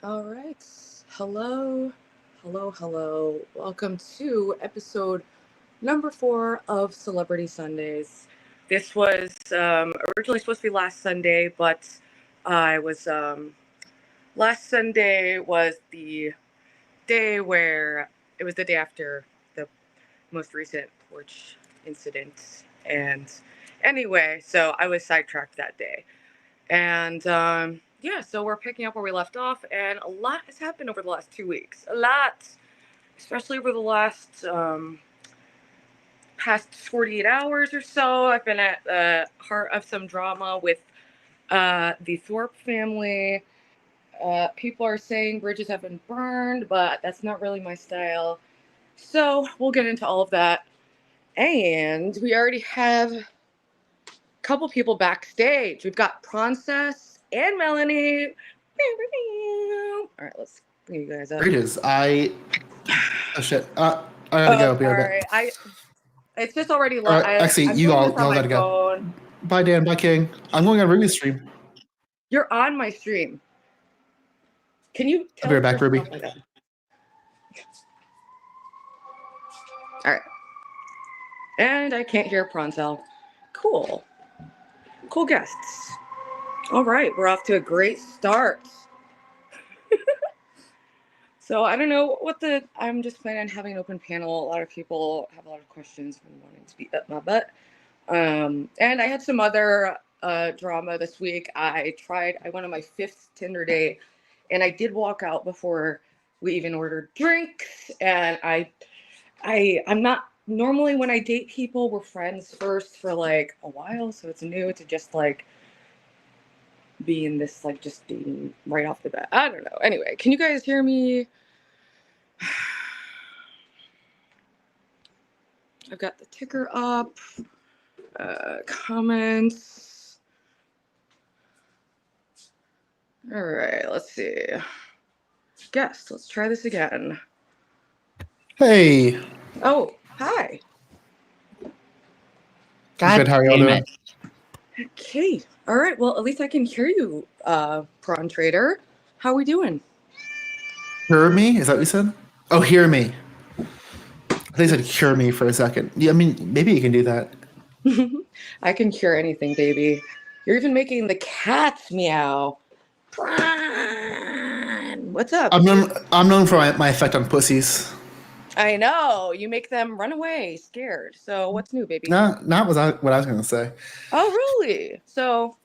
All right. Hello, hello. Welcome to episode number 4 of Celebrity Sundays. This was originally supposed to be last Sunday, but I was last Sunday was the day where it was the day after the most recent porch incident, and anyway, so I was sidetracked that day. And yeah, so we're picking up where we left off, and a lot has happened over the last 2 weeks. A lot, especially over the last past 48 hours or so. I've been at the heart of some drama with the Thorp family. People are saying bridges have been burned, but that's not really my style. So we'll get into all of that. And we already have a couple people backstage. We've got Princess and Melanie. All right, let's bring you guys up. Bridges, oh shit. I gotta go. Be right back. It's just already live. Actually, you all gotta go. Bye, Dan. Bye, King. I'm going on Ruby's stream. You're on my stream. Can you? I'll be right back, Ruby. All right. And I can't hear Pronzel. Cool guests. All right, we're off to a great start. So I don't know I'm just planning on having an open panel. A lot of people have a lot of questions and wanting to be up my butt. And I had some other drama this week. I went on my 5th Tinder date, and I did walk out before we even ordered drinks. And I'm not normally, when I date people, we're friends first for like a while, so it's new to just like be in this like just dating right off the bat. I don't know. Anyway, can you guys hear me? I've got the ticker up. Comments. All right, let's see. Guest, let's try this again. Hey. Oh, hi. Good, how are y'all doing? Okay. All right. Well, at least I can hear you, Prawn Trader. How are we doing? Hear me? Is that what you said? Oh, hear me. I think you said cure me for a second. Yeah, I mean, maybe you can do that. I can cure anything, baby. You're even making the cats meow. Prawn, what's up? I'm known for my effect on pussies. I know. You make them run away, scared. So what's new, baby? Not what I was going to say. Oh, really? So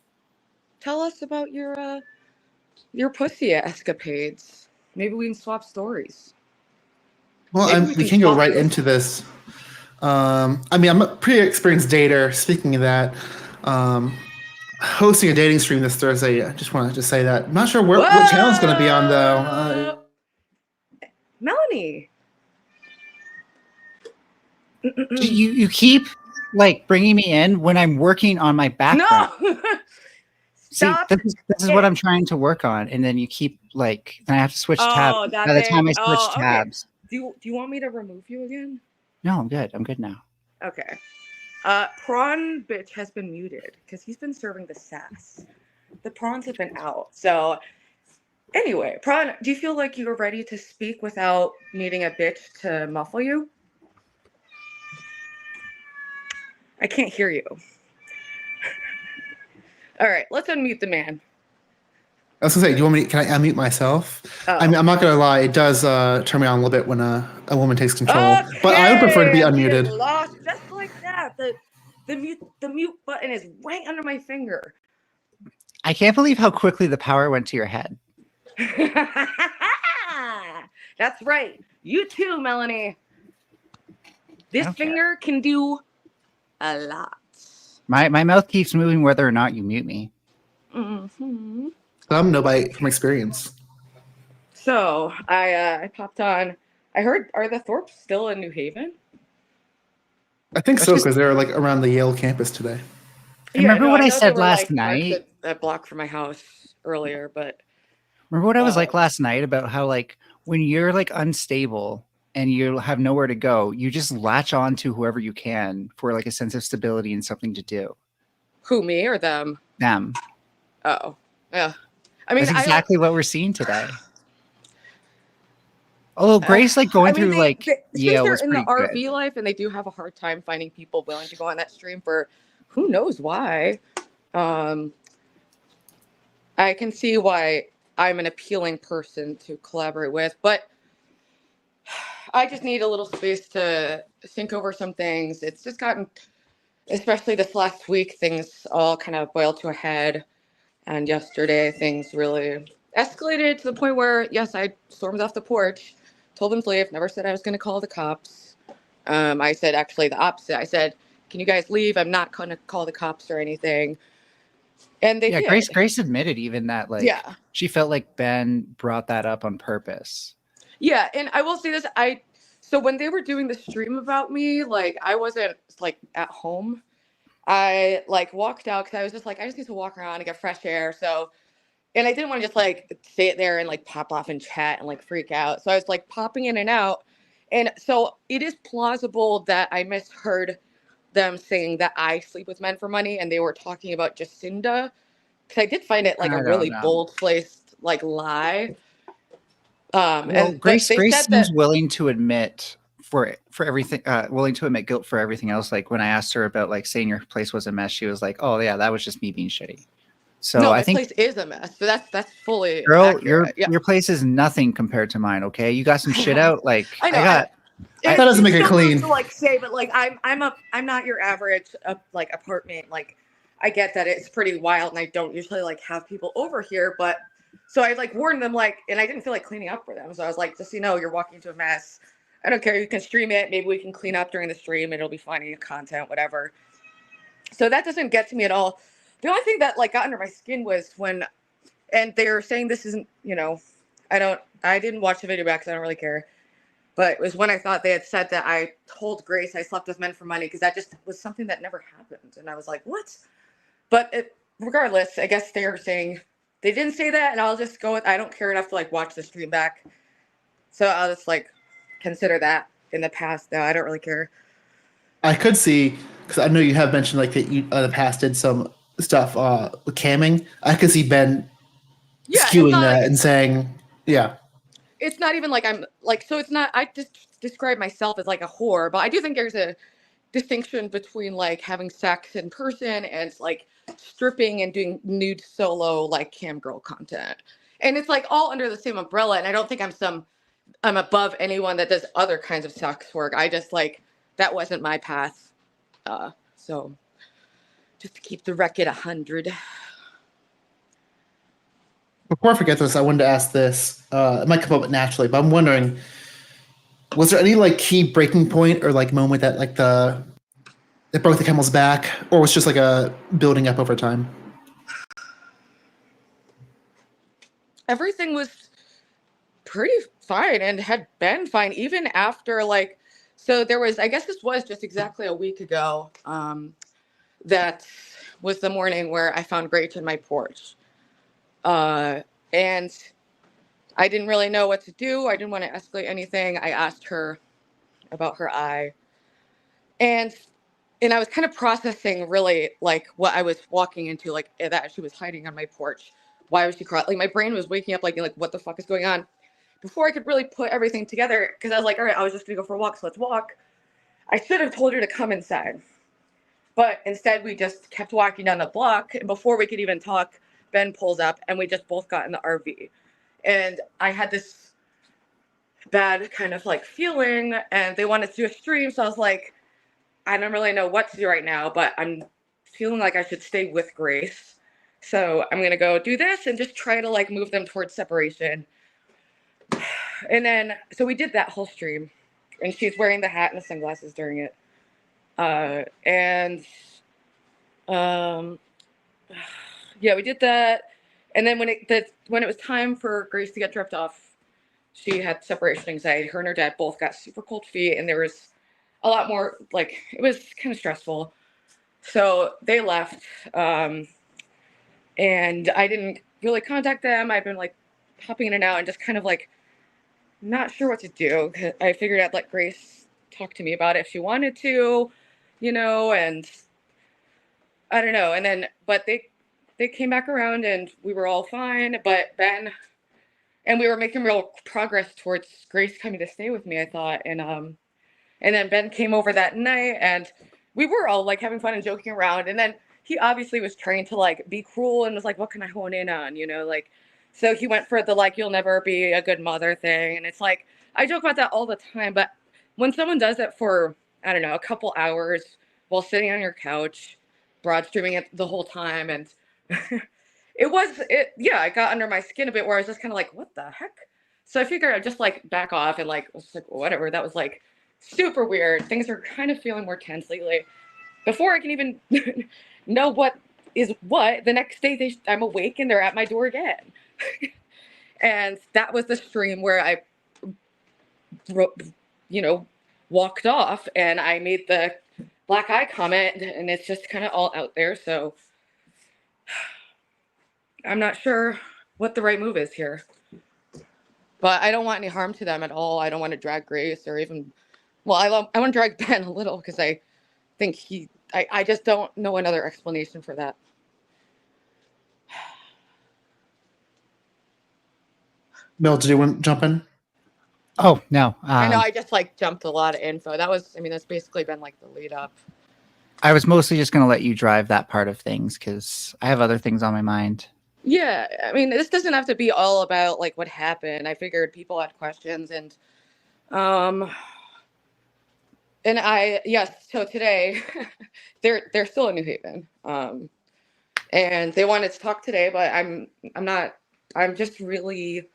tell us about your pussy escapades. Maybe we can swap stories. Well, we can go right into this. I mean, I'm a pretty experienced dater. Speaking of that, hosting a dating stream this Thursday. I just wanted to say that. I'm not sure what channel it's going to be on, though. Melanie. You keep like bringing me in when I'm working on my background. No. Stop. See, this is what I'm trying to work on, and then you keep like, then I have to switch tabs. By the time I switch tabs, do you want me to remove you again? No, I'm good. I'm good now. Okay. Prawn bitch has been muted because he's been serving the sass. The prawns have been out. So anyway, Prawn, do you feel like you're ready to speak without needing a bitch to muffle you? I can't hear you. All right, let's unmute the man. I was gonna say, can I unmute myself? Oh. I mean, I'm not gonna lie, it does turn me on a little bit when a woman takes control. Okay, but I would prefer to be unmuted. Lost just like that. The mute button is right under my finger. I can't believe how quickly the power went to your head. That's right. You too, Melanie. This finger can do a lot. My mouth keeps moving whether or not you mute me. Mm-hmm. Some know from experience. So I popped on. I heard, are the Thorps still in New Haven? I think so, because they're like around the Yale campus today. Yeah, remember what I said last night? That block from my house earlier, but remember what I was like last night about how like when you're like unstable and you have nowhere to go, you just latch on to whoever you can for like a sense of stability and something to do. Who, me or them? Them. Oh, yeah. I mean, that's exactly what we're seeing today. Oh, Grace, like going through like Since they're was in the pretty RV good. life and they do have a hard time finding people willing to go on that stream for who knows why. I can see why I'm an appealing person to collaborate with, but I just need a little space to think over some things. It's just gotten, especially this last week, things all kind of boiled to a head. And yesterday, things really escalated to the point where, yes, I stormed off the porch, told them to leave, never said I was going to call the cops. I said actually the opposite. I said, can you guys leave? I'm not going to call the cops or anything. And they did. Grace admitted even that she felt like Ben brought that up on purpose. Yeah, and I will say this, so when they were doing the stream about me, like I wasn't like at home. I like walked out because I was just like, I just need to walk around and get fresh air. So, and I didn't want to just like sit there and like pop off and chat and like freak out. So I was like popping in and out. And so it is plausible that I misheard them saying that I sleep with men for money and they were talking about Jacinda. Because I did find it like a really bold-faced like lie. Grace seems willing to admit for everything, willing to admit guilt for everything else. Like when I asked her about like saying your place was a mess, she was like, "Oh yeah, that was just me being shitty." So no, I think place is a mess. So that's fully girl, accurate. Your place is nothing compared to mine. Okay, you got some shit out. Like I know. that doesn't make it clean. To like say, but like I'm not your average like apartment. Like I get that it's pretty wild, and I don't usually like have people over here, but. So I like warned them like, and I didn't feel like cleaning up for them. So I was like, just so you know, you're walking into a mess. I don't care. You can stream it. Maybe we can clean up during the stream. It'll be funny content, whatever. So that doesn't get to me at all. The only thing that like got under my skin was when, and they were saying this isn't, you know, I didn't watch the video back because I don't really care. But it was when I thought they had said that I told Grace I slept with men for money because that just was something that never happened. And I was like, what? But regardless, I guess they were saying, they didn't say that, and I'll just go with, I don't care enough to like watch the stream back. So I'll just like consider that in the past. No, I don't really care. I could see, because I know you have mentioned like that you in the past did some stuff with camming. I could see Ben skewing that and saying, yeah. It's not even like I'm like, so it's not, I just describe myself as like a whore, but I do think there's a distinction between like having sex in person and like stripping and doing nude solo like cam girl content, and it's like all under the same umbrella. And I don't think I'm above anyone that does other kinds of sex work. I just like that wasn't my path, so just to keep the record 100. Before I forget this, I wanted to ask this. It might come up naturally, but I'm wondering, was there any like key breaking point or like moment that like that broke the camel's back, or was just like a building up over time? Everything was pretty fine and had been fine even after like, so there was, I guess this was just exactly a week ago. That was the morning where I found Grace in my porch. And I didn't really know what to do. I didn't want to escalate anything. I asked her about her eye. And I was kind of processing really like what I was walking into, like that she was hiding on my porch. Why was she crying? Like my brain was waking up like what the fuck is going on? Before I could really put everything together, because I was like, all right, I was just gonna go for a walk, so let's walk. I should have told her to come inside. But instead we just kept walking down the block. And before we could even talk, Ben pulls up and we just both got in the RV. And I had this bad kind of like feeling, and they wanted to do a stream. So I was like, I don't really know what to do right now, but I'm feeling like I should stay with Grace. So I'm going to go do this and just try to like move them towards separation. And then, so we did that whole stream, and she's wearing the hat and the sunglasses during it. Yeah, we did that. And then when it was time for Grace to get dropped off, she had separation anxiety. Her and her dad both got super cold feet, and there was a lot more, like, it was kind of stressful. So they left, and I didn't really contact them. I've been like hopping in and out and just kind of like not sure what to do. I figured I'd let Grace talk to me about it if she wanted to, you know, and I don't know. And then, but they came back around and we were all fine. But Ben and we were making real progress towards Grace coming to stay with me, I thought. And then Ben came over that night, and we were all like having fun and joking around. And then he obviously was trying to like be cruel and was like, what can I hone in on? You know, like, so he went for the like, you'll never be a good mother thing. And it's like, I joke about that all the time. But when someone does it for, I don't know, a couple hours while sitting on your couch, broad streaming it the whole time, and it got under my skin a bit where I was just kind of like, what the heck? So I figured I'd just like back off and like, was like, whatever. That was like super weird. Things are kind of feeling more tense lately. Before I can even know what is what, the next day I'm awake and they're at my door again. And that was the stream where I, walked off and I made the black eye comment, and it's just kind of all out there. So I'm not sure what the right move is here. But I don't want any harm to them at all. I don't want to drag Grace or even, I want to drag Ben a little because I think I just don't know another explanation for that. Mel, did you want to jump in? Oh, no. I know I just like jumped a lot of info. That's basically been like the lead up. I was mostly just going to let you drive that part of things because I have other things on my mind. Yeah, I mean, this doesn't have to be all about like what happened. I figured people had questions, and so today they're still in New Haven. And they wanted to talk today, but I'm just really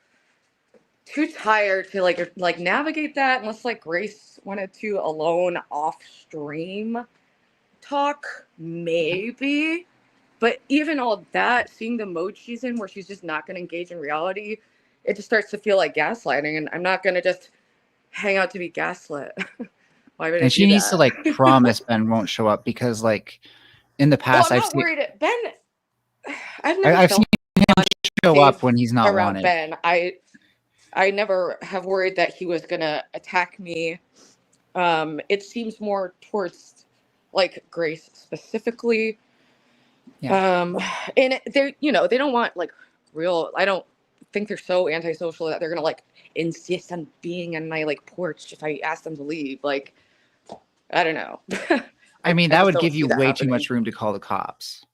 too tired to like navigate that unless like Grace wanted to alone off stream talk, maybe. But even all that, seeing the mode she's in where she's just not going to engage in reality, it just starts to feel like gaslighting. And I'm not going to just hang out to be gaslit. Why would I And she do needs to that? like promise Ben won't show up because like in the past I'm not worried. Ben, I've never I've felt seen him show up when he's not around wanted. Ben. I never have worried that he was going to attack me. It seems more towards like Grace specifically. Yeah. And they don't want like real, I don't think they're so antisocial that they're gonna like insist on being on my like porch if I ask them to leave. Like, I don't know. I mean, I that just would don't give see you that way happening. too much room to call the cops.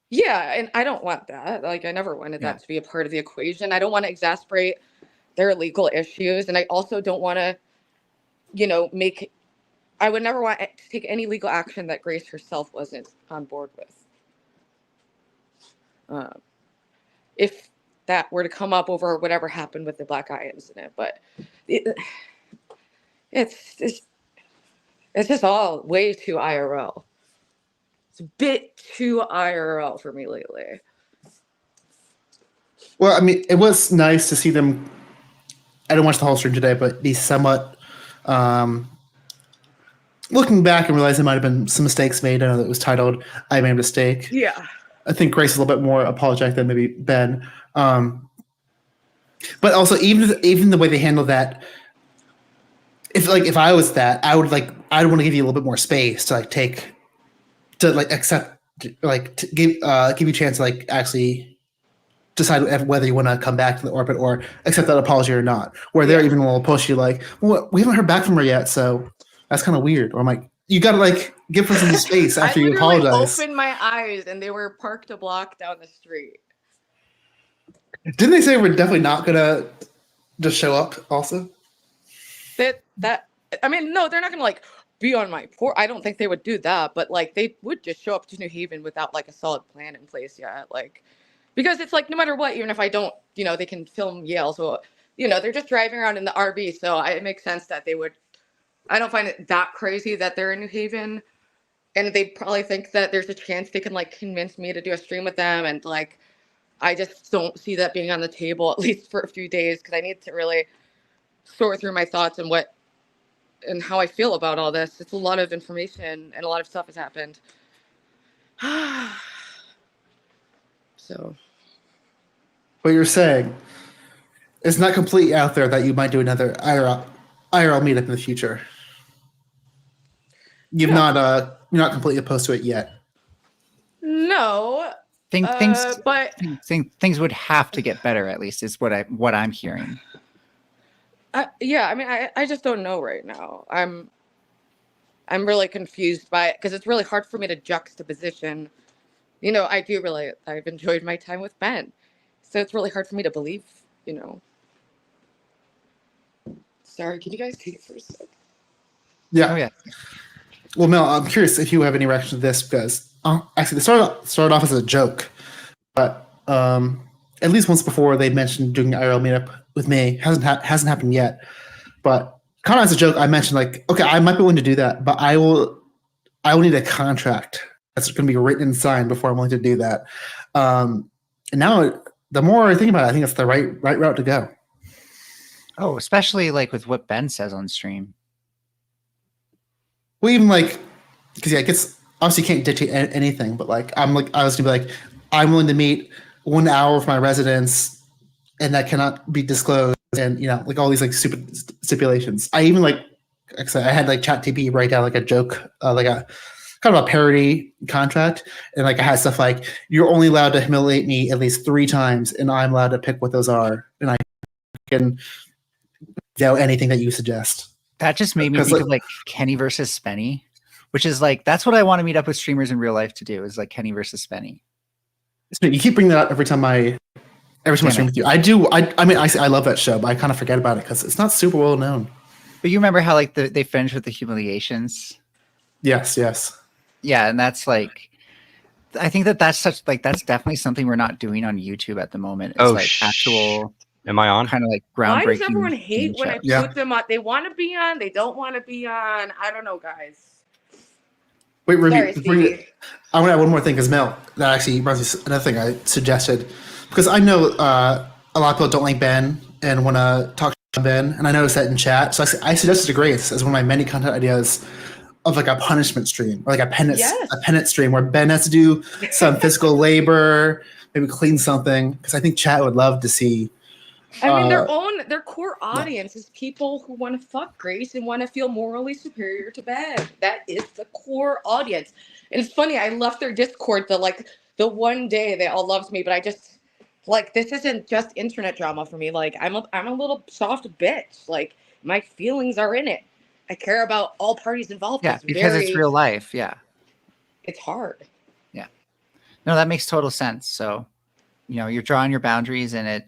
Yeah, and I don't want that. Like, I never wanted that to be a part of the equation. I don't want to exasperate their legal issues, and I also don't want to, I would never want to take any legal action that Grace herself wasn't on board with. If that were to come up over whatever happened with the black eye incident, but it's just all way too IRL. It's a bit too IRL for me lately. Well, I mean, it was nice to see them. I didn't watch the whole stream today, but be somewhat looking back and realizing there might have been some mistakes made. I know that it was titled "I Made a Mistake." Yeah. I think Grace is a little bit more apologetic than maybe Ben. But also, even the way they handle that, if I was that, I'd want to give you a little bit more space to accept, to give you a chance to like actually decide whether you want to come back to the orbit or accept that apology or not. Where they're even a little pushy, like, well, we haven't heard back from her yet, so that's kind of weird. Or I'm like, you gotta like give her some space after you apologize. I opened my eyes and they were parked a block down the street. Didn't they say we're definitely not gonna just show up? Also, no, they're not gonna like be on my porch. I don't think they would do that, but like they would just show up to New Haven without like a solid plan in place yet. Like, because it's like no matter what, even if I don't, they can film Yale, so they're just driving around in the RV, so it makes sense that they would. I don't find it that crazy that they're in New Haven, and they probably think that there's a chance they can like convince me to do a stream with them, and like I just don't see that being on the table at least for a few days because I need to really sort through my thoughts and how I feel about all this. It's a lot of information and a lot of stuff has happened. So, what you're saying, it's not completely out there that you might do another IRL meetup in the future. You're not completely opposed to it yet. No, But things would have to get better. At least is what I'm hearing. yeah, I mean, I just don't know right now. I'm really confused by it because it's really hard for me to juxtaposition. You know, I've enjoyed my time with Ben, so it's really hard for me to believe. You know. Sorry, can you guys take it for a sec? Yeah. Oh yeah. Well, Mel, I'm curious if you have any reaction to this because actually they started off as a joke, but at least once before they mentioned doing an IRL meetup with me. Hasn't happened yet, but kind of as a joke, I mentioned like, okay, I might be willing to do that, but I will need a contract that's going to be written and signed before I'm willing to do that. And now, the more I think about it, I think it's the right route to go. Oh, especially like with what Ben says on stream. Well, even like, because yeah, I guess obviously you can't dictate anything, but like I was gonna be like, I'm willing to meet 1 hour of my residence, and that cannot be disclosed, and you know, like all these like stupid stipulations. I even like I said, I had like ChatGPT write down like a joke, like a kind of a parody contract, and like I had stuff like, you're only allowed to humiliate me at least 3 times, and I'm allowed to pick what those are, and I can do anything that you suggest. That just made me think of like Kenny versus Spenny, which is like, that's what I want to meet up with streamers in real life to do, is like Kenny versus Spenny. You keep bringing that up every time I stream with you. I do. I mean, I love that show, but I kind of forget about it because it's not super well known. But you remember how like they finished with the humiliations? Yes. Yeah, and that's like, I think that's definitely something we're not doing on YouTube at the moment. It's actual. Am I on? Kind of like groundbreaking. Why does everyone hate when I put them on? They want to be on, they don't want to be on. I don't know, guys. Wait, Ruby, I want to add one more thing because Mel, that actually reminds me another thing I suggested, because I know a lot of people don't like Ben and want to talk to Ben, and I noticed that in chat. So I suggested to Grace as one of my many content ideas of like a punishment stream or like a penance stream where Ben has to do some physical labor, maybe clean something, because I think chat would love to see. I mean, their core audience is people who want to fuck Grace and want to feel morally superior to Ben. That is the core audience. And it's funny, I left their Discord the one day they all loved me, but I just like, this isn't just internet drama for me. Like, I'm a little soft bitch. Like, my feelings are in it. I care about all parties involved. Yeah, because it's real life. Yeah, it's hard. Yeah, no, that makes total sense. So, you know, you're drawing your boundaries, and it.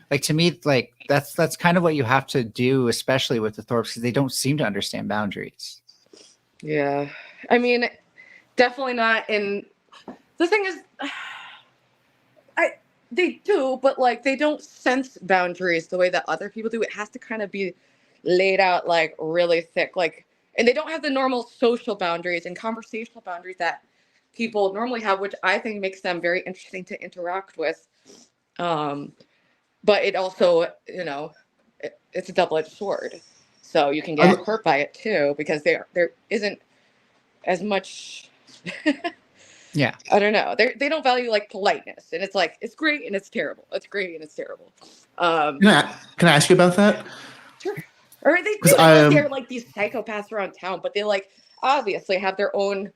Like, to me, like that's kind of what you have to do, especially with the Thorps, because they don't seem to understand boundaries. Yeah, I mean, definitely not. And the thing is, they do, but like they don't sense boundaries the way that other people do. It has to kind of be laid out like really thick, like, and they don't have the normal social boundaries and conversational boundaries that people normally have, which I think makes them very interesting to interact with. But it also, you know, it's a double-edged sword. So you can get hurt by it too, because there isn't as much. Yeah. I don't know. They don't value like politeness, and it's like, it's great and it's terrible. It's great and it's terrible. Can I ask you about that? Sure. Or they do. They're like these psychopaths around town, but they like obviously have their own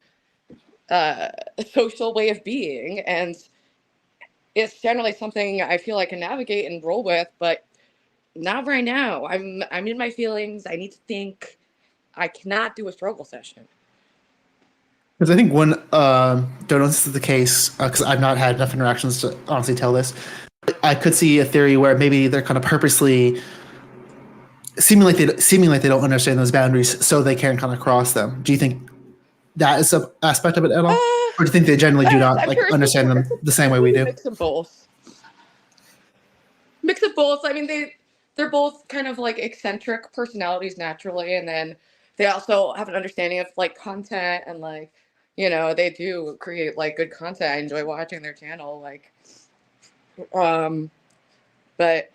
social way of being, and it's generally something I feel I can navigate and roll with, but not right now. I'm in my feelings. I need to think. I cannot do a struggle session. Because I think one, don't know if this is the case, because I've not had enough interactions to honestly tell this. I could see a theory where maybe they're kind of purposely seeming like they don't understand those boundaries, so they can't kind of cross them. Do you think that is an aspect of it at all? Or do you think they generally do not like understand them the same way we do? Mix of both. Mix of both. I mean, they're both kind of like eccentric personalities naturally, and then they also have an understanding of like content, and like, you know, they do create like good content. I enjoy watching their channel, like, but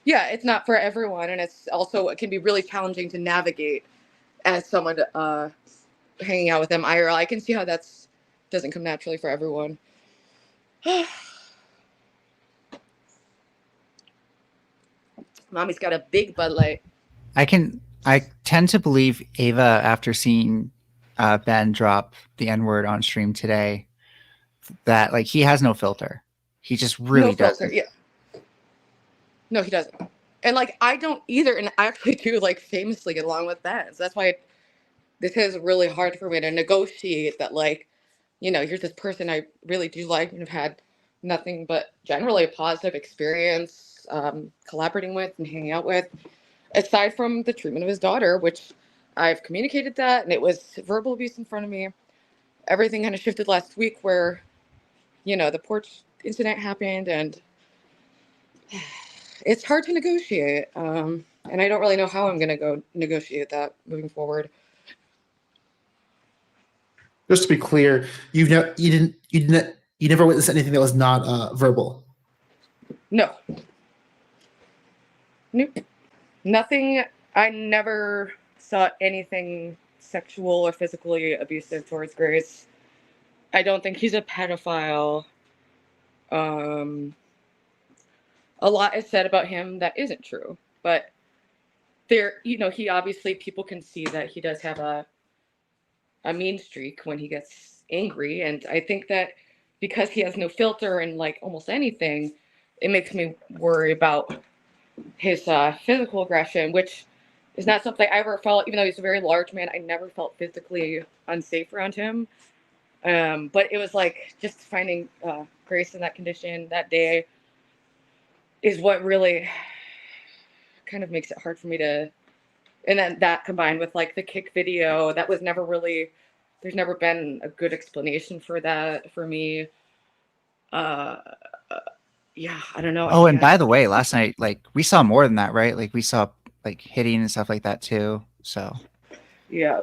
yeah, it's not for everyone, and it's also, it can be really challenging to navigate as someone hanging out with them IRL. I can see how doesn't come naturally for everyone. Mommy's got a big Bud Light. I tend to believe Ava after seeing Ben drop the N-word on stream today, that like he has no filter. He just really No filter, doesn't. yeah. No, he doesn't. And like I don't either, and I actually do like famously get along with that. So that's why this is really hard for me to negotiate that, like, here's this person I really do like and have had nothing but generally a positive experience collaborating with and hanging out with, aside from the treatment of his daughter, which I've communicated that, and it was verbal abuse in front of me. Everything kind of shifted last week where, the porch incident happened, and it's hard to negotiate. And I don't really know how I'm going to go negotiate that moving forward. Just to be clear, you never witnessed anything that was not verbal. No. Nope. Nothing. I never saw anything sexual or physically abusive towards Grace. I don't think he's a pedophile. A lot is said about him that isn't true, but he obviously, people can see that he does have a mean streak when he gets angry, and I think that because he has no filter in like almost anything, it makes me worry about his physical aggression, which is not something I ever felt. Even though he's a very large man, I never felt physically unsafe around him. But it was like just finding Grace in that condition that day is what really kind of makes it hard for me to. And then that combined with like the kick video, that was never really, there's never been a good explanation for that for me. Yeah, I don't know. Oh, and by the way, last night, like we saw more than that, right? Like we saw like hitting and stuff like that too. So yeah.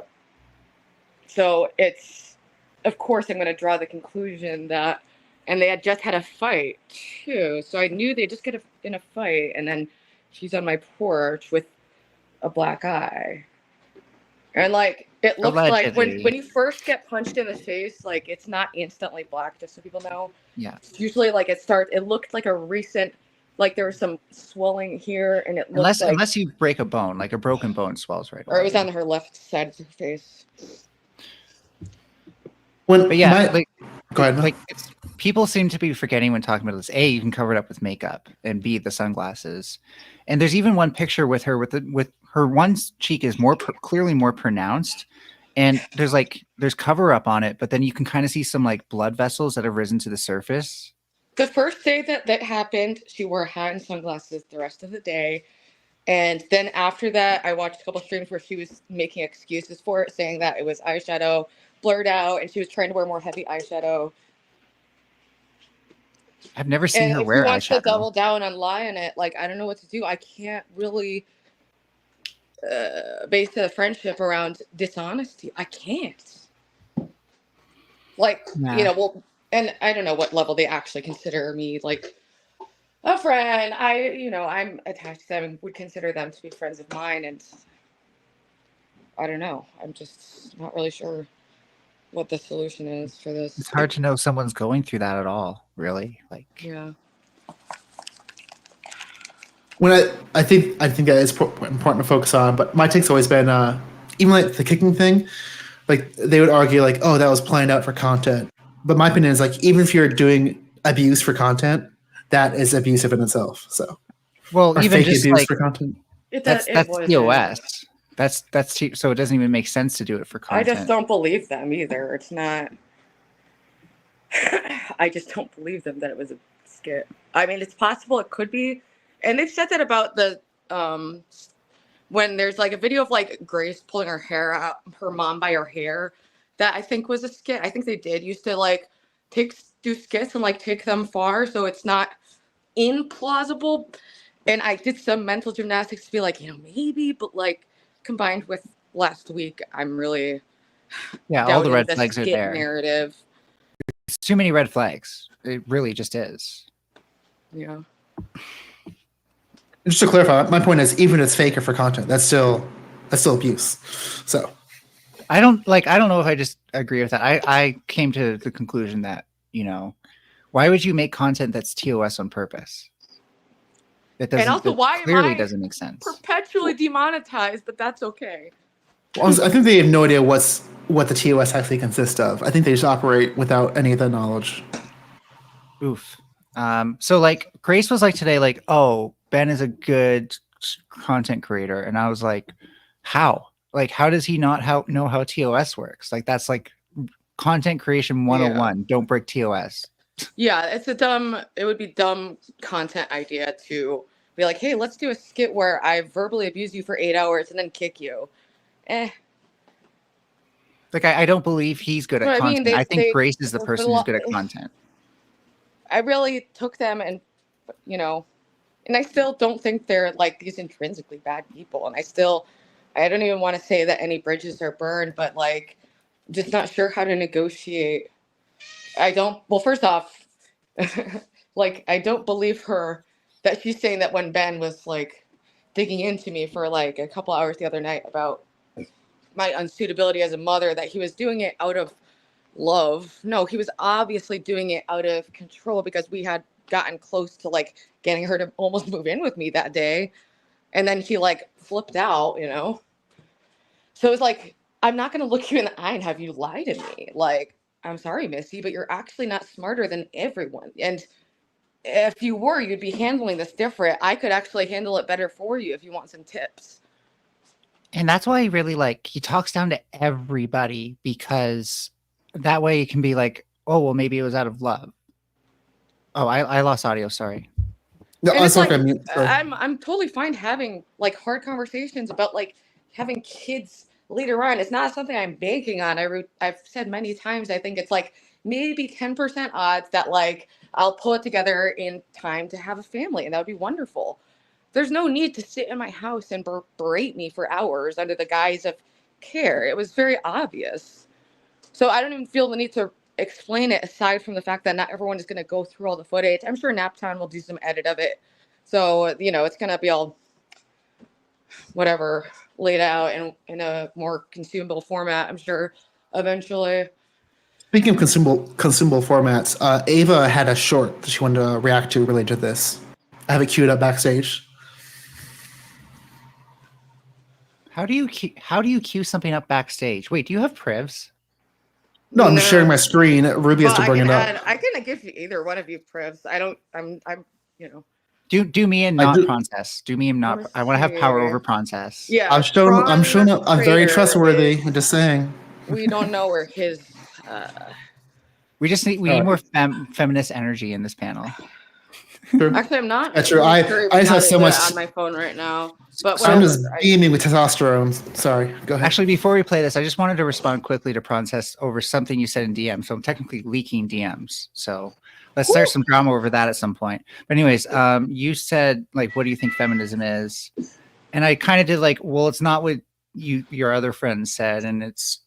So it's, of course, I'm going to draw the conclusion that, and they had just had a fight too. So I knew they'd just get in a fight, and then she's on my porch with a black eye. And like it looks like when you first get punched in the face, like it's not instantly black, just so people know. Yeah. It's usually like it looked like a recent, like there was some swelling here, and it looked unless you break a bone, like a broken bone swells right away. Or it was on her left side of her face. Go ahead. Like people seem to be forgetting when talking about this. A, you can cover it up with makeup, and B, the sunglasses. And there's even one picture with her with her one cheek is clearly more pronounced, and there's cover up on it, but then you can kind of see some like blood vessels that have risen to the surface. The first day that happened, she wore a hat and sunglasses the rest of the day. And then after that, I watched a couple streams where she was making excuses for it, saying that it was eyeshadow blurred out, and she was trying to wear more heavy eyeshadow. I've never seen her wear eyeshadow. If she wants to double down and lie on it, like I don't know what to do. I can't really base a friendship around dishonesty. I can't. Like, and I don't know what level they actually consider me, like a friend. I'm attached to them and would consider them to be friends of mine, and I don't know. I'm just not really sure what the solution is for this. It's hard to know someone's going through that at all, really. Like, yeah. When I think that is important to focus on, but my take's always been even like the kicking thing, like they would argue like, oh, that was planned out for content. But my opinion is like, even if you're doing abuse for content, that is abusive in itself. So, well, even just abuse like for content. That's TOS. That's cheap. So it doesn't even make sense to do it for content. I just don't believe them either. It's not. I just don't believe them that it was a skit. I mean, it's possible it could be. And they've said that about the when there's like a video of like Grace pulling her hair out, her mom by her hair, that I think was a skit. I think they did used to like do skits and like take them far, so it's not implausible. And I did some mental gymnastics to be like, maybe, but like combined with last week, I'm really all the red flags are there. Narrative. It's too many red flags. It really just is. Yeah. Just to clarify, my point is, even if it's fake or for content, that's still abuse. So I don't know if I just agree with that. I came to the conclusion that, why would you make content that's TOS on purpose? Why clearly doesn't make sense. Perpetually demonetized, but that's okay. Well, I think they have no idea what's what the TOS actually consists of. I think they just operate without any of the knowledge. Oof. So like Grace was like today, like, oh, Ben is a good content creator, and I was like, how? Like, how does he not know how TOS works? Like, that's like content creation 101. Don't break TOS. Yeah, it would be dumb content idea to be like, hey, let's do a skit where I verbally abuse you for 8 hours and then kick you. Like, I don't believe he's good at content. I think Grace is the person who's good at content. I really took them and, and I still don't think they're like these intrinsically bad people. And I don't even want to say that any bridges are burned, but like, just not sure how to negotiate. First off, like, I don't believe her that she's saying that when Ben was like digging into me for like a couple hours the other night about my unsuitability as a mother, that he was doing it out of love. No, he was obviously doing it out of control because we had gotten close to like getting her to almost move in with me that day. And then he like flipped out, So it was like, I'm not going to look you in the eye and have you lie to me. Like, I'm sorry, Missy, but you're actually not smarter than everyone. And if you were, you'd be handling this different. I could actually handle it better for you if you want some tips. And that's why he talks down to everybody, because that way you can be like, oh, well, maybe it was out of love. Oh, I lost audio. Sorry. No, I'm totally fine having like hard conversations about like having kids later on. It's not something I'm banking on. I've said many times, I think it's like maybe 10% odds that like I'll pull it together in time to have a family, and that would be wonderful. There's no need to sit in my house and berate me for hours under the guise of care. It was very obvious. So I don't even feel the need to explain it, aside from the fact that not everyone is going to go through all the footage. I'm sure Naptown will do some edit of it. So, it's going to be all whatever laid out in a more consumable format, I'm sure, eventually. Speaking of consumable formats, Ava had a short that she wanted to react to related to this. I have it queued up backstage. How do you queue something up backstage? Wait, do you have privs? No, I'm sharing my screen. Ruby has to bring it up. I can give either one of you privs. I'm Do me and not Princess. Do me and not. I want to have power over Princess. Yeah, I'm showing up. I'm very trustworthy. I'm just saying. We don't know where his. We need more feminist energy in this panel. True. Actually, I'm not. That's true. I just have so much on my phone right now. But I'm just beaming with testosterone. Sorry, go ahead. Actually, before we play this, I just wanted to respond quickly to Princess over something you said in DM. So I'm technically leaking DMs. So let's start some drama over that at some point. But anyways, you said like, what do you think feminism is? And I kind of did like, well, it's not what your other friends said, and it's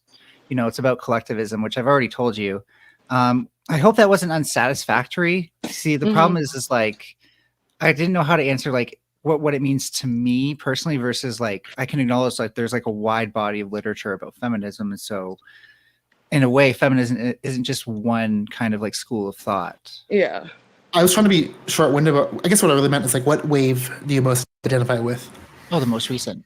it's about collectivism, which I've already told you. I hope that wasn't unsatisfactory. See, the problem is like I didn't know how to answer like what it means to me personally versus like I can acknowledge like there's like a wide body of literature about feminism, and so in a way, feminism isn't just one kind of like school of thought. Yeah. I was trying to be short-winded, but I guess what I really meant is like, what wave do you most identify with? Oh, the most recent.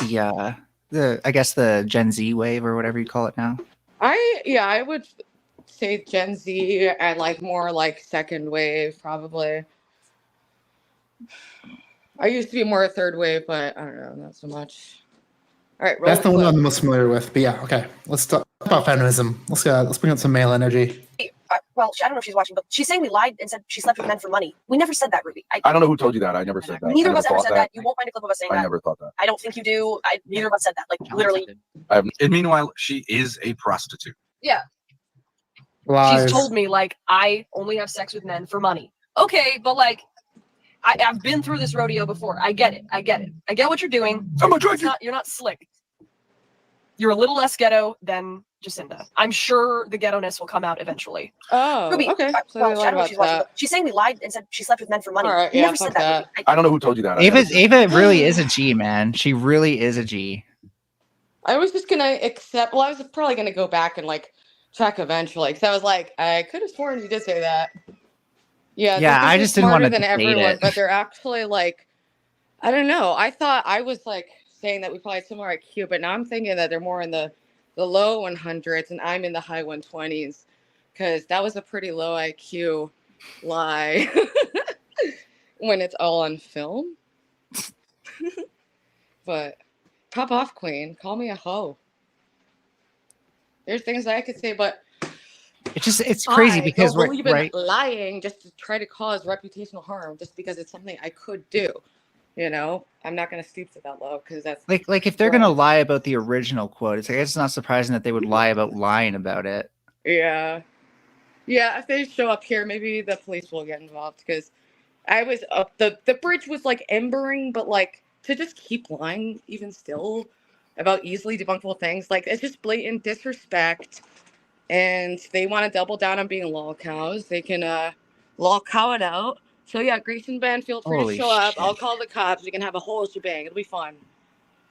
I guess the Gen Z wave or whatever you call it now. I would say Gen Z and like more like second wave probably. I used to be more a third wave, but I don't know, not so much. All right, that's the one I'm the most familiar with. But yeah, okay, let's talk about feminism. Let's bring up some male energy. Well, I don't know if she's watching, but she's saying we lied and said she slept with men for money. We never said that, Ruby. I don't know who told you that. I never said that. Neither of us ever said that. You won't find a clip of us saying that. I never thought that. I don't think you do. Neither of us said that. Like, literally. And meanwhile, she is a prostitute. Yeah. Lies. She's told me, like, I only have sex with men for money. Okay, but, like, I've been through this rodeo before. I get it. I get what you're doing. You're not slick. You're a little less ghetto than Jacinda. I'm sure the ghetto-ness will come out eventually. Oh, Ruby, okay. So well, I don't know if she's watching, but she's saying we lied and said she slept with men for money. All right, we never said that. I don't know who told you that. Ava really is a G, man. She really is a G. I was just gonna accept. Well, I was probably gonna go back and like check eventually, because I was like, I could have sworn you did say that. Yeah. I just didn't want to than everyone, but they're actually like, I don't know. I thought I was like saying that we probably had similar IQ, but now I'm thinking that they're more in the the low 100s and I'm in the high 120s, because that was a pretty low IQ lie when it's all on film. But pop off, queen. Call me a hoe. There's things that I could say, but it's crazy because don't we're believe in right. lying just to try to cause reputational harm just because it's something I could do. You know, I'm not going to stoop to that low because that's Like if they're gross. gonna lie about the original quote, it's not surprising that they would lie about lying about it. Yeah. Yeah, if they show up here, maybe the police will get involved because I was up the bridge was like embering, but like to just keep lying even still about easily debunkable things, like it's just blatant disrespect. And they want to double down on being lol cows. They can lol cow it out. So yeah, Grayson Band, feel free Holy to show up. shit. I'll call the cops. We can have a whole shebang. It'll be fun.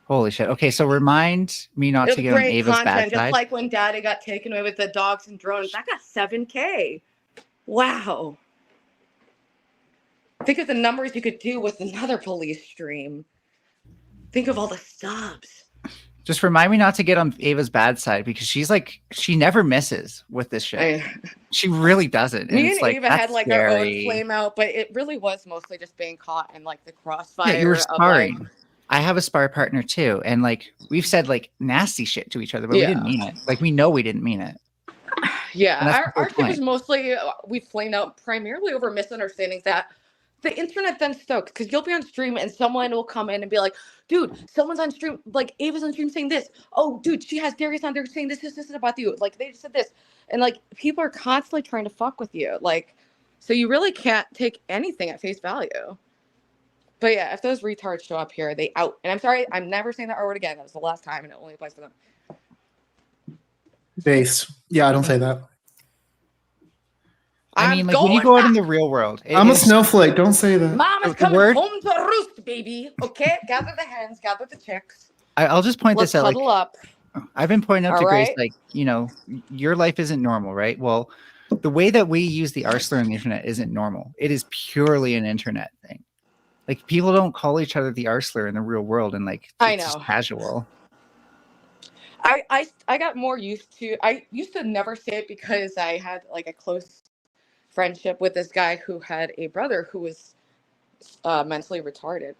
Holy shit. Okay, so remind me not It'll to be get on great Ava's bad content, just side. like when Daddy got taken away with the dogs and drones. That got 7K. Wow. Think of the numbers you could do with another police stream. Think of all the subs. Just remind me not to get on Ava's bad side because she's like she never misses with this shit. She really doesn't. Me it's and like, Ava had that's like our own scary. flame out, but it really was mostly just being caught in like the crossfire. Yeah, you were of, sparring. like, I have a spar partner too, and like we've said like nasty shit to each other, but we didn't mean it. Like we know we didn't mean it. And yeah, that's the whole our shit was point. mostly we flamed out primarily over misunderstandings that the internet then stoked, because you'll be on stream and someone will come in and be like, dude, someone's on stream, like Ava's on stream saying this. Oh, dude, she has Darius on there saying this about you. Like they just said this. And like people are constantly trying to fuck with you. Like, so you really can't take anything at face value. But yeah, if those retards show up here, they out. And I'm sorry, I'm never saying that R word again. That was the last time and it only applies for them. Base. Yeah, I don't say that. I mean, I'm like when you going go out in back. the real world, I'm a snowflake. Don't say that. Mama's The coming word- home to roost, baby. Okay, gather the hens, gather the chicks. I'll just point Let's this out. cuddle Like, up. I've been pointing out All to Grace, right. like, you know, your life isn't normal, right? Well, the way that we use the arslur on the internet isn't normal. It is purely an internet thing. Like people don't call each other the arslur in the real world, and like I it's just know. casual. I got more used to. I used to never say it because I had like a close friendship with this guy who had a brother who was mentally retarded,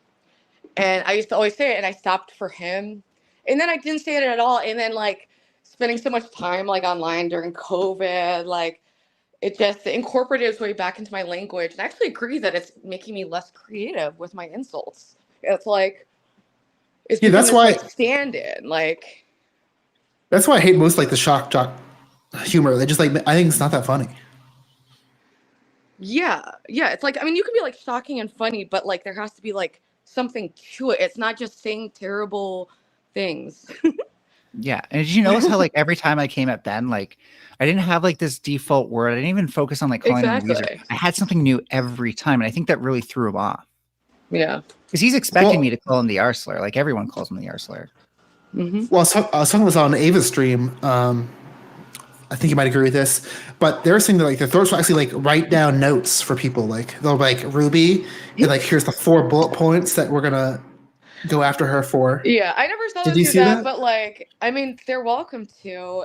and I used to always say it, and I stopped for him, and then I didn't say it at all, and then like spending so much time like online during COVID, like it just incorporated its way back into my language, and I actually agree that it's making me less creative with my insults. It's like it's Yeah, that's become this, why- like, stand-in, like. That's why I hate most like the shock jock humor. They just like I think it's not that funny. Yeah, it's like, I mean, you can be like shocking and funny, but like there has to be like something to it. It's not just saying terrible things. Yeah. And did you notice how like every time I came at Ben, like I didn't have like this default word. I didn't even focus on like calling him a loser. Exactly. I had something new every time. And I think that really threw him off. Yeah. Because he's expecting Well- me to call him the arslur. Like everyone calls him the arslur. Mm-hmm. Well, I was talking this on Ava's stream. I think you might agree with this, but they're saying that like the Thorps will actually like write down notes for people. Like they'll like Rooby, and like here's the 4 bullet points that we're gonna go after her for. Yeah, I never saw Did them you do see that, that? but like, I mean, they're welcome to.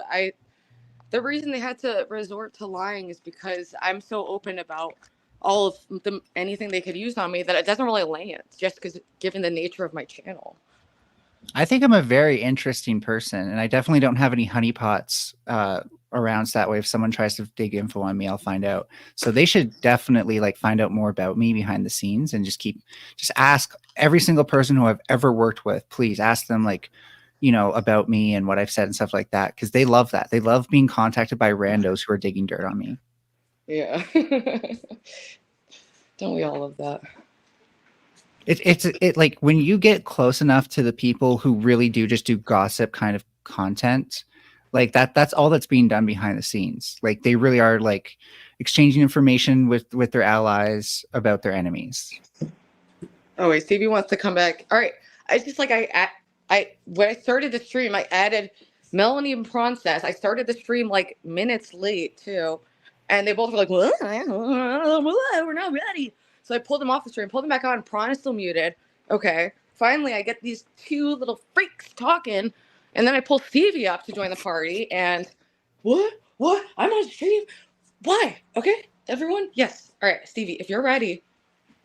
The reason they had to resort to lying is because I'm so open about all of them, anything they could use on me, that it doesn't really land, just because given the nature of my channel. I think I'm a very interesting person, and I definitely don't have any honeypots around. So that way, if someone tries to dig info on me, I'll find out. So they should definitely like find out more about me behind the scenes, and just ask every single person who I've ever worked with. Please ask them like, you know, about me and what I've said and stuff like that, because they love that. They love being contacted by randos who are digging dirt on me. Yeah. Don't we all love that? It's like when you get close enough to the people who really do just do gossip kind of content, like that's all that's being done behind the scenes. Like they really are like exchanging information with their allies about their enemies. Oh wait, Stevie wants to come back. All right. I just like when I started the stream, I added Melanie and Princess. I started the stream like minutes late too. And they both were like, what? We're not ready. So I pulled them off the stream, pulled them back on. Prawn is still muted. Okay. Finally, I get these 2 little freaks talking. And then I pull Stevie up to join the party, and what? I'm on stream? Why? Okay, everyone? Yes. All right, Stevie, if you're ready,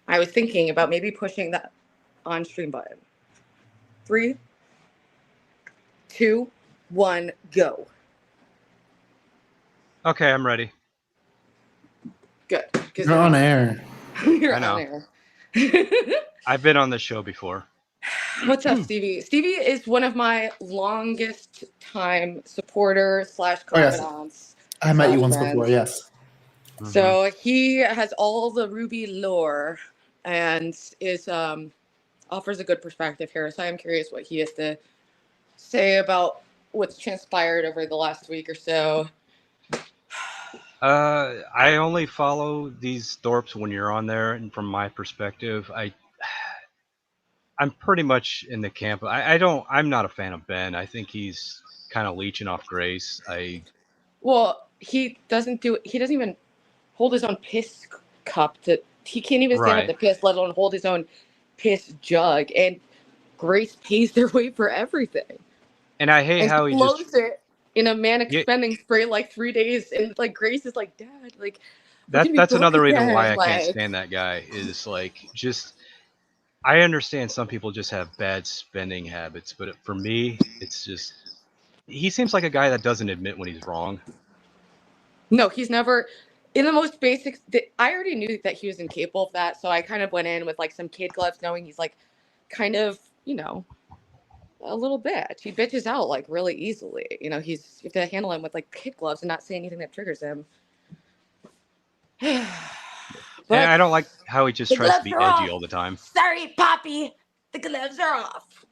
I was thinking about maybe pushing that on stream button. 3, 2, 1, go. Okay, I'm ready. Good. 'Cause You're on air. You're I know. on air. I've been on the show before. What's up, Stevie? Stevie is one of my longest time supporters / Oh, yes. confidants. I met you once friends. before, yes. So he has all the Rooby lore and is offers a good perspective here. So I'm curious what he has to say about what's transpired over the last week or so. I only follow these Thorps when you're on there, and from my perspective, I'm pretty much in the camp. I'm not a fan of Ben. I think he's kind of leeching off Grace. Well, he doesn't even hold his own piss cup. He can't even stand up to piss, let alone hold his own piss jug. And Grace pays their way for everything. And I hate how he blows just it in a manic spending spree like 3 days, and like Grace is like, Dad, like that's another reason why I like, can't stand that guy. Is like just I understand some people just have bad spending habits, but for me, it's just he seems like a guy that doesn't admit when he's wrong. No, he's never. In the most basic, I already knew that he was incapable of that, so I kind of went in with like some kid gloves, knowing he's like kind of, a little bitch. He bitches out like really easily. You have to handle him with like kid gloves and not say anything that triggers him. And I don't like how he just tries to be edgy all the time. Sorry, Poppy. The gloves are off.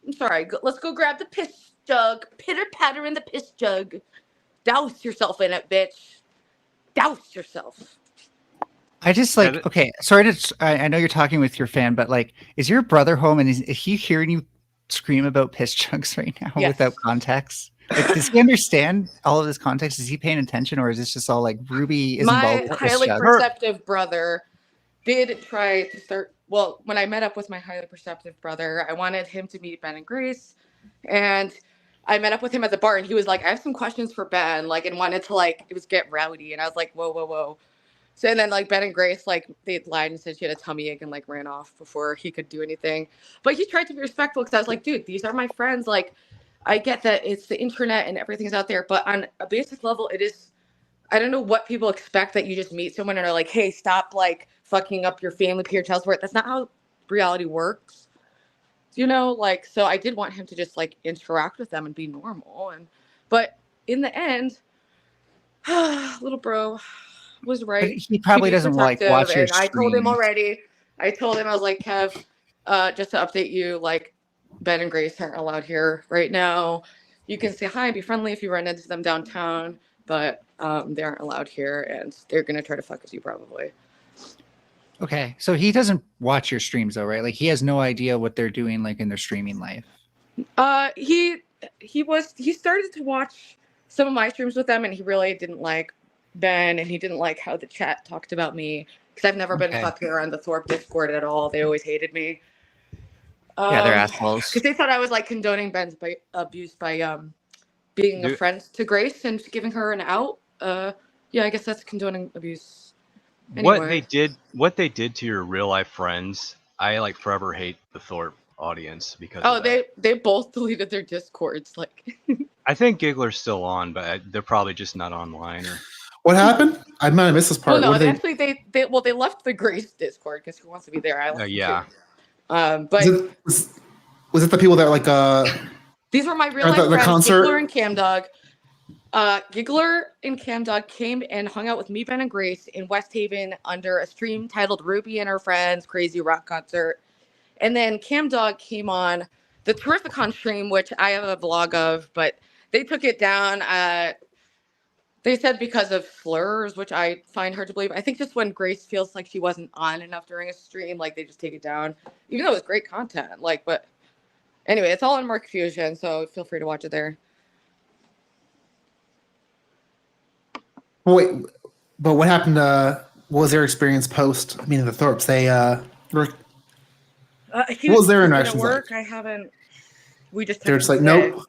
I'm sorry. Let's go grab the piss jug. Pitter patter in the piss jug. Douse yourself in it, bitch. Douse yourself. I just like, okay, sorry I know you're talking with your fan, but like, is your brother home and is he hearing you scream about piss jugs right now without context? Like, does he understand all of this context? Is he paying attention, or is this just all like Ruby is involved with My highly jug? perceptive brother did try to start. Well, when I met up with my highly perceptive brother, I wanted him to meet Ben and Grace, and I met up with him at the bar, and he was like, I have some questions for Ben, like, and wanted to like, it was get rowdy. And I was like, whoa. So, and then like Ben and Grace, like they lied and said she had a tummy ache and like ran off before he could do anything. But he tried to be respectful because I was like, dude, these are my friends. Like, I get that it's the internet and everything's out there, but on a basic level, it is, I don't know what people expect, that you just meet someone and are like, hey, stop like fucking up your family, pay your child support. That's not how reality works. Like, so I did want him to just like interact with them and be normal. But in the end, little bro was right. But he probably doesn't like watch your stream. I told him streams. already. I was like, Kev, just to update you, like Ben and Grace aren't allowed here right now. You can say hi and be friendly if you run into them downtown, but they aren't allowed here, and they're gonna try to fuck with you probably. Okay, so he doesn't watch your streams though, right? Like he has no idea what they're doing like in their streaming life. He started to watch some of my streams with them, and he really didn't like Ben, and he didn't like how the chat talked about me, because I've never been popular on the Thorp Discord at all. They always hated me. Yeah, they're assholes. Because they thought I was like condoning Ben's abuse by being a friend to Grace and giving her an out. Yeah, I guess that's condoning abuse. Anyway. What they did to your real life friends, I like forever hate the Thorp audience because of that. they both deleted their Discords. Like, I think Giggler's still on, but they're probably just not online. What happened? I might have missed this part. Well, no, actually they left the Grace Discord because who wants to be there? I left yeah. Too. But was it the people that like these were my real life friends, concert? Giggler and Camdog. Giggler and Camdog came and hung out with me, Ben, and Grace in West Haven under a stream titled Ruby and Her Friends Crazy Rock Concert. And then Camdog came on the Terrificon stream, which I have a vlog of, but they took it down. They said because of slurs, which I find hard to believe. I think just when Grace feels like she wasn't on enough during a stream, like they just take it down, even though it was great content. Like, but anyway, it's all in Mark Fusion, so feel free to watch it there. Wait, but what happened? What was their experience post? I mean, the Thorps. They were. What was their interaction like? I haven't. We just. They're just like, nope.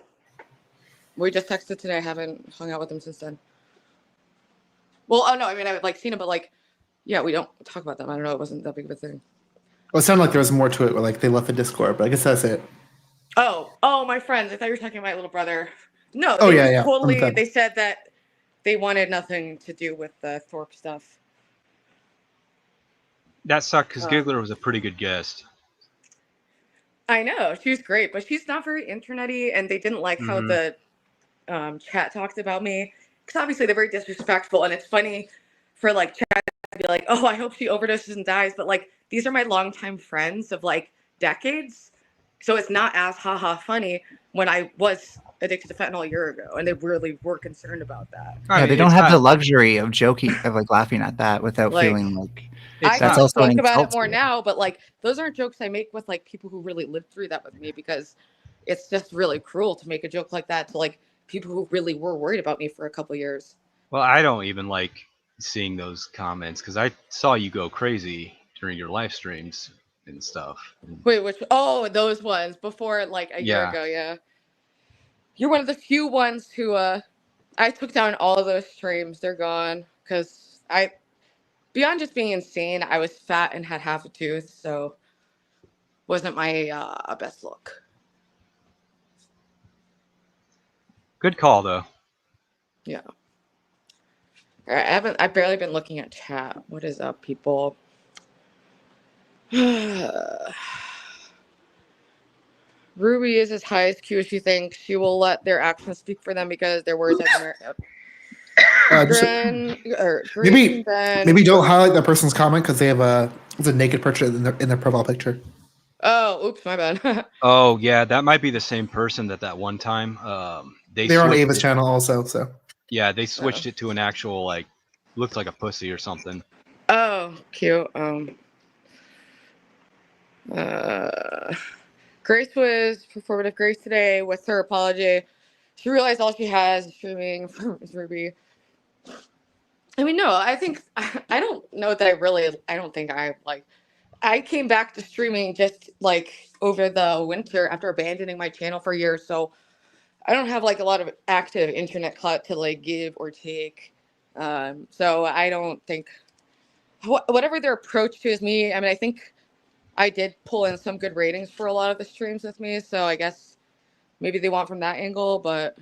We just texted today. I haven't hung out with him since then. Well, oh no, I mean, I've like seen him, but like, yeah, we don't talk about them. I don't know. It wasn't that big of a thing. Well, it sounded like there was more to it, where like they left the Discord, but I guess that's it. Oh, my friends. I thought you were talking about my little brother. No, Oh they yeah, just yeah. totally. They said that they wanted nothing to do with the Thorp stuff. That sucked because Giggler was a pretty good guest. I know she was great, but she's not very internety, and they didn't like how the chat talked about me, because obviously they're very disrespectful, and it's funny for like chat to be like, oh, I hope she overdoses and dies, but like these are my longtime friends of like decades, so it's not as haha funny when I was addicted to fentanyl a year ago, and they really were concerned about that. Yeah, they don't have the luxury of joking, of like laughing at that without Like, feeling like I that's can also an joke about it insult more to you. now, but like those aren't jokes I make with like people who really lived through that with me, because it's just really cruel to make a joke like that to like people who really were worried about me for a couple years. Well, I don't even like seeing those comments because I saw you go crazy during your live streams and stuff. Wait, which? Oh, those ones before like a year ago. Yeah, you're one of the few ones who I took down all of those streams. They're gone because beyond just being insane, I was fat and had half a tooth, so wasn't my best look. Good call though. Yeah. All right, I've barely been looking at chat. What is up, people? Ruby is as high as Q as she thinks. She will let their actions speak for them because their words have maybe don't highlight that person's comment because they have a naked portrait in their profile picture. Oh, oops, my bad. Oh yeah, that might be the same person that one time they're on Ava's channel also. So yeah, they switched it to an actual like looked like a pussy or something. Oh, cute. Grace was performative Grace today with her apology. She realized all she has streaming is Ruby. I mean, no, I think I don't know that I don't think I came back to streaming just like over the winter after abandoning my channel for years, so I don't have like a lot of active internet clout to like give or take. So I don't think whatever their approach to is me. I mean, I think I did pull in some good ratings for a lot of the streams with me, so I guess maybe they want from that angle, but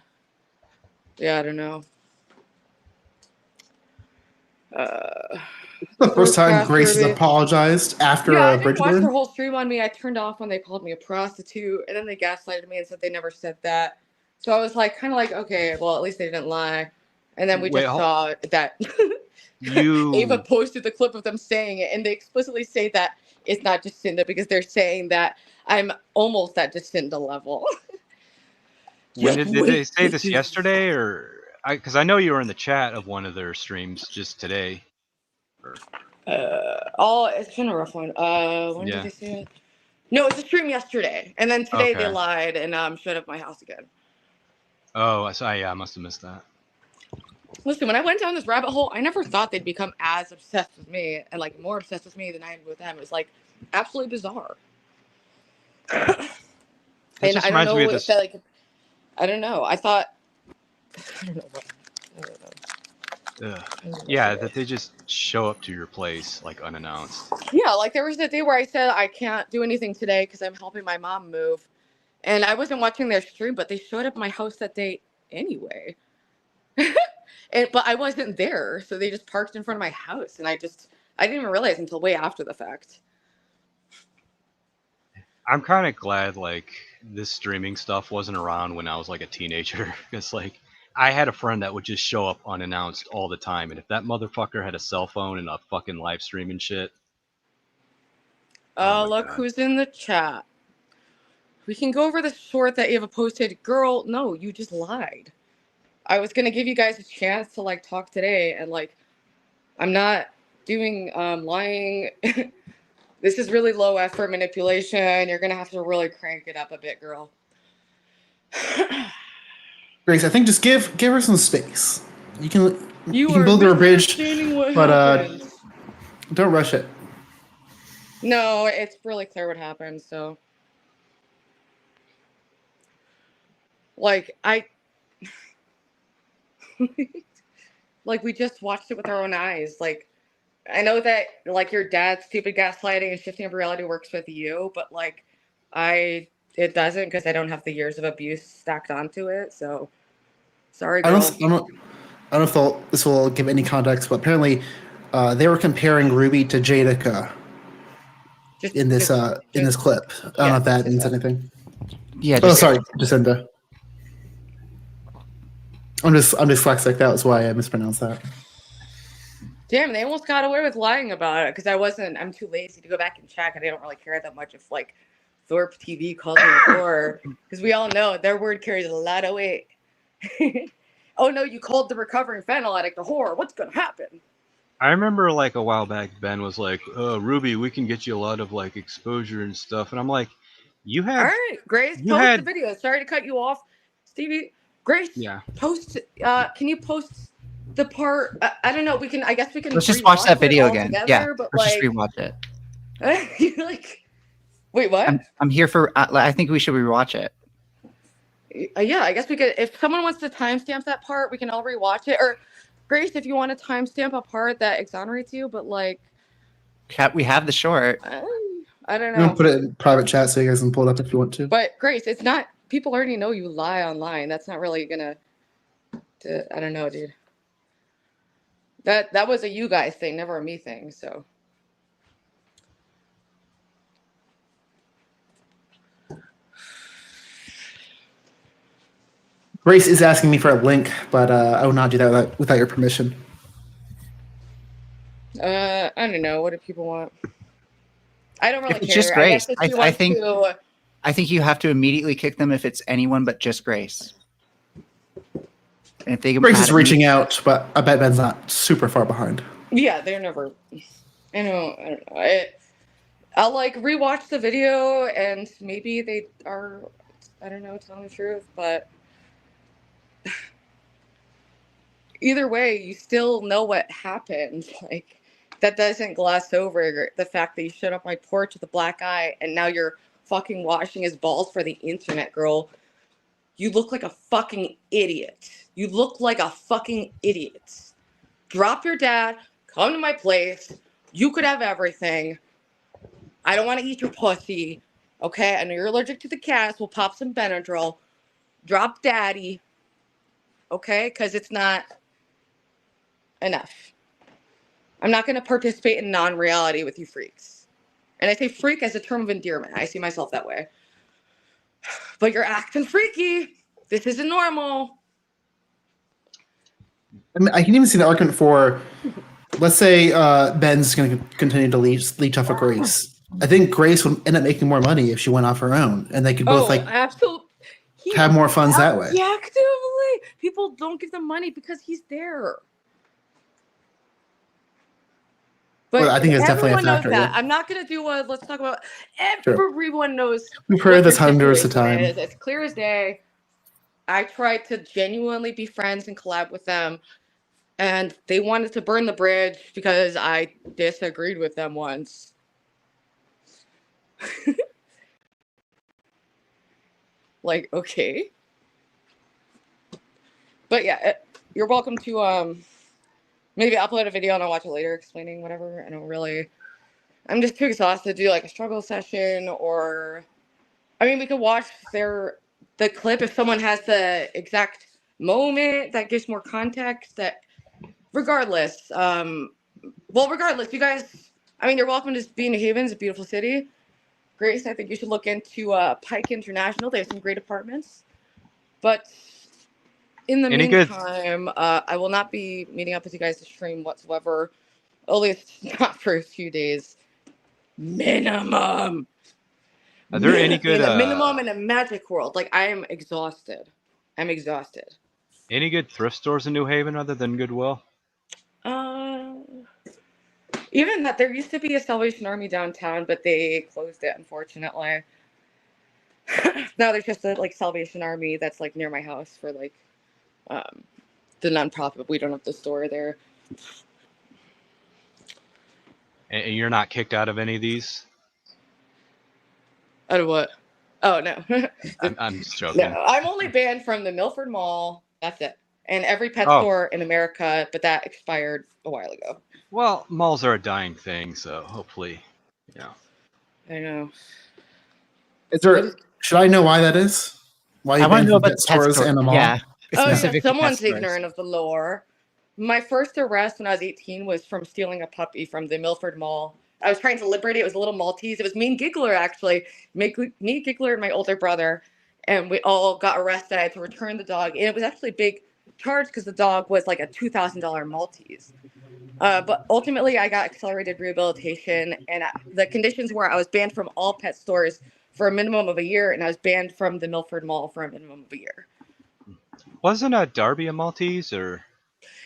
yeah, I don't know. The first time Grace has apologized after I a didn't bridge watch burn. their whole stream on me. I turned off when they called me a prostitute, and then they gaslighted me and said they never said that. So I was like, kind of like, okay, well, at least they didn't lie. And then we just saw that Ava posted the clip of them saying it, and they explicitly say that it's not Jacinda because they're saying that I'm almost at Jacinda level. When did they say this yesterday, or because I know you were in the chat of one of their streams just today. It's been a rough one. When did they say it? No, it's a stream yesterday, and then today they lied and showed up at my house again. Oh, I must have missed that. Listen, when I went down this rabbit hole, I never thought they'd become as obsessed with me and like more obsessed with me than I am with them. It was like absolutely bizarre. And I don't know if that like, I don't know. I thought, I don't know. Yeah, that they just show up to your place like unannounced. Yeah, like there was a day where I said I can't do anything today because I'm helping my mom move, and I wasn't watching their stream, but they showed up at my house that day anyway. But I wasn't there, so they just parked in front of my house, and I didn't even realize until way after the fact. I'm kind of glad like this streaming stuff wasn't around when I was like a teenager, because like I had a friend that would just show up unannounced all the time, and if that motherfucker had a cell phone and a fucking live stream and shit. Look who's in the chat. We can go over the short that Ava posted. Girl, no, you just lied. I was gonna give you guys a chance to like talk today, and like I'm not doing lying. This is really low effort manipulation. You're gonna have to really crank it up a bit, girl. Grace, I think just give her some space. You can build her a bridge, but don't rush it. No, it's really clear what happened. So, like, Like, we just watched it with our own eyes. Like, I know that, like, your dad's stupid gaslighting and shifting of reality works with you, but, like, it doesn't, because I don't have the years of abuse stacked onto it, so sorry, I girl. don't know if this will give any context, but apparently they were comparing Ruby to Jadica in this clip. I don't know if that means anything. Yeah. Oh, sorry, Jacinda. I'm dyslexic. That was why I mispronounced that. Damn, they almost got away with lying about it, because I'm too lazy to go back and check, and I don't really care that much if, like, Thorp TV calls me a whore, because we all know their word carries a lot of weight. Oh no, you called the recovering fentanyl addict a whore. What's gonna happen? I remember like a while back, Ben was like, Ruby, we can get you a lot of like exposure and stuff. And I'm like, All right, Grace, post the video. Sorry to cut you off. Stevie, Grace, post, can you post the part? I don't know, I guess we can let's just watch that video again. Together, Yeah, but let's like, just rewatch it. like, wait, what? I'm here for, I think we should rewatch it. Yeah, I guess we could. If someone wants to timestamp that part, we can all rewatch it. Or Grace, if you want to timestamp a part that exonerates you, but like, we have the short. I don't I'm know. gonna put it in private chat so you guys can pull it up if you want to. But Grace, it's not. People already know you lie online. That's not really gonna. I don't know, dude. That was a you guys thing, never a me thing. So. Grace is asking me for a link, but I will not do that without your permission. I don't know. What do people want? I don't really care. It's just Grace. I think you have to immediately kick them if it's anyone but just Grace. And if they can Grace is reaching out, but I bet Ben's not super far behind. Yeah, they're never. I don't know. I'll like rewatch the video, and maybe they are. I don't know, telling the truth, but. Either way, you still know what happened. Like, that doesn't gloss over the fact that you showed up my porch with a black eye and now you're fucking washing his balls for the internet, girl. You look like a fucking idiot. You look like a fucking idiot. Drop your dad, come to my place. You could have everything. I don't want to eat your pussy. Okay? I know you're allergic to the cats. We'll pop some Benadryl. Drop daddy. Okay? Because it's not enough. I'm not going to participate in non-reality with you freaks. And I say freak as a term of endearment. I see myself that way. But you're acting freaky. This isn't normal. I mean, I can even see the argument for, let's say Ben's going to continue to leech off of Grace. I think Grace would end up making more money if she went off her own, and they could both absolutely have more funds that way. Actively, people don't give them money because he's there. But I think it's definitely a factor. Knows that. I'm not going to do a. Let's talk about. Everyone knows. We've heard this hundreds of times. It's clear as day. I tried to genuinely be friends and collab with them, and they wanted to burn the bridge because I disagreed with them once. Like, okay. But yeah, you're welcome to maybe upload a video and I'll watch it later explaining whatever. I'm just too exhausted to do like a struggle session, or I mean, we could watch the clip if someone has the exact moment that gives more context. That regardless, you guys, I mean, you're welcome to be in New Haven. It's a beautiful city. Grace, I think you should look into Pike International. They have some great apartments. But in the meantime, I will not be meeting up with you guys to stream whatsoever. At least not for a few days. Minimum. Are there any good minimum in a magic world? Like, I am exhausted. Any good thrift stores in New Haven other than Goodwill? Even that, there used to be a Salvation Army downtown, but they closed it, unfortunately. Now there's just a like Salvation Army that's like near my house for like the nonprofit. We don't have the store there. And you're not kicked out of any of these? Out of what? Oh no. I'm just joking. No, I'm only banned from the Milford Mall. That's it. and every pet Oh. store in America, but that expired a while ago. Well, malls are a dying thing, so hopefully, I know. Is there? Should I know why that is? Why you I want banned to know from about pet the pet stores store. and the mall? Yeah. Oh yeah, specific to pet someone's stores. ignorant of the lore. My first arrest when I was 18 was from stealing a puppy from the Milford Mall. I was trying to liberate it. It was a little Maltese. It was me and Giggler, actually. Me, Giggler, and my older brother. And we all got arrested. I had to return the dog. And it was actually a big charge because the dog was like a $2,000 Maltese. But ultimately, I got accelerated rehabilitation. And the conditions were I was banned from all pet stores for a minimum of a year. And I was banned from the Milford Mall for a minimum of a year. wasn't Darby a Maltese or?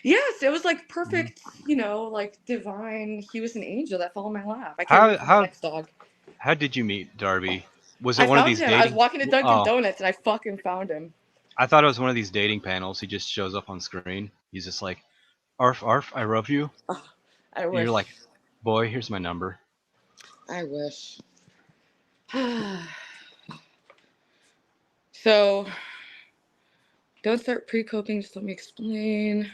Yes, it was like perfect, like divine. He was an angel that fell in my lap. I can't How wait for the how next dog. how did you meet Darby? Was I it one of found these him. I was dating? walking to Dunkin' Oh, Donuts and I fucking found him. I thought it was one of these dating panels. He just shows up on screen. He's just like, "Arf, arf, I love you." Oh, I And wish. you're like, "Boy, here's my number." I wish. So, don't start pre-coping. Just let me explain.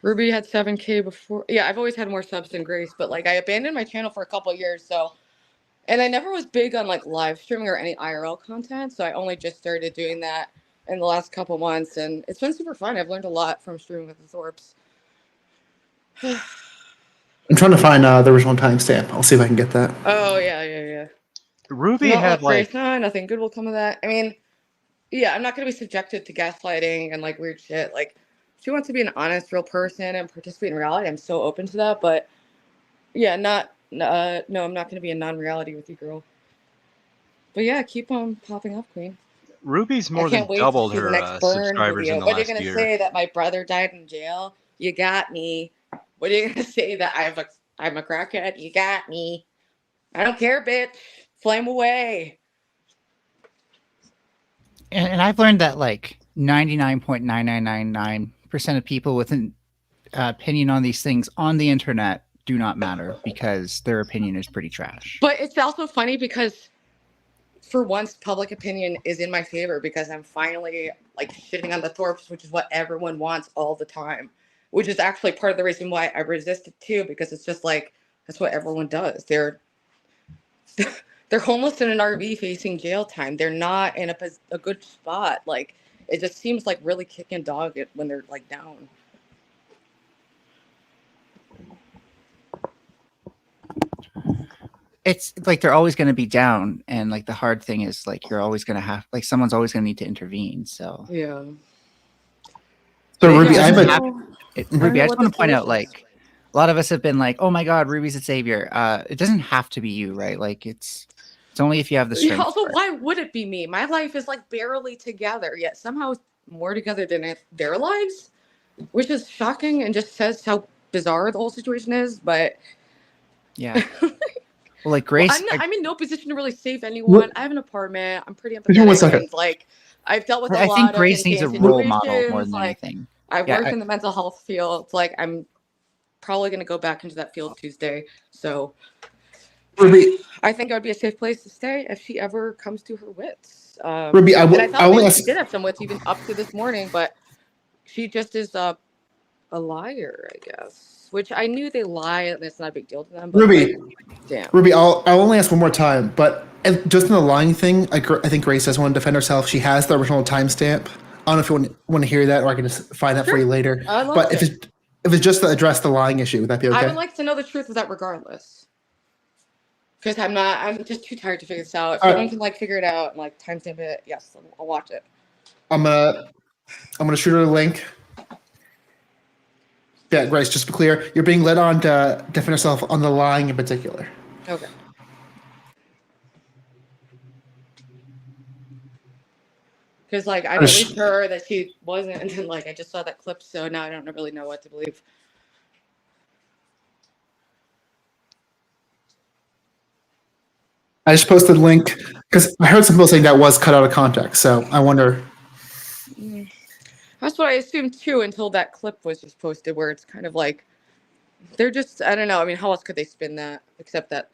Ruby had 7K before. Yeah, I've always had more subs than Grace, but like I abandoned my channel for a couple of years. So, and I never was big on like live streaming or any IRL content. So I only just started doing that in the last couple months, and it's been super fun. I've learned a lot from streaming with the Thorps. I'm trying to find the original timestamp. I'll see if I can get that. Oh yeah. Ruby Not had like like, Grace, no, nothing good will come of that. I mean, yeah, I'm not gonna be subjected to gaslighting and like weird shit. Like, if she wants to be an honest, real person and participate in reality, I'm so open to that. But yeah, no, I'm not gonna be in non-reality with you, girl. But yeah, keep on popping up, Queen. Ruby's I more than can't wait to doubled see the her next burn subscribers in video. the What are you last gonna year. say that my brother died in jail? You got me. What are you gonna say that I'm a crackhead? You got me. I don't care, bitch. Flame away. And I've learned that like 99.9999% of people with an opinion on these things on the internet do not matter because their opinion is pretty trash. But it's also funny because for once public opinion is in my favor because I'm finally like shitting on the Thorps, which is what everyone wants all the time. Which is actually part of the reason why I resist it too, because it's just like that's what everyone does. They're homeless in an RV facing jail time. They're not in a good spot. Like it just seems like really kicking dog when they're like down. It's like they're always going to be down, and like the hard thing is like you're always going to have like someone's always going to need to intervene. So Yeah. So It Ruby, I have doesn't a Ruby, know I what just want the to point out solution is. like a lot of us have been like, oh my god, Ruby's a savior. It doesn't have to be you, right? Like it's only if you have the strength. Also, for it. why would it be me? My life is like barely together, yet somehow more together than their lives, which is shocking and just says how bizarre the whole situation is. But Yeah. Well, like Grace, I'm in no position to really save anyone. I have an apartment. I'm pretty Give me 1 empathetic, second. and like I've dealt with a I think lot of Grace needs a insane role model more situations. than Like anything. I've Yeah, worked in the mental health field. Like I'm probably going to go back into that field Tuesday. So Ruby. I think it would be a safe place to stay if she ever comes to her wits. Ruby, I And I I thought only maybe ask. she did have some wits even up to this morning, but she just is a liar, I guess. Which I knew they lie, and it's not a big deal to them. But Ruby, like, damn. Ruby, I'll only ask one more time. But just in the lying thing, I think Grace does want to defend herself. She has the original timestamp. I don't know if you want to hear that, or I can just find that for Sure. you later. I love But it. if it's just to address the lying issue, would that be okay? I would like to know the truth of that regardless. Because I'm just too tired to figure this out. If All someone right. can like figure it out and like timestamp it, yes, I'll watch it. I'm gonna shoot her a link. Yeah, Grace, just to be clear, you're being led on to defend yourself on the lying in particular. Okay. Because like I believed her that she wasn't, and then like I just saw that clip, so now I don't really know what to believe. I just posted a link because I heard some people saying that was cut out of context. So I wonder. That's what I assumed too until that clip was just posted, where it's kind of like they're just, I don't know. I mean, how else could they spin that except that?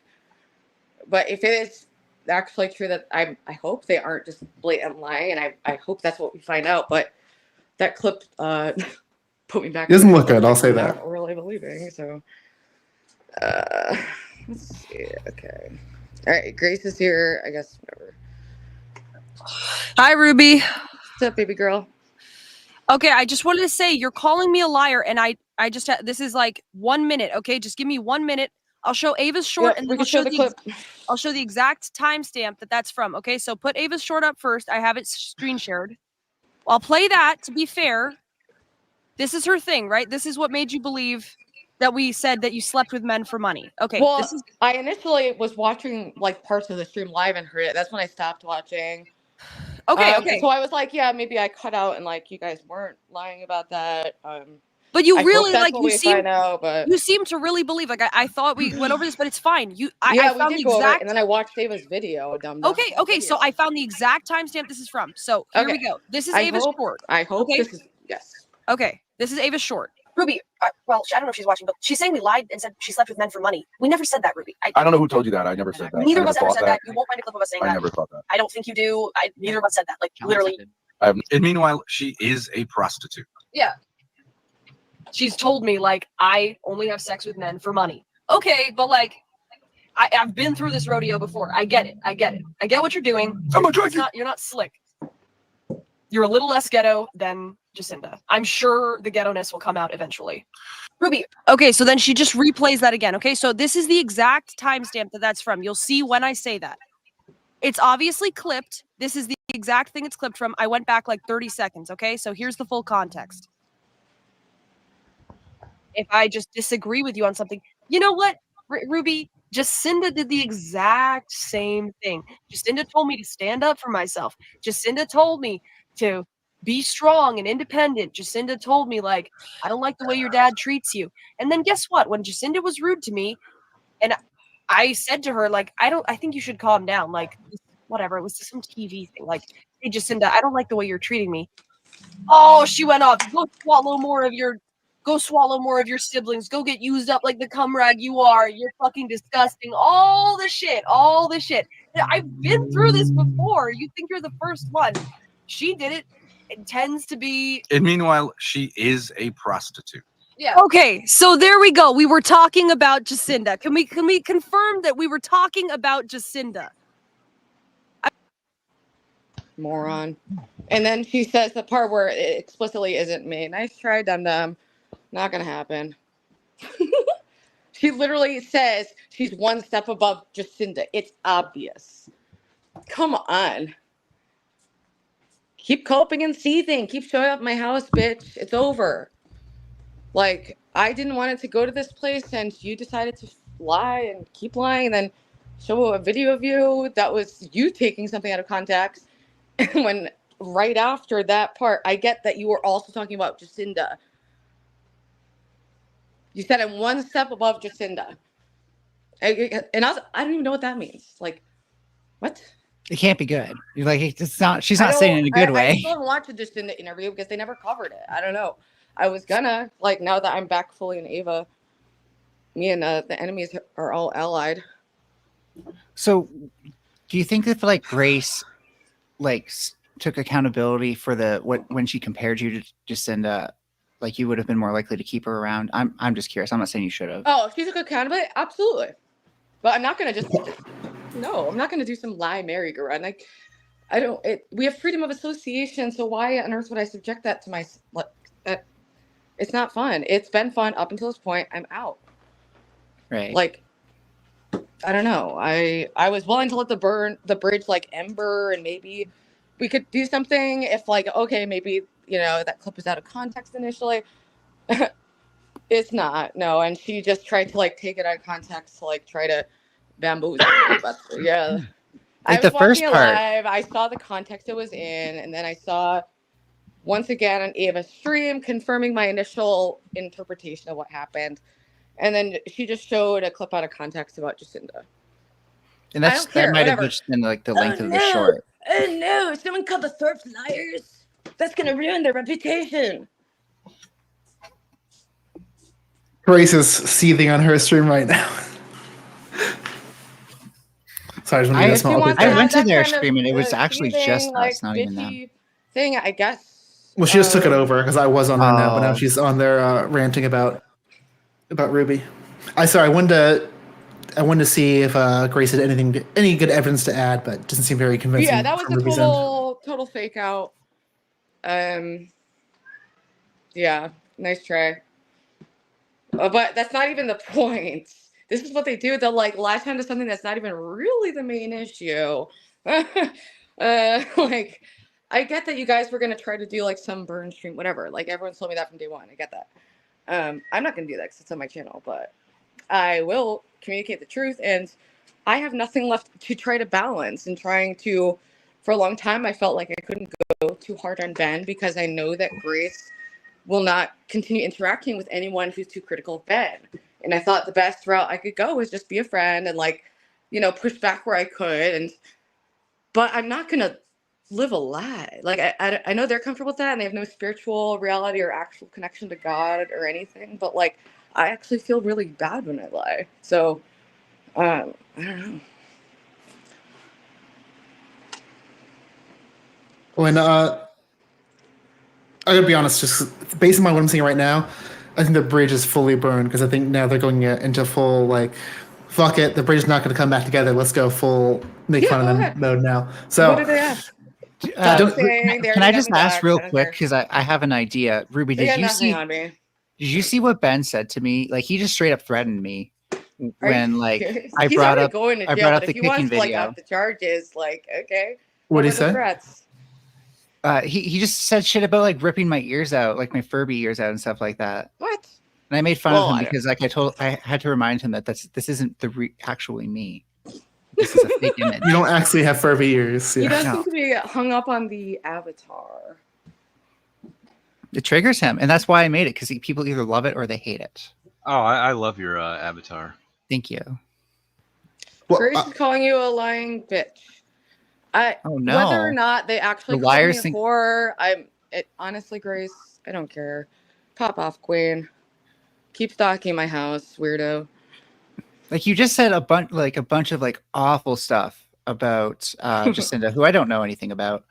But if it is actually true, that I hope they aren't just blatant lying, and I hope that's what we find out. But that clip put me back. It doesn't look good, I'll say I'm that. not really believing. So let's see. Okay. All right. Grace is here. I guess whatever. Hi, Ruby. What's up, baby girl? Okay, I just wanted to say you're calling me a liar, and I just this is like 1 minute. Okay, just give me 1 minute. I'll show Ava's short, Yep, and we then can I'll show the clip. I'll show the exact timestamp that's from. Okay, so put Ava's short up first. I have it screen shared. I'll play that. To be fair, this is her thing, right? This is what made you believe that we said that you slept with men for money. Okay, Well, this is I initially was watching like parts of the stream live and heard it. That's when I stopped watching. okay. Okay, So I was like, yeah, maybe I cut out and like you guys weren't lying about that. but you I really hope that's like what you we seem find out, but you seem to really believe. Like I thought we went over this, but it's fine. I yeah, found we the did go over it, exact. and then I watched Ava's video. Okay, so I found the exact timestamp this is from. So here we Okay. go. This is I Ava's hope. short. I hope Okay. this is yes. Okay, this is Ava's short. Ruby, well, I don't know if she's watching, but she's saying we lied and said she slept with men for money. We never said that, Ruby. I don't know who told you that. I never said that. Neither I of us never ever thought said that. You won't find a clip of us saying I that. never thought that. I don't think you do. Neither of us said that. Like, literally. And meanwhile, she is a prostitute. Yeah. She's told me like I only have sex with men for money. Okay, but like I've been through this rodeo before. I get it. I get what you're doing. You're not slick. You're a little less ghetto than Jacinda. I'm sure the ghetto-ness will come out eventually. Ruby. Okay, so then she just replays that again. Okay, so this is the exact timestamp that's from. You'll see when I say that. It's obviously clipped. This is the exact thing it's clipped from. I went back like 30 seconds. Okay, so here's the full context. If I just disagree with you on something, you know what, Ruby? Jacinda did the exact same thing. Jacinda told me to stand up for myself. Jacinda told me to be strong and independent. Jacinda told me, like, I don't like the way your dad treats you. And then guess what? When Jacinda was rude to me, and I said to her, like, I think you should calm down. Like, whatever. It was just some TV thing. Like, hey, Jacinda, I don't like the way you're treating me. Oh, she went off. Go swallow more of your siblings. Go get used up like the cum rag you are. You're fucking disgusting. All the shit. I've been through this before. You think you're the first one. She did it. It tends to be. And meanwhile, she is a prostitute. Yeah. Okay, so there we go. We were talking about Jacinda. Can we confirm that we were talking about Jacinda? Moron. And then she says the part where it explicitly isn't me. Nice try, dum dum. Not gonna happen. She literally says she's one step above Jacinda. It's obvious. Come on. Keep coping and seething. Keep showing up at my house, bitch. It's over. Like, I didn't want it to go to this place, and you decided to lie and keep lying, and then show a video of you that was you taking something out of context. And when right after that part, I get that you were also talking about Jacinda. You said I'm one step above Jacinda. And I don't even know what that means. Like, what? It can't be good. You're like, it's not. She's not saying it in a good way. I still haven't watched the Jacinda interview because they never covered it. I don't know. I was gonna, like, now that I'm back fully in Ava, me and the enemies are all allied. So, do you think if like Grace, like, took accountability for when she compared you to Jacinda, like you would have been more likely to keep her around? I'm just curious. I'm not saying you should have. Oh, if she took accountability, absolutely. But I'm not gonna just no. I'm not gonna do some lie merry-go-round. Like, I don't. We have freedom of association, so why on earth would I subject that to my? It's not fun. It's been fun up until this point. I'm out. Right. Like, I don't know. I was willing to let the bridge like ember, and maybe we could do something if, like, okay, maybe, you know, that clip was out of context initially. It's not, no. And she just tried to like take it out of context to like try to bamboozle. But yeah, Like I the was first watching it part. live. I saw the context it was in, and then I saw once again on Ava's stream confirming my initial interpretation of what happened. And then she just showed a clip out of context about Jacinda. And I that's don't care, that might have whatever. just been like the length of the short. Oh no, someone called the Thorps liars. That's gonna ruin their reputation. Grace is seething on her stream right now. Sorry, I just want to be a small bit I there. went to that their kind of, stream and it was actually seething, just like, us, not even them. bitchy thing, I guess. Well, she just took it over because I was on her now, but now Oh. she's on there ranting about Ruby. I wanted to see if Grace had any good evidence to add, but it doesn't seem very convincing. Yeah, that was from a Ruby's end. total fake out. Yeah, nice try. But that's not even the point. This is what they do. They'll like latch onto something that's not even really the main issue. Like, I get that you guys were gonna try to do like some burn stream, whatever. Like everyone's told me that from day one. I get that. I'm not gonna do that because it's on my channel, but I will communicate the truth, and I have nothing left to try to balance. And trying to, for a long time, I felt like I couldn't go too hard on Ben because I know that Grace will not continue interacting with anyone who's too critical of Ben. And I thought the best route I could go was just be a friend and like, push back where I could. But I'm not gonna live a lie. Like I know they're comfortable with that and they have no spiritual reality or actual connection to God or anything. But like, I actually feel really bad when I lie. So, I don't know. When I gotta be honest, just based on what I'm seeing right now, I think the bridge is fully burned because I think now they're going into full like, fuck it, the bridge is not going to come back together. Let's go full make fun of them mode now. So what did they ask? Can I just ask real quick because I have an idea, Ruby? Did you see? On me. Did you see what Ben said to me? Like he just straight up threatened me when like I He's brought up going to jail, I brought up but the if he wants kicking to, like, video. up the charges, like, okay. What did he are the say? threats? He just said shit about like ripping my ears out, like my Furby ears out and stuff like that. What? And I made fun of him because like I had to remind him that this isn't actually me. This is a fake image. You don't actually have Furby ears. He Yeah. does seem to be hung up on the avatar. It triggers him, and that's why I made it because people either love it or they hate it. Oh, I love your avatar. Thank you. Well, Grace is calling you a lying bitch. Oh no! Whether or not they actually The call me liars a think- whore, honestly, Grace, I don't care. Pop off, Queen. Keep stalking my house, weirdo. Like you just said a bunch of like awful stuff about Jacinda, who I don't know anything about.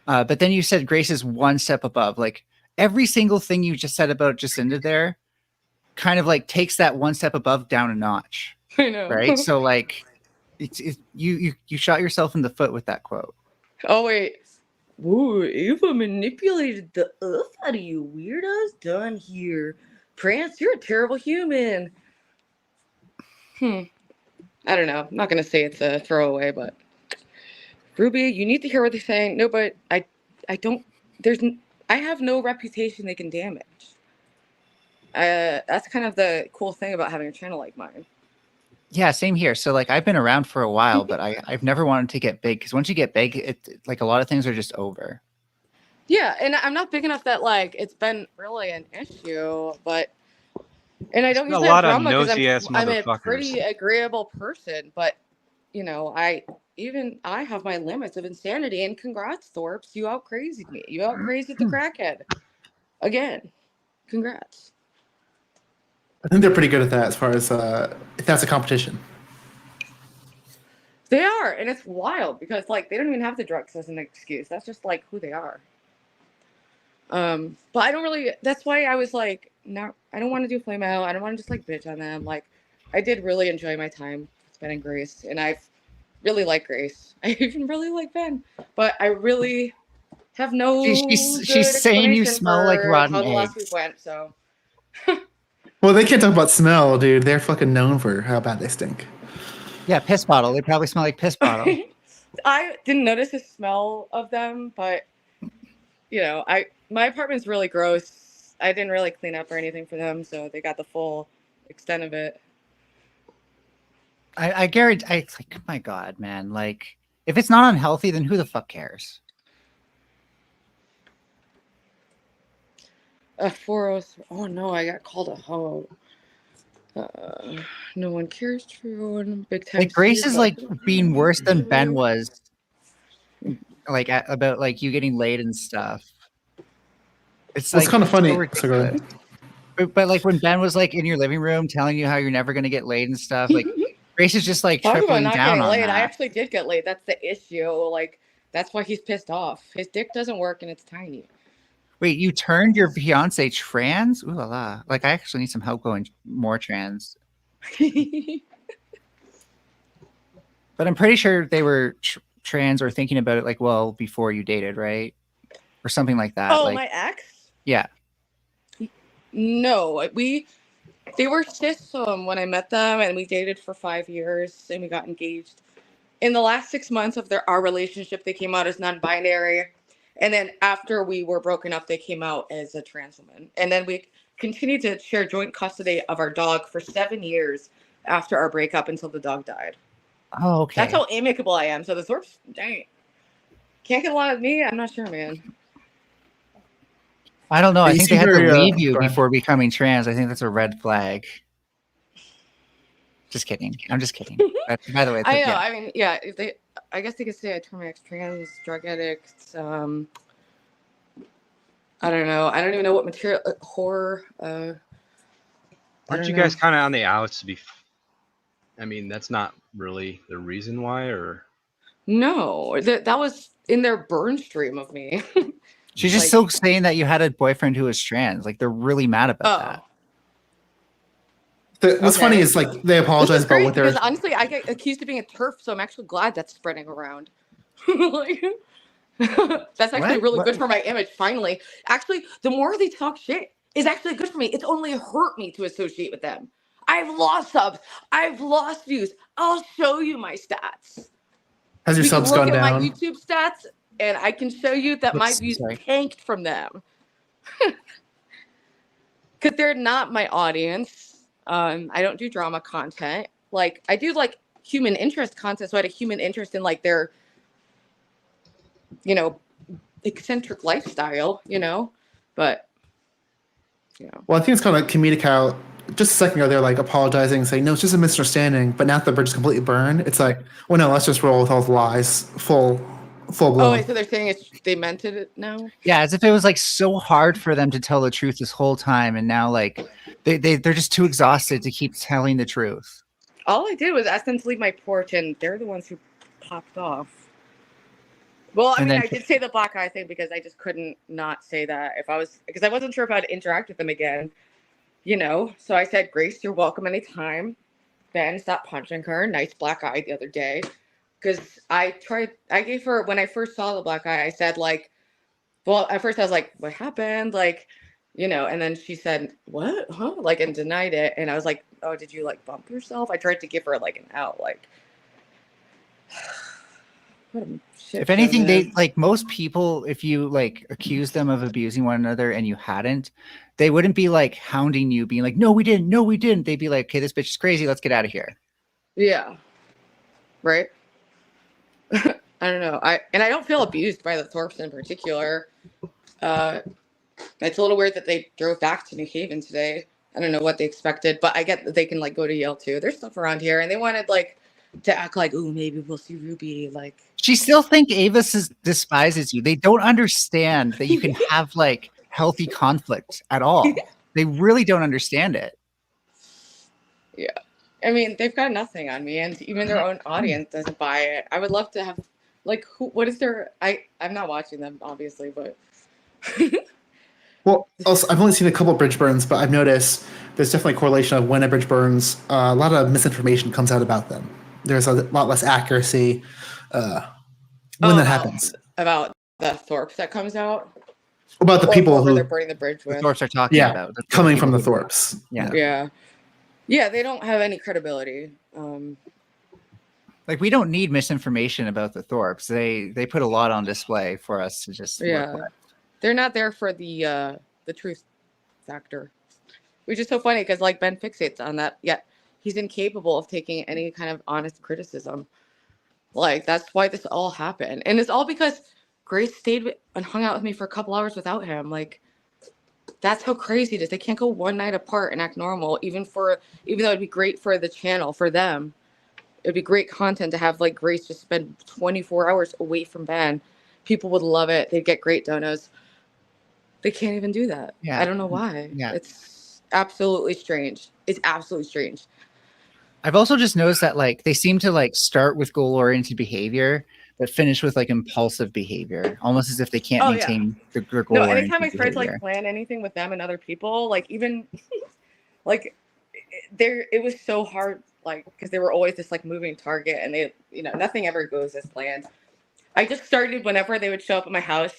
But then you said Grace is one step above. Like every single thing you just said about Jacinda there kind of like takes that one step above down a notch. I know. Right? So like you shot yourself in the foot with that quote. Oh wait. Ooh, Eva manipulated the earth out of you weirdos. Done here. Prance, you're a terrible human. I don't know. I'm not gonna say it's a throwaway, but Ruby, you need to hear what they're saying. No, but I don't. I have no reputation they can damage. That's kind of the cool thing about having a channel like mine. Yeah, same here. So like I've been around for a while, but I've never wanted to get big because once you get big, it like a lot of things are just over. Yeah, and I'm not big enough that like it's been really an issue, but and I don't There's usually a lot have of drama because nosy-ass I'm a motherfuckers. pretty agreeable person, but I have my limits of insanity. And congrats, Thorps, you out crazied me. You out crazied the crackhead again. Congrats. I think they're pretty good at that as far as if that's a competition. They are, and it's wild because like they don't even have the drugs as an excuse. That's just like who they are. But I don't really. That's why I was like, no, I don't want to do flame out. I don't want to just like bitch on them. Like, I did really enjoy my time with Ben and Grace, and I've really liked Grace. I even really like Ben, but I really have no. She's saying you smell like rotten how the last eggs. week went. So. Well, they can't talk about smell, dude. They're fucking known for how bad they stink. Yeah, piss bottle. They probably smell like piss bottle. I didn't notice the smell of them, but my apartment's really gross. I didn't really clean up or anything for them, so they got the full extent of it. I guarantee. It's like, my God, man. Like, if it's not unhealthy, then who the fuck cares? 403. Oh no, I got called a hoe. No one cares. True and big time. Like Grace is like being worse than Ben was. Like about like you getting laid and stuff. It's like kind of funny. so ridiculous. But like when Ben was like in your living room telling you how you're never gonna get laid and stuff, like Grace is just like Talk about tripling not down getting on laid. that. I actually did get laid. That's the issue. Like that's why he's pissed off. His dick doesn't work and it's tiny. Wait, you turned your fiance trans? Ooh la la. Like, I actually need some help going more trans. But I'm pretty sure they were trans or thinking about it like, well, before you dated, right? Or something like that. Oh, like, my ex? yeah. No, they were cis when I met them, and we dated for 5 years, and we got engaged. In the last 6 months of our relationship, they came out as non-binary, and then after we were broken up, they came out as a trans woman. And then we continued to share joint custody of our dog for 7 years after our breakup until the dog died. Oh, okay. That's how amicable I am. So the Thorps, dang, can't get along with me. I'm not sure, man. I don't know. I You think they seem had to very, leave you go ahead. before becoming trans. I think that's a red flag. Just kidding. I'm just kidding. By the way, I know. yeah. I mean, yeah. I guess they could say I turned my ex trans, drug addict. I don't know. I don't even know what material horror. Aren't don't you know. guys kind of on the outs to be? I mean, that's not really the reason why, or No, that was in their burn stream of me. She's just like- still saying that you had a boyfriend who was trans. Like, they're really mad about that. What's funny is like they This apologize is about great what they're. because honestly, I get accused of being a turf, so I'm actually glad that's spreading around. Like, that's actually really What? good for my image. Finally, actually, the more they talk shit is actually good for me. It's only hurt me to associate with them. I've lost subs. I've lost views. I'll show you my stats. Has your You can subs look gone at my down? YouTube stats, and I can show you that my Oops, views sorry. tanked from them. Because they're not my audience. I don't do drama content. Like, I do like human interest content, so I had a human interest in like their, eccentric lifestyle, but Well, I think it's kind of comedic how just a second ago they're like apologizing, saying no, it's just a misunderstanding. But now that the bridge is completely burned, it's like, well, no, let's just roll with all the lies, full blown. oh, wait, so they're saying they meant it now? Yeah, as if it was like so hard for them to tell the truth this whole time, and now like they're just too exhausted to keep telling the truth. All I did was ask them to leave my porch, and they're the ones who popped off. Well, I did say the black eye thing because I just couldn't not say that because I wasn't sure if I'd interact with them again, So I said, Grace, you're welcome anytime. Ben, stop punching her. Nice black eye the other day. Because I gave her, when I first saw the black eye, I said, like, well, at first I was like, what happened? Like, and then she said, what? Huh? Like, and denied it. And I was like, oh, did you, like, bump yourself? I tried to give her, like, an out, like. What a shit If anything, show, they man. like most people, if you like accuse them of abusing one another and you hadn't, they wouldn't be like hounding you, being like, no, we didn't. They'd be like, okay, this bitch is crazy. Let's get out of here. Yeah. Right? I don't know. I don't feel abused by the Thorps in particular. It's a little weird that they drove back to New Haven today. I don't know what they expected, but I get that they can like go to Yale too. There's stuff around here, and they wanted like to act like, oh, maybe we'll see Rooby. Like, She still think Avis despises you. They don't understand that you can have like healthy conflict at all. They really don't understand it. yeah. I mean, they've got nothing on me, and even their own audience doesn't buy it. I would love to have, like, what is their? I'm not watching them, obviously, but. Well, also, I've only seen a couple bridge burns, but I've noticed there's definitely a correlation of when a bridge burns, a lot of misinformation comes out about them. There's a lot less accuracy when that happens. About the Thorps that comes out? About the people whoever who they're burning the bridge The with. Thorps are talking about coming from the people who- Thorps. Yeah. Yeah, they don't have any credibility. Like we don't need misinformation about the Thorps. They put a lot on display for us to just work with. They're not there for the truth factor, which is so funny because like Ben fixates on that, yet he's incapable of taking any kind of honest criticism. Like that's why this all happened, and it's all because Grace stayed and hung out with me for a couple hours without him. Like that's how crazy it is. They can't go one night apart and act normal, even though it'd be great for the channel, for them. It'd be great content to have like Grace just spend 24 hours away from Ben. People would love it. They'd get great donos. They can't even do that. Yeah. I don't know why. Yeah. It's absolutely strange. It's absolutely strange. I've also just noticed that like they seem to like start with goal-oriented behavior, but finish with like impulsive behavior, almost as if they can't Oh, yeah. maintain their No, goal. anytime I tried to like plan anything with them and other people, like even like it was so hard, like because they were always this like moving target, and they, nothing ever goes as planned. I just started whenever they would show up at my house.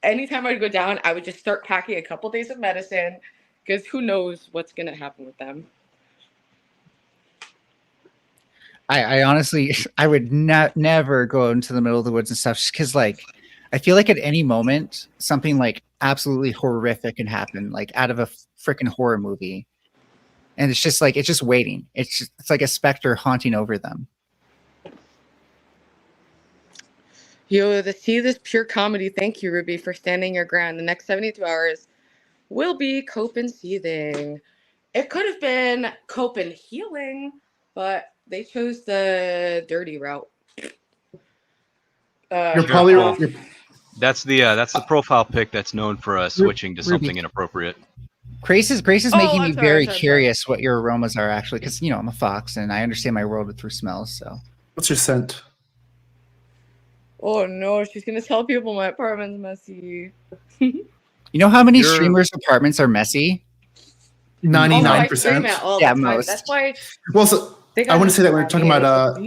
Anytime I'd go down, I would just start packing a couple days of medicine, because who knows what's gonna happen with them. I honestly, I would never go into the middle of the woods and stuff, just because like I feel like at any moment something like absolutely horrific can happen, like out of a freaking horror movie, and it's just waiting. It's like a specter haunting over them. Yo, to see this pure comedy. Thank you, Ruby, for standing your ground. The next 72 hours will be cope and seething. It could have been cope and healing, but they chose the dirty route. You're probably That's the profile pic that's known for switching to something inappropriate. Grace is making me very sorry. curious what your aromas are actually, because I'm a fox and I understand my world through smells. So What's your scent? Oh no, she's gonna tell people my apartment's messy. you know how many streamers' apartments are messy? 99%. Yeah, time. most. That's why. Well, so I want to say that we're talking about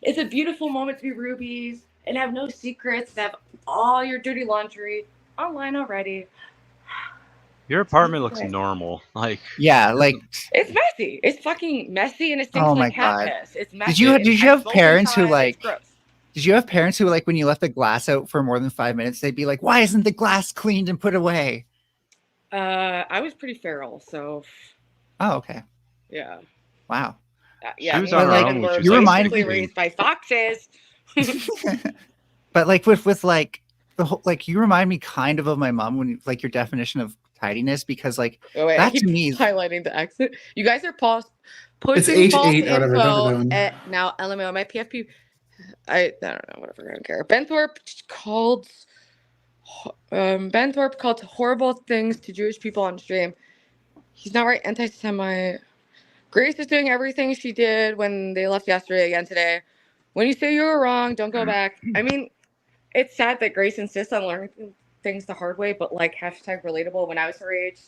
It's a beautiful moment to be Rubies and have no secrets. To have all your dirty laundry online already. Your apartment looks normal. Like It's messy. It's fucking messy, and it stinks like cat piss. It's messy. Did you have parents who like? Did you have parents who like when you left the glass out for more than 5 minutes, they'd be like, "Why isn't the glass cleaned and put away?" I was pretty feral, so. Oh, okay. Yeah. Wow. Yeah, you remind me raised by foxes. But like with like the whole, like you remind me kind of my mom when like your definition of tidiness, because like that to me is highlighting the accent. You guys are posting H8 false or whatever, info now. LMAO, my PFP. I don't know, whatever. I don't care. Ben Thorp called horrible things to Jewish people on stream. He's not right. Anti-Semite. Grace is doing everything she did when they left yesterday again today. When you say you were wrong, don't go back. I mean, it's sad that Grace insists on learning things the hard way, but like #relatable. When I was her age,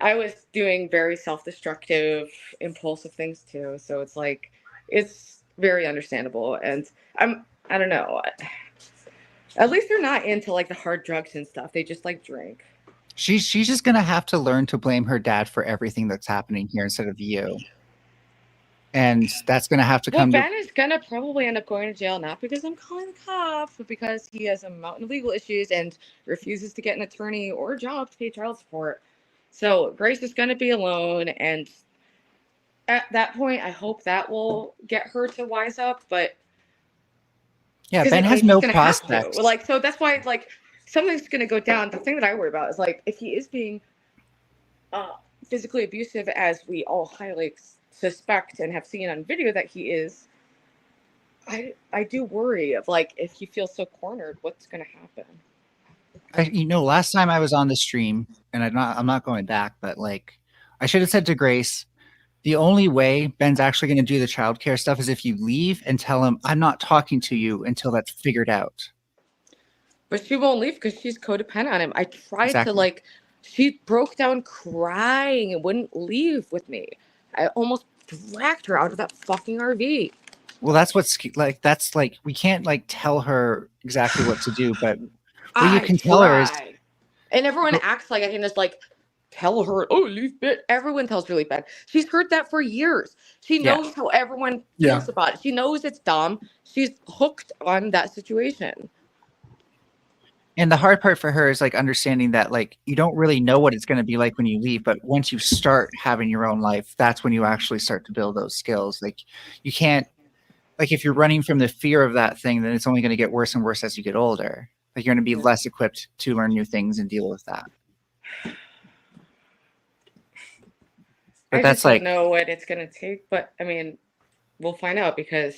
I was doing very self-destructive, impulsive things too. So it's like, it's very understandable. And I don't know. At least they're not into like the hard drugs and stuff. They just like drink. She's just gonna have to learn to blame her dad for everything that's happening here instead of you. And that's gonna have to come. Ben is gonna probably end up going to jail, not because I'm calling the cops, but because he has a mountain of legal issues and refuses to get an attorney or a job to pay child support. So Grace is gonna be alone, and at that point, I hope that will get her to wise up. But yeah, Ben has no prospects. Like, so that's why like something's gonna go down. The thing that I worry about is like if he is being physically abusive, as we all highly suspect and have seen on video that he is, I do worry of like if he feels so cornered, what's going to happen. Last time I was on the stream, and I'm not going back, but like I should have said to Grace, the only way Ben's actually going to do the childcare stuff is if you leave and tell him I'm not talking to you until that's figured out. But she won't leave because she's codependent on him. I tried to like, she broke down crying and wouldn't leave with me. I almost dragged her out of that fucking RV. Well, that's we can't like tell her exactly what to do, but what you can tell her is, and everyone acts like I can just like tell her, oh, leave bit. Everyone tells her leave bed. She's heard that for years. She knows how everyone feels about it. She knows it's dumb. She's hooked on that situation. And the hard part for her is like understanding that like you don't really know what it's going to be like when you leave, but once you start having your own life, that's when you actually start to build those skills. Like you can't, like if you're running from the fear of that thing, then it's only going to get worse and worse as you get older. Like you're going to be less equipped to learn new things and deal with that. But I just don't know what it's going to take, but I mean, we'll find out because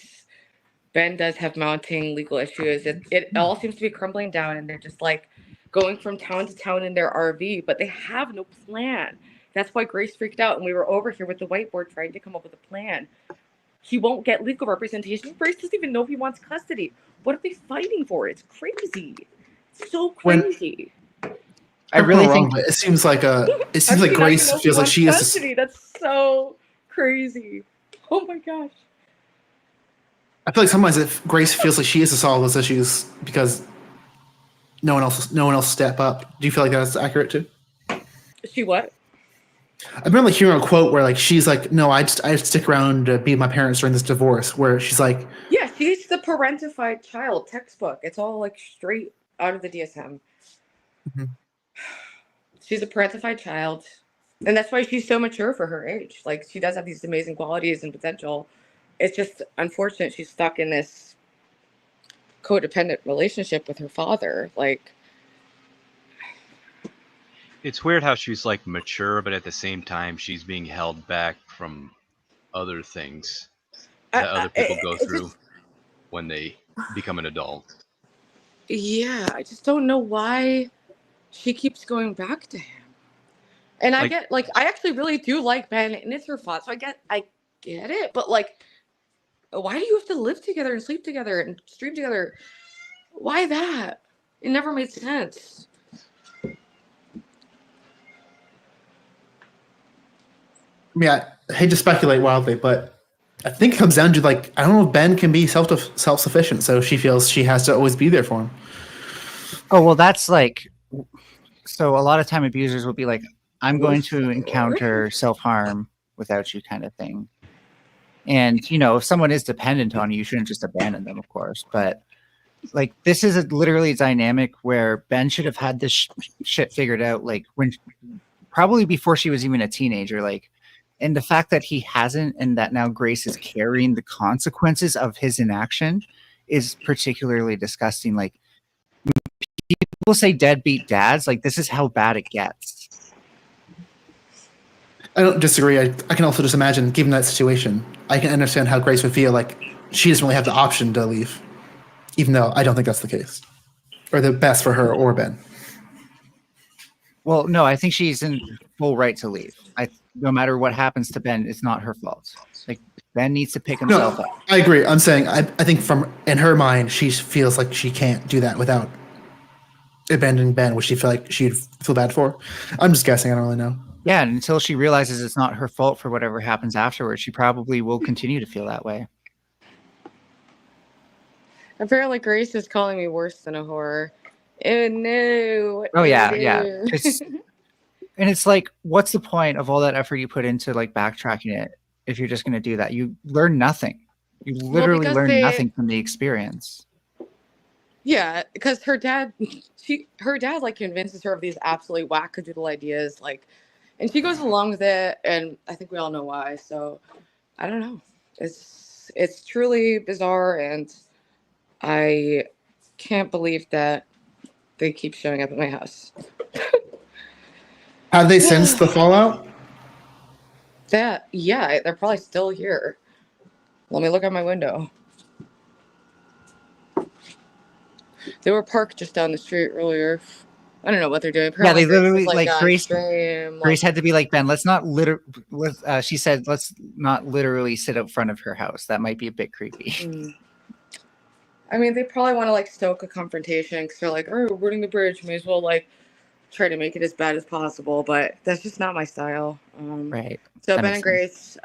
Ben does have mounting legal issues. It all seems to be crumbling down, and they're just like going from town to town in their RV, but they have no plan. That's why Grace freaked out, and we were over here with the whiteboard trying to come up with a plan. he won't get legal representation. Grace doesn't even know if he wants custody. What are they fighting for? It's crazy. It's so crazy. I really think it seems like How do you not even Grace know if he feels like wants she is. custody? That's so crazy. Oh my gosh. I feel like sometimes if Grace feels like she is to solve those issues because no one else step up. Do you feel like that's accurate too? She what? I remember hearing a quote where like she's like, "No, I just stick around to be with my parents during this divorce." Where she's like, Yeah, she's the parentified child textbook. It's all like straight out of the DSM. mm-hmm. She's a parentified child. And that's why she's so mature for her age. Like, she does have these amazing qualities and potential. It's just unfortunate she's stuck in this codependent relationship with her father. Like, It's weird how she's like mature, but at the same time, she's being held back from other things that other people go through when they become an adult. Yeah, I just don't know why she keeps going back to him. And I get, like, I actually really do like Ben, and it's her fault. So I get it. But, like, why do you have to live together and sleep together and stream together? Why that? It never made sense. Yeah, I hate to speculate wildly, but I think it comes down to like I don't know if Ben can be self-sufficient, so she feels she has to always be there for him. Oh well, that's like so. A lot of time abusers will be like, "I'm going to encounter self-harm without you," kind of thing. And you know, if someone is dependent on you, you shouldn't just abandon them, of course. But like, this is literally a dynamic where Ben should have had this shit figured out, like when probably before she was even a teenager, like. And the fact that he hasn't, and that now Grace is carrying the consequences of his inaction is particularly disgusting. Like, people say deadbeat dads, like this is how bad it gets. I don't disagree. I can also just imagine, given that situation, I can understand how Grace would feel like she doesn't really have the option to leave, even though I don't think that's the case, or the best for her or Ben. Well, no, I think she's in full right to leave. No matter what happens to Ben, it's not her fault. Like, Ben needs to pick himself up. I agree. I'm saying I think in her mind, she feels like she can't do that without abandoning Ben, which she feel like she'd feel bad for. I'm just guessing. I don't really know. Yeah, and until she realizes it's not her fault for whatever happens afterwards, she probably will continue to feel that way. Apparently, Grace is calling me worse than a whore. Oh no! Oh yeah, yeah. And it's like, what's the point of all that effort you put into like backtracking it if you're just going to do that? You learn nothing. You literally learn nothing from the experience. Yeah, because her dad like convinces her of these absolutely wackadoodle ideas, like, and she goes along with it, and I think we all know why. So I don't know. It's truly bizarre, and I can't believe that they keep showing up at my house. Have they sensed the fallout? Yeah, they're probably still here. Let me look out my window. They were parked just down the street earlier. I don't know what they're doing. Apparently yeah, they literally Grace like Grace had to be like, Ben, let's not she said, let's not literally sit out front of her house. That might be a bit creepy. I mean, they probably want to like stoke a confrontation because they're like, oh, we're burning the bridge. May as well like try to make it as bad as possible. But that's just not my style. Right. So Ben and Grace,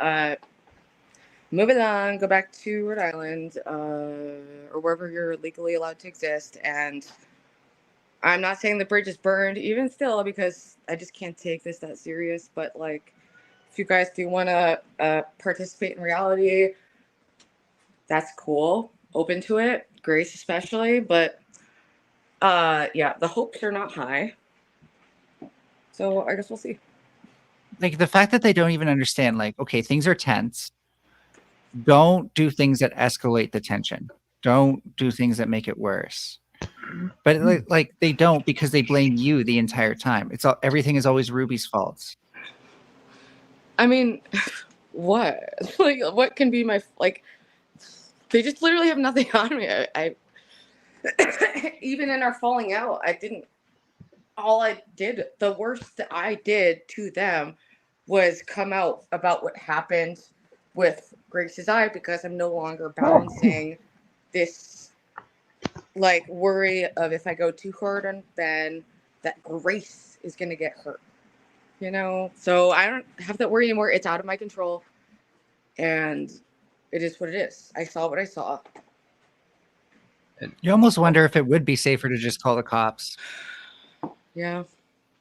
move it on. Go back to Rhode Island or wherever you're legally allowed to exist. And I'm not saying the bridge is burned, even still, because I just can't take this that serious. But like, if you guys do want to participate in reality, that's cool. Open to it. Grace especially, but yeah, the hopes are not high. So I guess we'll see. Like the fact that they don't even understand, like, okay, things are tense. Don't do things that escalate the tension. Don't do things that make it worse. But like they don't, because they blame you the entire time. Everything is always Ruby's fault. I mean, what? Like, what can be my like? They just literally have nothing on me. I even in our falling out, the worst that I did to them was come out about what happened with Grace's eye because I'm no longer balancing this like worry of if I go too hard on Ben, that Grace is gonna get hurt. You know? So I don't have that worry anymore. It's out of my control. And it is what it is. I saw what I saw. You almost wonder if it would be safer to just call the cops. Yeah.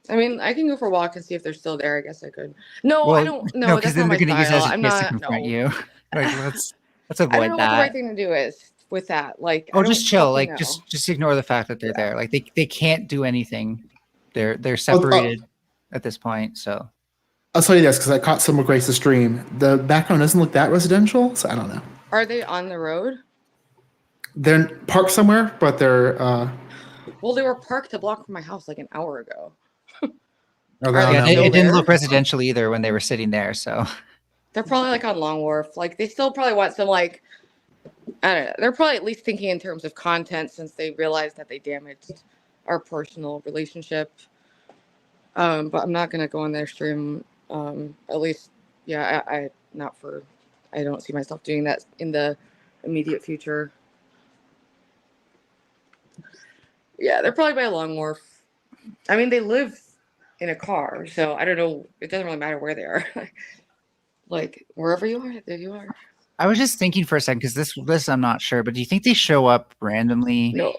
I mean, I can go for a walk and see if they're still there. I guess I could. No, Well, I don't. No, no, that's because then not they're my going to use it style. as a I'm case to not. confront No. you. Like, let's I don't avoid know what the right that. thing to do is with that. Like, I Oh, don't just chill. fucking Like, know. just ignore the fact that they're there. Like, they can't do anything. They're I'll separated at this point. So tell you this because I caught some of Grace's stream. The background doesn't look that residential, so I don't know. Are they on the road? They're parked somewhere, but they're Well, they were parked a block from my house like an hour ago. oh, Are I they don't yeah, know. it didn't there? look residential either when they were sitting there. So They're probably like on Long Wharf. Like, they still probably want some like. I don't know. They're probably at least thinking in terms of content since they realized that they damaged our personal relationship. But I'm not gonna go on their stream. At least, yeah, I not for. I don't see myself doing that in the immediate future. Yeah, they're probably by Long Wharf. I mean, they live in a car, so I don't know. It doesn't really matter where they are. Like wherever you are, there you are. I was just thinking for a second because this I'm not sure, but do you think they show up randomly No,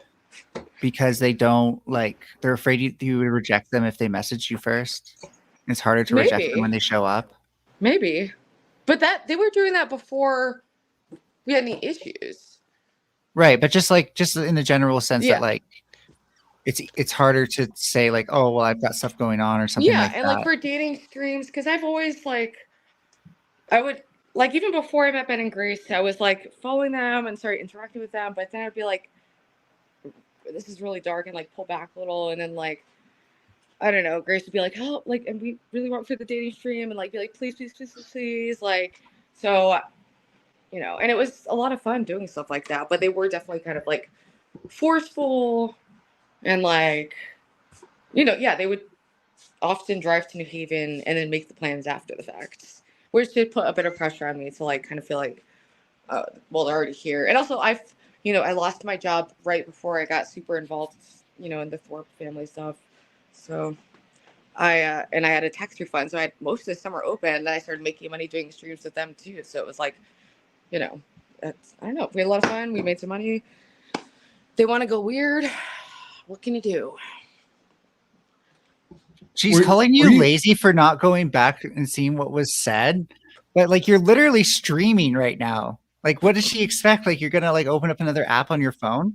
because they don't like they're afraid you would reject them if they message you first? It's harder to reject them Maybe. when they show up. maybe, but that they were doing that before we had any issues. Right, but just in the general sense Yeah. that like it's harder to say like, oh well, I've got stuff going on or something Yeah, like and that. like for dating streams, because I've always like, I would like even before I met Ben and Grace, I was like following them and started interacting with them, but then I'd be like, this is really dark and like pull back a little, and then like, I don't know, Grace would be like, help, like, and we really want for the dating stream, and like be like, please, please, please, please, please, like, so, you know, and it was a lot of fun doing stuff like that, but they were definitely kind of like forceful and like, you know, yeah, they would often drive to New Haven and then make the plans after the fact, which did put a bit of pressure on me to like kind of feel like, well, they're already here. And also I lost my job right before I got super involved, you know, in the Thorp family stuff. So I had a tax refund. So I had most of the summer open, and then I started making money doing streams with them too. So it was like, you know, I don't know. We had a lot of fun. We made some money. They want to go weird. What can you do? She's calling you lazy for not going back and seeing what was said, but like you're literally streaming right now. Like, what does she expect? Like, you're gonna like open up another app on your phone?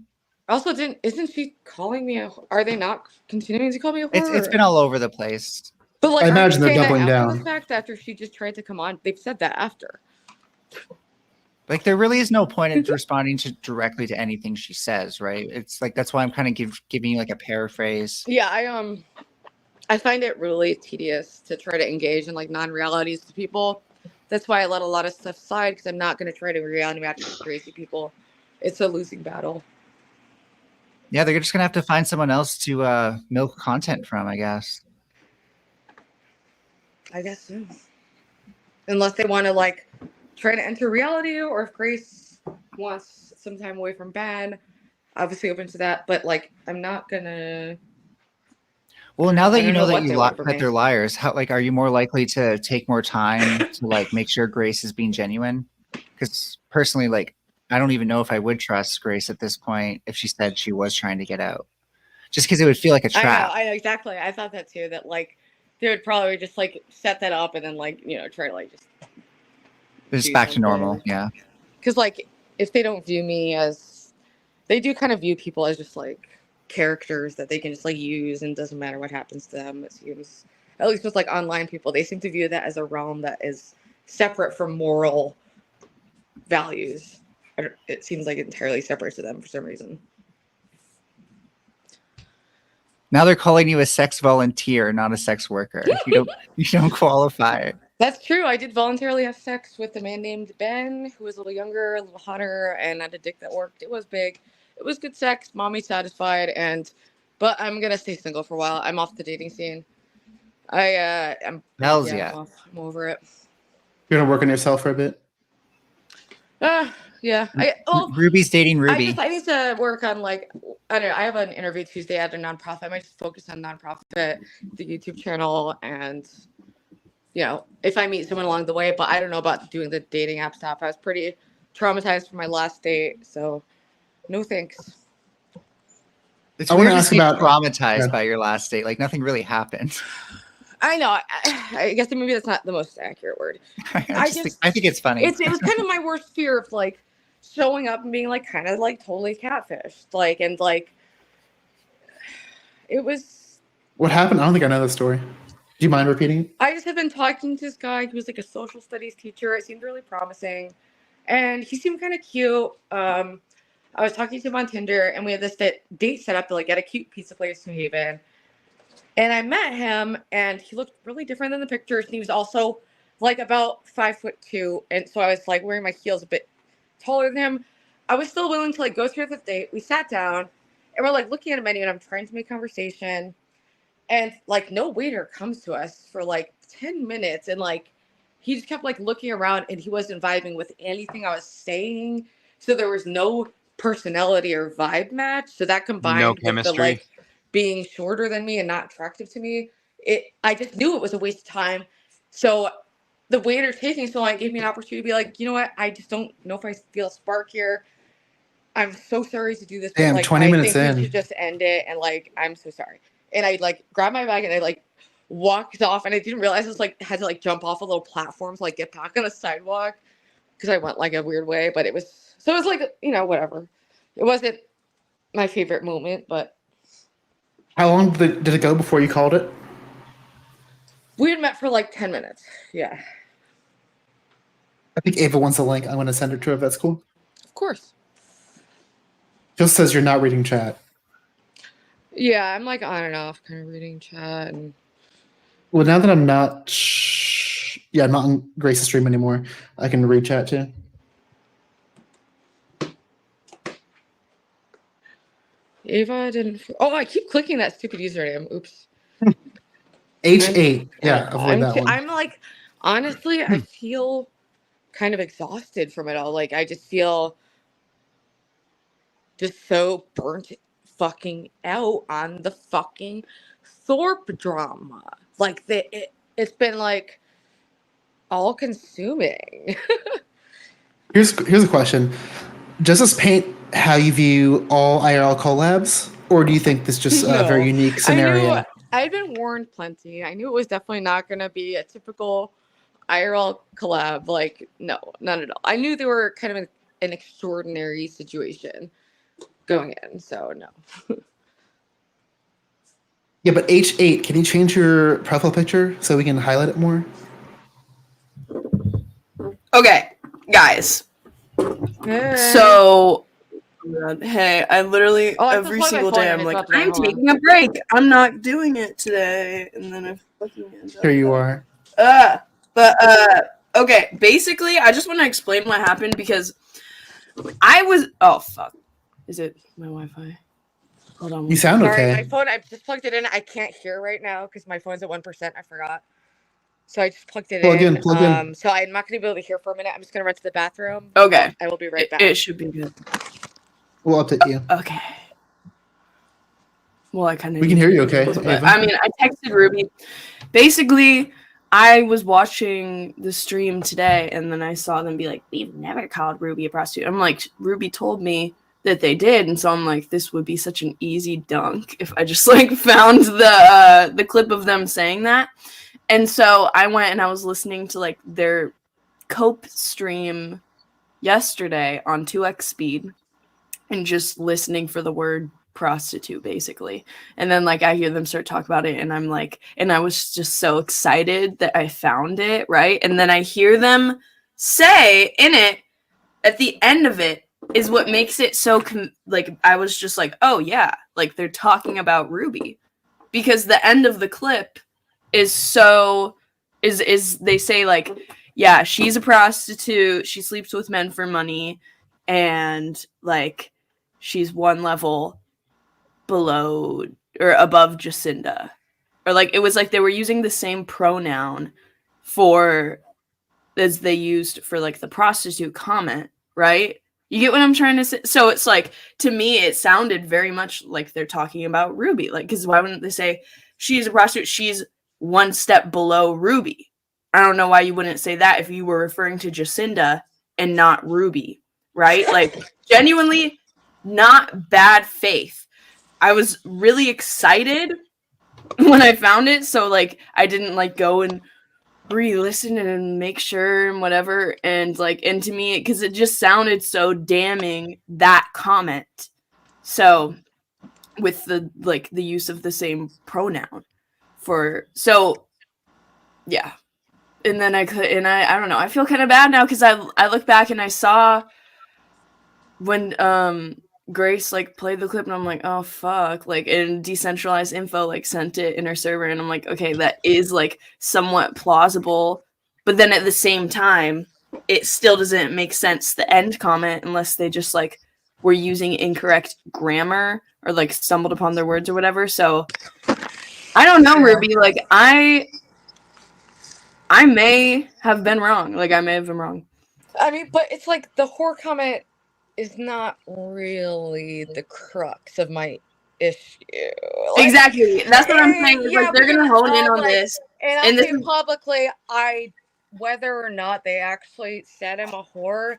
Also, isn't she calling me are they not continuing to call me a whore? It's been all over the place. But like, I are they imagine they're saying that doubling after down. the fact after she just tried to come on? They've said that after. Like, there really is no point in responding directly to anything she says, right? It's like that's why I'm kind of giving you like a paraphrase. Yeah, I find it really tedious to try to engage in like non-realities to people. That's why I let a lot of stuff slide, because I'm not going to try to reality match with crazy people. It's a losing battle. Yeah, they're just gonna have to find someone else to milk content from, I guess. I guess so. Unless they want to like try to enter reality, or if Grace wants some time away from Ben, obviously open to that. But like, I'm not gonna. Well, now that I you don't know know that what they want from that me. they're liars, how like are you more likely to take more time to like make sure Grace is being genuine? Because personally, like I don't even know if I would trust Grace at this point if she said she was trying to get out, just because it would feel like a trap. I know exactly. I thought that too. That like they would probably just like set that up and then like try to like It's do back to something. normal, yeah. Because like if they don't view me as, they do kind of view people as just like characters that they can just like use and doesn't matter what happens to them. It seems, at least with like online people, they seem to view that as a realm that is separate from moral values. It seems like entirely separate to them for some reason. Now they're calling you a sex volunteer, not a sex worker. You don't qualify. That's true. I did voluntarily have sex with a man named Ben, who was a little younger, a little hotter, and had a dick that worked. It was big. It was good sex. Mommy satisfied, but I'm gonna stay single for a while. I'm off the dating scene. I'm Hells I'm yeah. off. I'm over it. You're gonna work on yourself for a bit. Yeah. Ruby's dating Ruby. I need to work on like, I don't know. I have an interview Tuesday at a nonprofit. I might just focus on nonprofit, the YouTube channel, and if I meet someone along the way. But I don't know about doing the dating app stuff. I was pretty traumatized from my last date, so no thanks. It's I wanna weird to ask be about- traumatized Yeah. by your last date. Like nothing really happened. I know. I guess maybe that's not the most accurate word. I think it's funny. It was kind of my worst fear of like showing up and being like kind of like totally catfished, like, and like it was. What happened? I don't think I know the story. Do you mind repeating it? I just had been talking to this guy who was like a social studies teacher. It seemed really promising, and he seemed kind of cute. I was talking to him on Tinder, and we had this date set up to like get a cute pizza place in New Haven. And I met him, and he looked really different than the pictures. And he was also like about 5'2", and so I was like wearing my heels a bit taller than him. I was still willing to like go through the date. We sat down, and we're like looking at a menu, and I'm trying to make conversation, and like no waiter comes to us for like 10 minutes, and like he just kept like looking around, and he wasn't vibing with anything I was saying. So there was no personality or vibe match. So that combined with the chemistry. like being shorter than me and not attractive to me, I just knew it was a waste of time. So the waiter taking so long gave me an opportunity to be like, you know what? I just don't know if I feel a spark here. I'm so sorry to do this. Damn, but, like, 20 minutes I think in. we should just end it. And like, I'm so sorry. And I like grabbed my bag and I like walked off, and I didn't realize I was like had to like jump off a little platform to like get back on the sidewalk because I went like a weird way. But it was like, whatever. It wasn't my favorite moment, but How long did it go before you called it? we had met for like 10 minutes. Yeah, I think Ava wants a link. I'm going to send her to her if that's cool. of course. Just says you're not reading chat. Yeah, I'm like on and off kind of reading chat. And Well, now that I'm not, I'm not on Grace's stream anymore, I can read chat too. Ava didn't. Oh, I keep clicking that stupid username. Oops. H8. Yeah, avoid that one. I'm like, honestly, I feel kind of exhausted from it all. Like, I just feel just so burnt fucking out on the fucking Thorp drama. Like, it's been like all consuming. Here's a question. Does this paint how you view all IRL collabs? Or do you think this is just a No. very unique scenario? I'd been warned plenty. I knew it was definitely not going to be a typical IRL collab. Like, no, none at all. I knew they were kind of an extraordinary situation going in, so no. Yeah, but H8, can you change your profile picture so we can highlight it more? Okay, guys. Hey. So, hey, I literally Oh, I every just single plugged my day phone I'm in. like, It's about to I'm die. Hold on. taking a break. I'm not doing it today, and then I fucking end up. Here you are. Okay. Basically, I just want to explain what happened because I was. Oh fuck! Is it my Wi-Fi? Hold on. You sound Sorry, okay. my phone, I just plugged it in. I can't hear right now because my phone's at 1%. I forgot. So I just plugged it Plug in. in. So I'm not going to be able to hear for a minute. I'm just going to run to the bathroom. Okay. I will be right back. It should be good. We'll update you. Okay. Well, I kind of. We can hear you okay, But, Ava. I mean, I texted Ruby. Basically, I was watching the stream today, and then I saw them be like, "We've never called Ruby a prostitute." I'm like, Ruby told me that they did, and so I'm like, this would be such an easy dunk if I just like found the clip of them saying that. And so I went and I was listening to like their cope stream yesterday on 2x speed and just listening for the word prostitute basically. And then like I hear them start talking about it and I'm like, and I was just so excited that I found it, right? And then I hear them say in it at the end of it is what makes it so like I was just like, oh yeah, like they're talking about Ruby, because the end of the clip is they say like, yeah, she's a prostitute, she sleeps with men for money, and like she's one level below or above Jacinda, or like it was like they were using the same pronoun for as they used for like the prostitute comment, right? You get what I'm trying to say? So it's like, to me, it sounded very much like they're talking about Ruby. Like, because why wouldn't they say she's a prostitute? She's one step below Ruby. I don't know why you wouldn't say that if you were referring to Jacinda and not Ruby, right? Like, genuinely not bad faith. I was really excited when I found it, so like I didn't like go and re-listen and make sure and whatever, and like, and to me, because it just sounded so damning, that comment. So with the like the use of the same pronoun for, so yeah. And then I don't know, I feel kind of bad now because I look back and I saw when Grace like played the clip and I'm like, oh fuck, like, and Decentralized Info like sent it in her server and I'm like, okay, that is like somewhat plausible, but then at the same time it still doesn't make sense, the end comment, unless they just like were using incorrect grammar or like stumbled upon their words or whatever. So I don't know, Ruby, like I may have been wrong. Like, I may have been wrong. I mean, but it's like the whore comment is not really the crux of my issue. Like, Exactly. That's what I'm saying. Is, yeah, like, they're going to hone in on like, this. And I'll And say publicly, whether or not they actually said I'm a whore,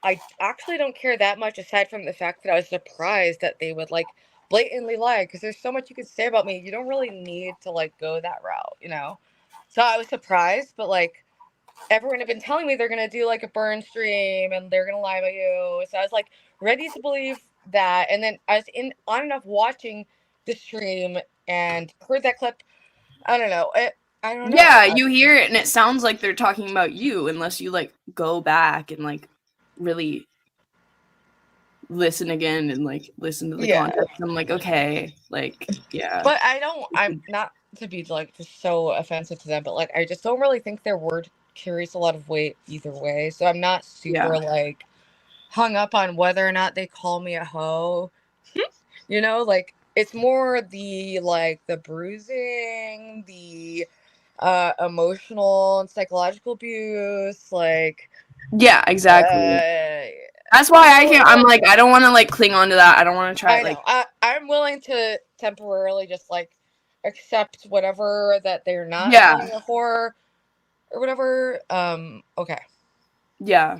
I actually don't care that much, aside from the fact that I was surprised that they would, like, blatantly lie, because there's so much you could say about me. You don't really need to, like, go that route, you know? So I was surprised, but, like, everyone had been telling me they're going to do, like, a burn stream, and they're going to lie about you. So I was, like, ready to believe that. And then I was on enough watching the stream and heard that clip. I don't know. I don't know. Yeah, you hear it, and it sounds like they're talking about you, unless you, like, go back and, like, really listen again and, like, listen to the context. I'm like, okay, like, yeah. But I'm not to be, like, just so offensive to them, but, like, I just don't really think their word carries a lot of weight either way. So I'm not super, like, hung up on whether or not they call me a hoe. You know, like, it's more the, like, the bruising, the emotional and psychological abuse, like, yeah, exactly. That's why I'm like, I don't want to, like, cling on to that. I don't want to try, like, I'm willing to temporarily just, like, accept whatever that they're not calling a whore or whatever. Okay. Yeah.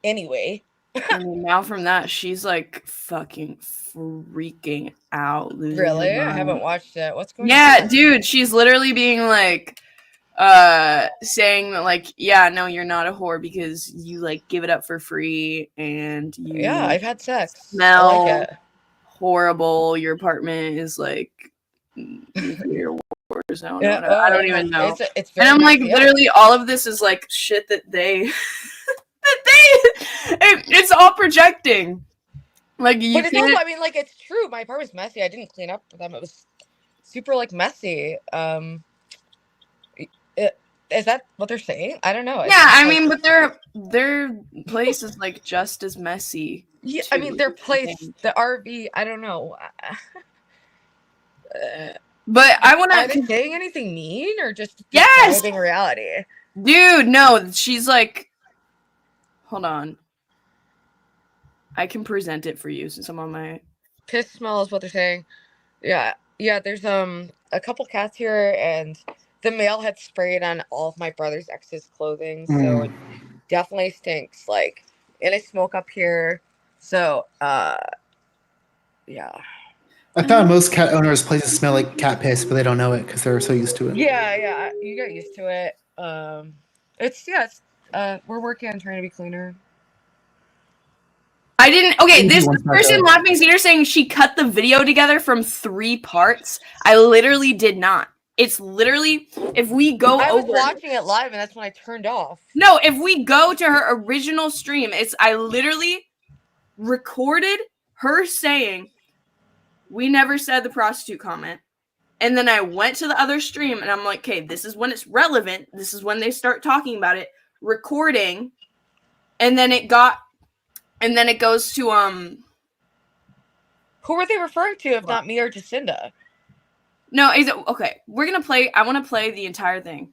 Anyway. And now from that, she's, like, fucking freaking out. Really? I haven't watched it. What's going on? Yeah, dude, she's literally being, like, saying that, like, yeah, no, you're not a whore because you, like, give it up for free and you I've had sex. Smell I like it. horrible. Your apartment is like nuclear wars. I don't even know. It's and I'm like, literally, all of this is like shit that they it's all projecting. Like, you but it's also, I mean, like, it's true. My apartment's messy. I didn't clean up for them. It was super, like, messy. Is that what they're saying? I don't know. Yeah, I mean, but their place is, like, just as messy. Yeah, I mean, their place, the RV, I don't know. But I want to. Are they saying anything mean or just describing reality? Dude, no, she's like, hold on. I can present it for you since I'm on my. Piss smell is what they're saying. Yeah, there's a couple cats here, and the mail had sprayed on all of my brother's ex's clothing, so it definitely stinks. Like, and I smoke up here, so yeah. I found most cat owners' places smell like cat piss, but they don't know it because they're so used to it. Yeah, you get used to it. We're working on trying to be cleaner. I didn't. Okay, this person laughing Cedar saying she cut the video together from 3 parts. I literally did not. It's literally, if we go I was watching it live, and that's when I turned off. No, if we go to her original stream, I literally recorded her saying, we never said the prostitute comment. And then I went to the other stream, and I'm like, okay, this is when it's relevant. This is when they start talking about it. Recording. And then it goes to, who were they referring to if not me or Jacinda? No, okay. We're going to play. I want to play the entire thing.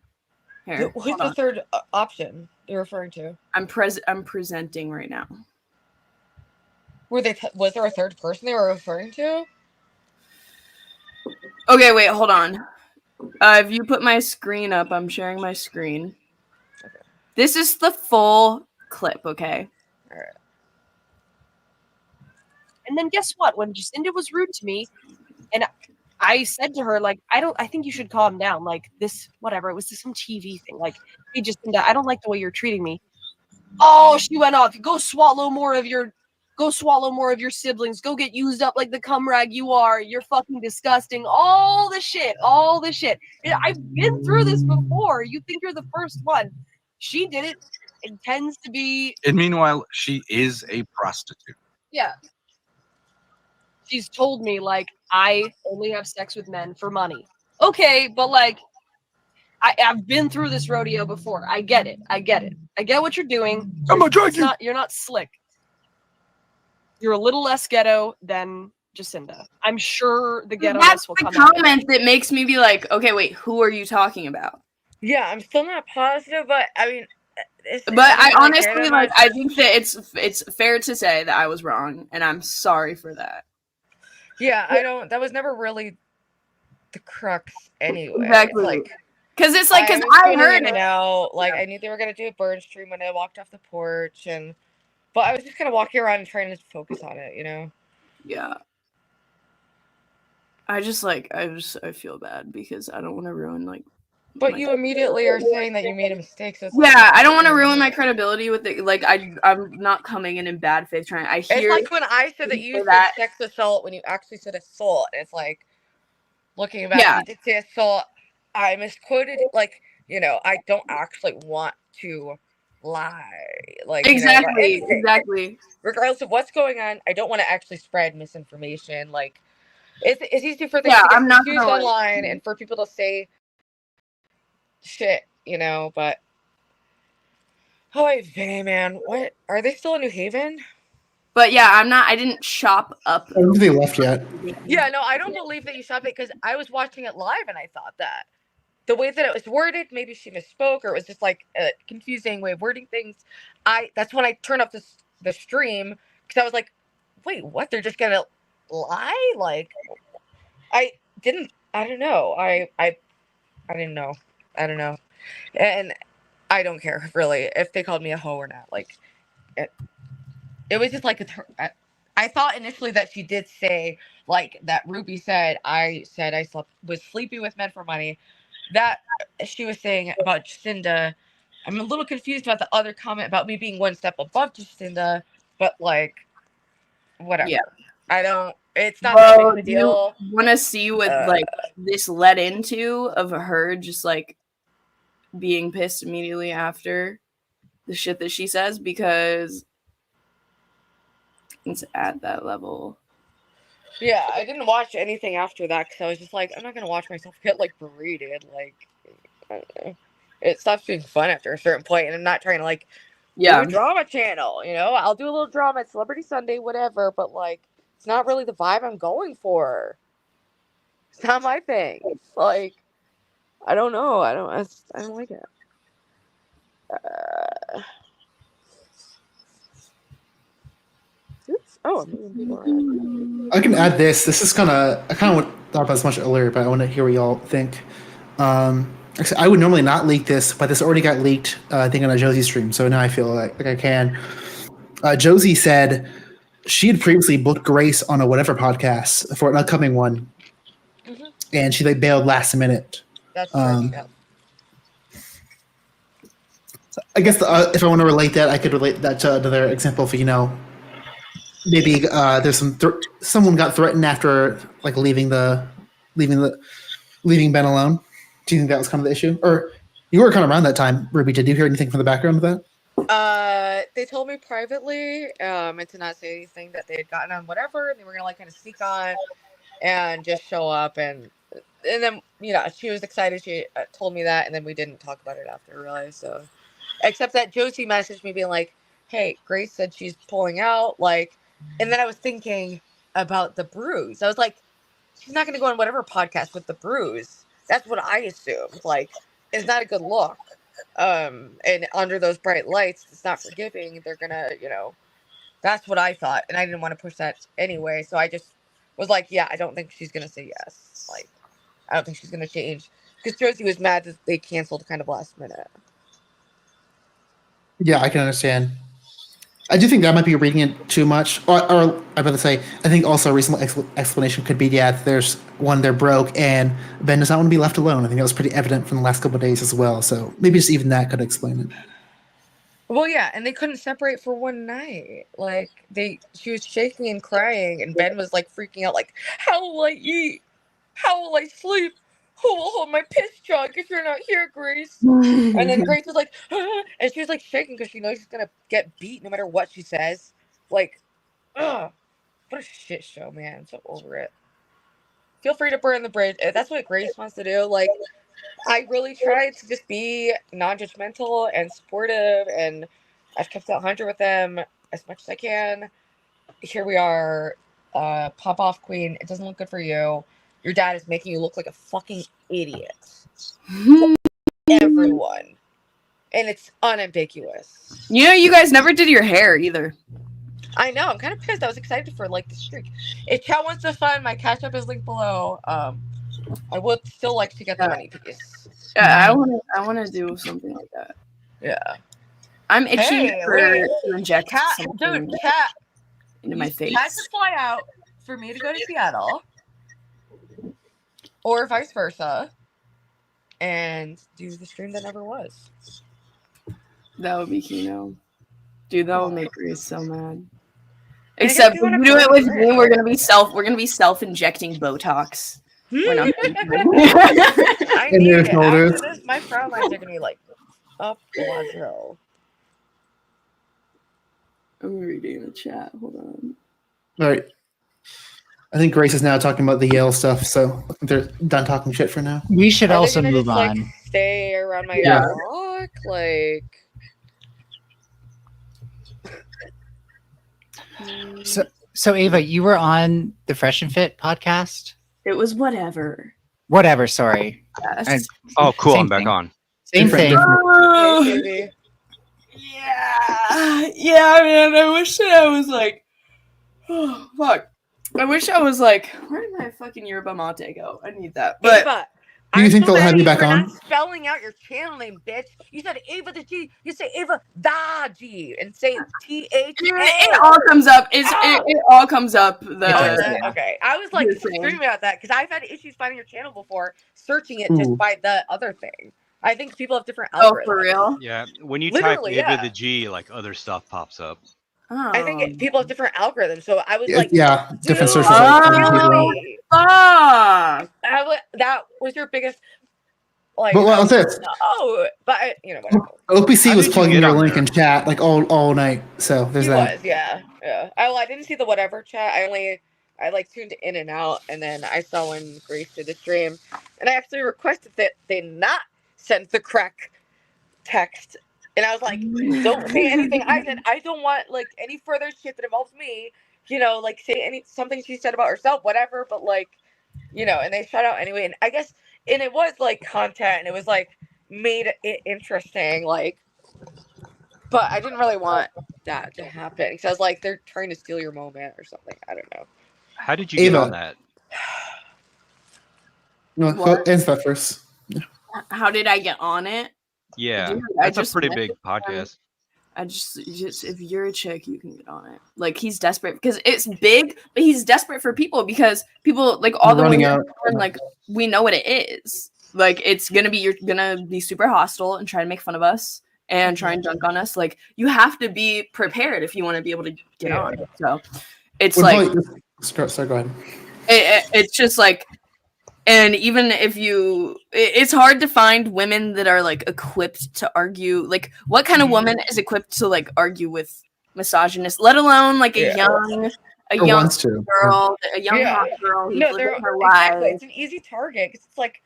Here. Who's the third option? you're referring to? I'm presenting right now. Was there a third person they were referring to? Okay, wait, hold on. If you put my screen up, I'm sharing my screen. Okay. This is the full clip, okay? All right. And then guess what? When Jacinda was rude to me, and I said to her, like, I think you should calm down. Like, this, whatever, it was just some TV thing. Like, hey, Jacinda, I don't like the way you're treating me. Oh, she went off. Go swallow more of your siblings. Go get used up like the cum rag you are. You're fucking disgusting. All the shit. I've been through this before. You think you're the first one. She did it. It tends to be. And meanwhile, she is a prostitute. Yeah. She's told me, like, I only have sex with men for money. Okay, but like, I've been through this rodeo before. I get it. I get what you're doing. I'm gonna drag you. You're not slick. You're a little less ghetto than Jacinda. I'm sure the ghetto-ness will come out. That's the comment that makes me be like, okay, wait, who are you talking about? Yeah, I'm still not positive, but I mean, I honestly like. I think that it's fair to say that I was wrong, and I'm sorry for that. Yeah, I don't. That was never really the crux, anyway. Exactly. Like, because I heard it. Out, like, I knew they were gonna do a burn stream when I walked off the porch, but I was just kind of walking around and trying to focus on it, you know. Yeah. I feel bad because I don't want to ruin like. But you immediately are saying that you made a mistake. So yeah, I don't want to ruin my credibility with it. Like I'm not coming in bad faith trying. I hear. It's like when I said that you said sex assault when you actually said assault. It's like looking back, you did say assault. I misquoted. Like, you know, I don't actually want to lie. Like, exactly, you know, exactly. Regardless of what's going on, I don't want to actually spread misinformation. Like, it's easy for things to get confused online and for people to say shit, you know, but man, what are they still in New Haven? But yeah, I didn't shop up. I don't think they left yet. Yeah, no, I don't believe that you shopped it because I was watching it live and I thought that the way that it was worded, maybe she misspoke or it was just like a confusing way of wording things. That's when I turned off the stream because I was like, wait, what? They're just gonna lie? Like, I don't know. I didn't know. I don't know. And I don't care, really, if they called me a hoe or not. Like, it was just like I thought initially that she did say, like, that Rooby said I was sleeping with men for money. That she was saying about Jacinda. I'm a little confused about the other comment about me being one step above Jacinda, but, like, whatever. Yeah. I don't. It's not that big of a deal. You want to see what like this led into of her just like being pissed immediately after the shit that she says, because it's at that level. Yeah, I didn't watch anything after that because I was just like, I'm not gonna watch myself get like berated. Like, I don't know. It stops being fun after a certain point, and I'm not trying to like do a drama channel. You know, I'll do a little drama at Celebrity Sunday, whatever. But like, it's not really the vibe I'm going for. It's not my thing. It's like, I don't know. I don't like it. Oops. Oh, I'm moving people around. I can add this. This is I kind of thought about this much earlier, but I want to hear what y'all think. Actually, I would normally not leak this, but this already got leaked, I think, on a Josie stream, so now I feel like I can. Josie said she had previously booked Grace on a whatever podcast for an upcoming one, and she like bailed last minute. That's true. Yeah. I guess if I want to relate that, I could relate that to another example of, you know, maybe there's someone got threatened after like leaving Ben alone. Do you think that was kind of the issue? Or you were kind of around that time, Ruby. Did you hear anything from the background of that? They told me privately, and to not say anything, that they had gotten on whatever, and they were gonna like kind of sneak on and just show up, and then, you know, she was excited. She told me that, and then we didn't talk about it after, really. So, except that Josie messaged me being like, "Hey, Grace said she's pulling out," like, and then I was thinking about the bruise. I was like, she's not gonna go on whatever podcast with the bruise. That's what I assumed. Like, it's not a good look. And under those bright lights, it's not forgiving. They're gonna, that's what I thought, and I didn't want to push that anyway. So I just was like, yeah, I don't think she's gonna say yes. Like, I don't think she's gonna change because Josie was mad that they canceled kind of last minute. Yeah, I can understand. I do think that might be reading it too much. Or I'm about to say, I think also a reasonable explanation could be, yeah, they're broke, and Ben does not want to be left alone. I think that was pretty evident from the last couple of days as well. So maybe just even that could explain it. Well, yeah, and they couldn't separate for one night. Like, she was shaking and crying, and Ben was like freaking out, like, how will I eat? How will I sleep? Who will hold my piss jug if you're not here, Grace? And then Grace was like, and she was like shaking because she knows she's gonna get beat no matter what she says. Like, ugh, what a shit show, man. I'm so over it. Feel free to burn the bridge. If that's what Grace wants to do. Like, I really tried to just be non-judgmental and supportive, and I've kept it 100 with them as much as I can. Here we are, pop off queen. It doesn't look good for you. Your dad is making you look like a fucking idiot. Everyone. And it's unambiguous. You guys never did your hair either. I know. I'm kind of pissed. I was excited for like the streak. If chat wants to fund, my catch up is linked below. I would still like to get the money piece. Yeah, I want to do something like that. Yeah. I'm itching to inject Cat, something dude, cat into my face. Cat to fly out for me to go to Seattle, or vice versa, and do the stream that never was. That would be Kino. Dude, that would make Grace so mad. Except if you do it with me, we're gonna be self-injecting Botox. We're not I need it. After this, my frown lines are gonna be like up a hill. I'm reading the chat. Hold on. All right. I think Grace is now talking about the Yale stuff, so I think they're done talking shit for now. We should also move just, on. Like, stay around my block, like. So Ava, you were on the Fresh and Fit podcast? It was whatever. Whatever, sorry. Yes. Oh, cool. I'm thing. back on. Same thing. Yeah, man. I wish that I was like, oh, fuck. I wish I was like, where did my fucking yerba mate go? I need that. But Ava, do you think they'll have you back on? Not spelling out your channel name, bitch. You said Ava the G. You say Ava the G, and say TH. It all comes up. It all comes up. Okay. I was like screaming about that because I've had issues finding your channel before, searching it just by the other thing. I think people have different algorithms. Oh, for real? Yeah, when you type Ava the G, like other stuff pops up. Oh. I think people have different algorithms. So I was like, different searches. That was your biggest. Like, but what was it? No, but whatever. OPC was plugging your link in chat like all night. So there's that. Yeah. I didn't see the whatever chat. I like tuned in and out, and then I saw when Grace did the stream, and I actually requested that they not send the correct text. And I was like, don't say anything. I said, I don't want like any further shit that involves me, like say something she said about herself, whatever. But like, and they shut out anyway. And I guess, and it was like content, and it was like made it interesting. Like, but I didn't really want that to happen because I was like, they're trying to steal your moment or something. I don't know. How did you get on that? No, answer that first. Yeah. How did I get on it? Yeah, that's a pretty big podcast. I just if you're a chick, you can get on it. Like he's desperate because it's big, but he's desperate for people because people like all the women like we know what it is. Like it's gonna be you're gonna be super hostile and try to make fun of us and try and dunk on us. Like you have to be prepared if you want to be able to get on. So it's like start go ahead. It's just like. And even if it's hard to find women that are like equipped to argue. Like, what kind of woman is equipped to like argue with misogynists? Let alone like a young girl, a young hot girl who's living her life. It's an easy target because it's like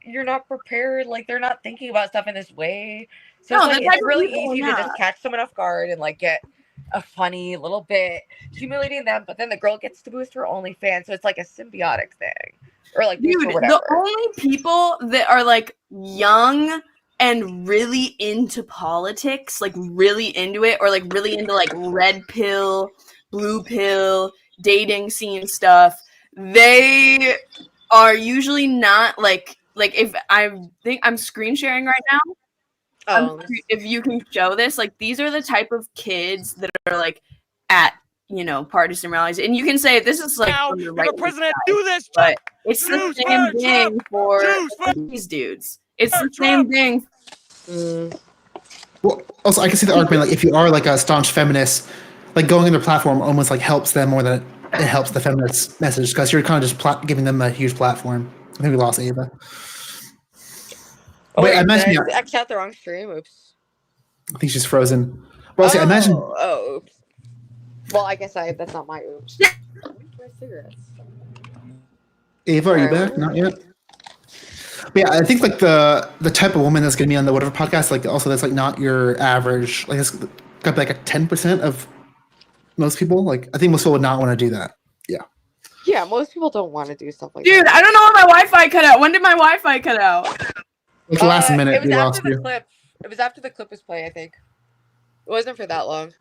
you're not prepared. Like they're not thinking about stuff in this way. So it's really easy to just catch someone off guard and like get a funny little bit humiliating them, but then the girl gets to boost her OnlyFans, so it's like a symbiotic thing. Or like dude, the only people that are like young and really into politics, like really into it, or like really into like red pill, blue pill, dating scene stuff, they are usually not like if I think I'm screen sharing right now. If you can show this, like these are the type of kids that are like at partisan rallies, and you can say this is like Now, from the if right a president side, do this, but it's the same thing for these dudes. It's the same thing. Well, also, I can see the argument, like, if you are, like, a staunch feminist, like, going on their platform almost, like, helps them more than it helps the feminist message, because you're kind of just giving them a huge platform. I think we lost Ava. Oh, Wait, wait, I mentioned... did I X out the wrong stream? Oops. I think she's frozen. Well, see, I mentioned... Oh, oops. Well, I guess that's not my oops. Where's cigarettes? Ava, are you back? Not yet? But yeah, I think, like, the type of woman that's going to be on the whatever podcast, like, also that's, like, not your average, like, it's got, like, a 10% of most people. Like, I think most people would not want to do that. Yeah. Yeah, most people don't want to do stuff like Dude, that. I don't know if my Wi-Fi cut out. When did my Wi-Fi cut out? Like, the last minute, it was we after lost the you. clip. It was after the clip was played, I think. It wasn't for that long.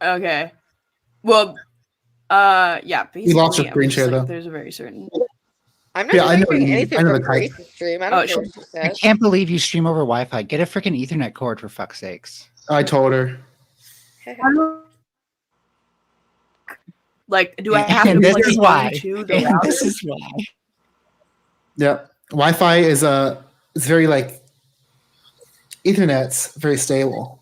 Okay. Well, yeah. You lost your screen share, though. There's a very certain... I'm not doing anything from the type. Grace's stream. I don't care what she I says. can't believe you stream over Wi-Fi. Get a freaking Ethernet cord for fuck's sakes. I told her. Like, do I have to this plug is it why. into the router? This is why. Yeah. Wi-Fi is it's very, like, Ethernet's very stable.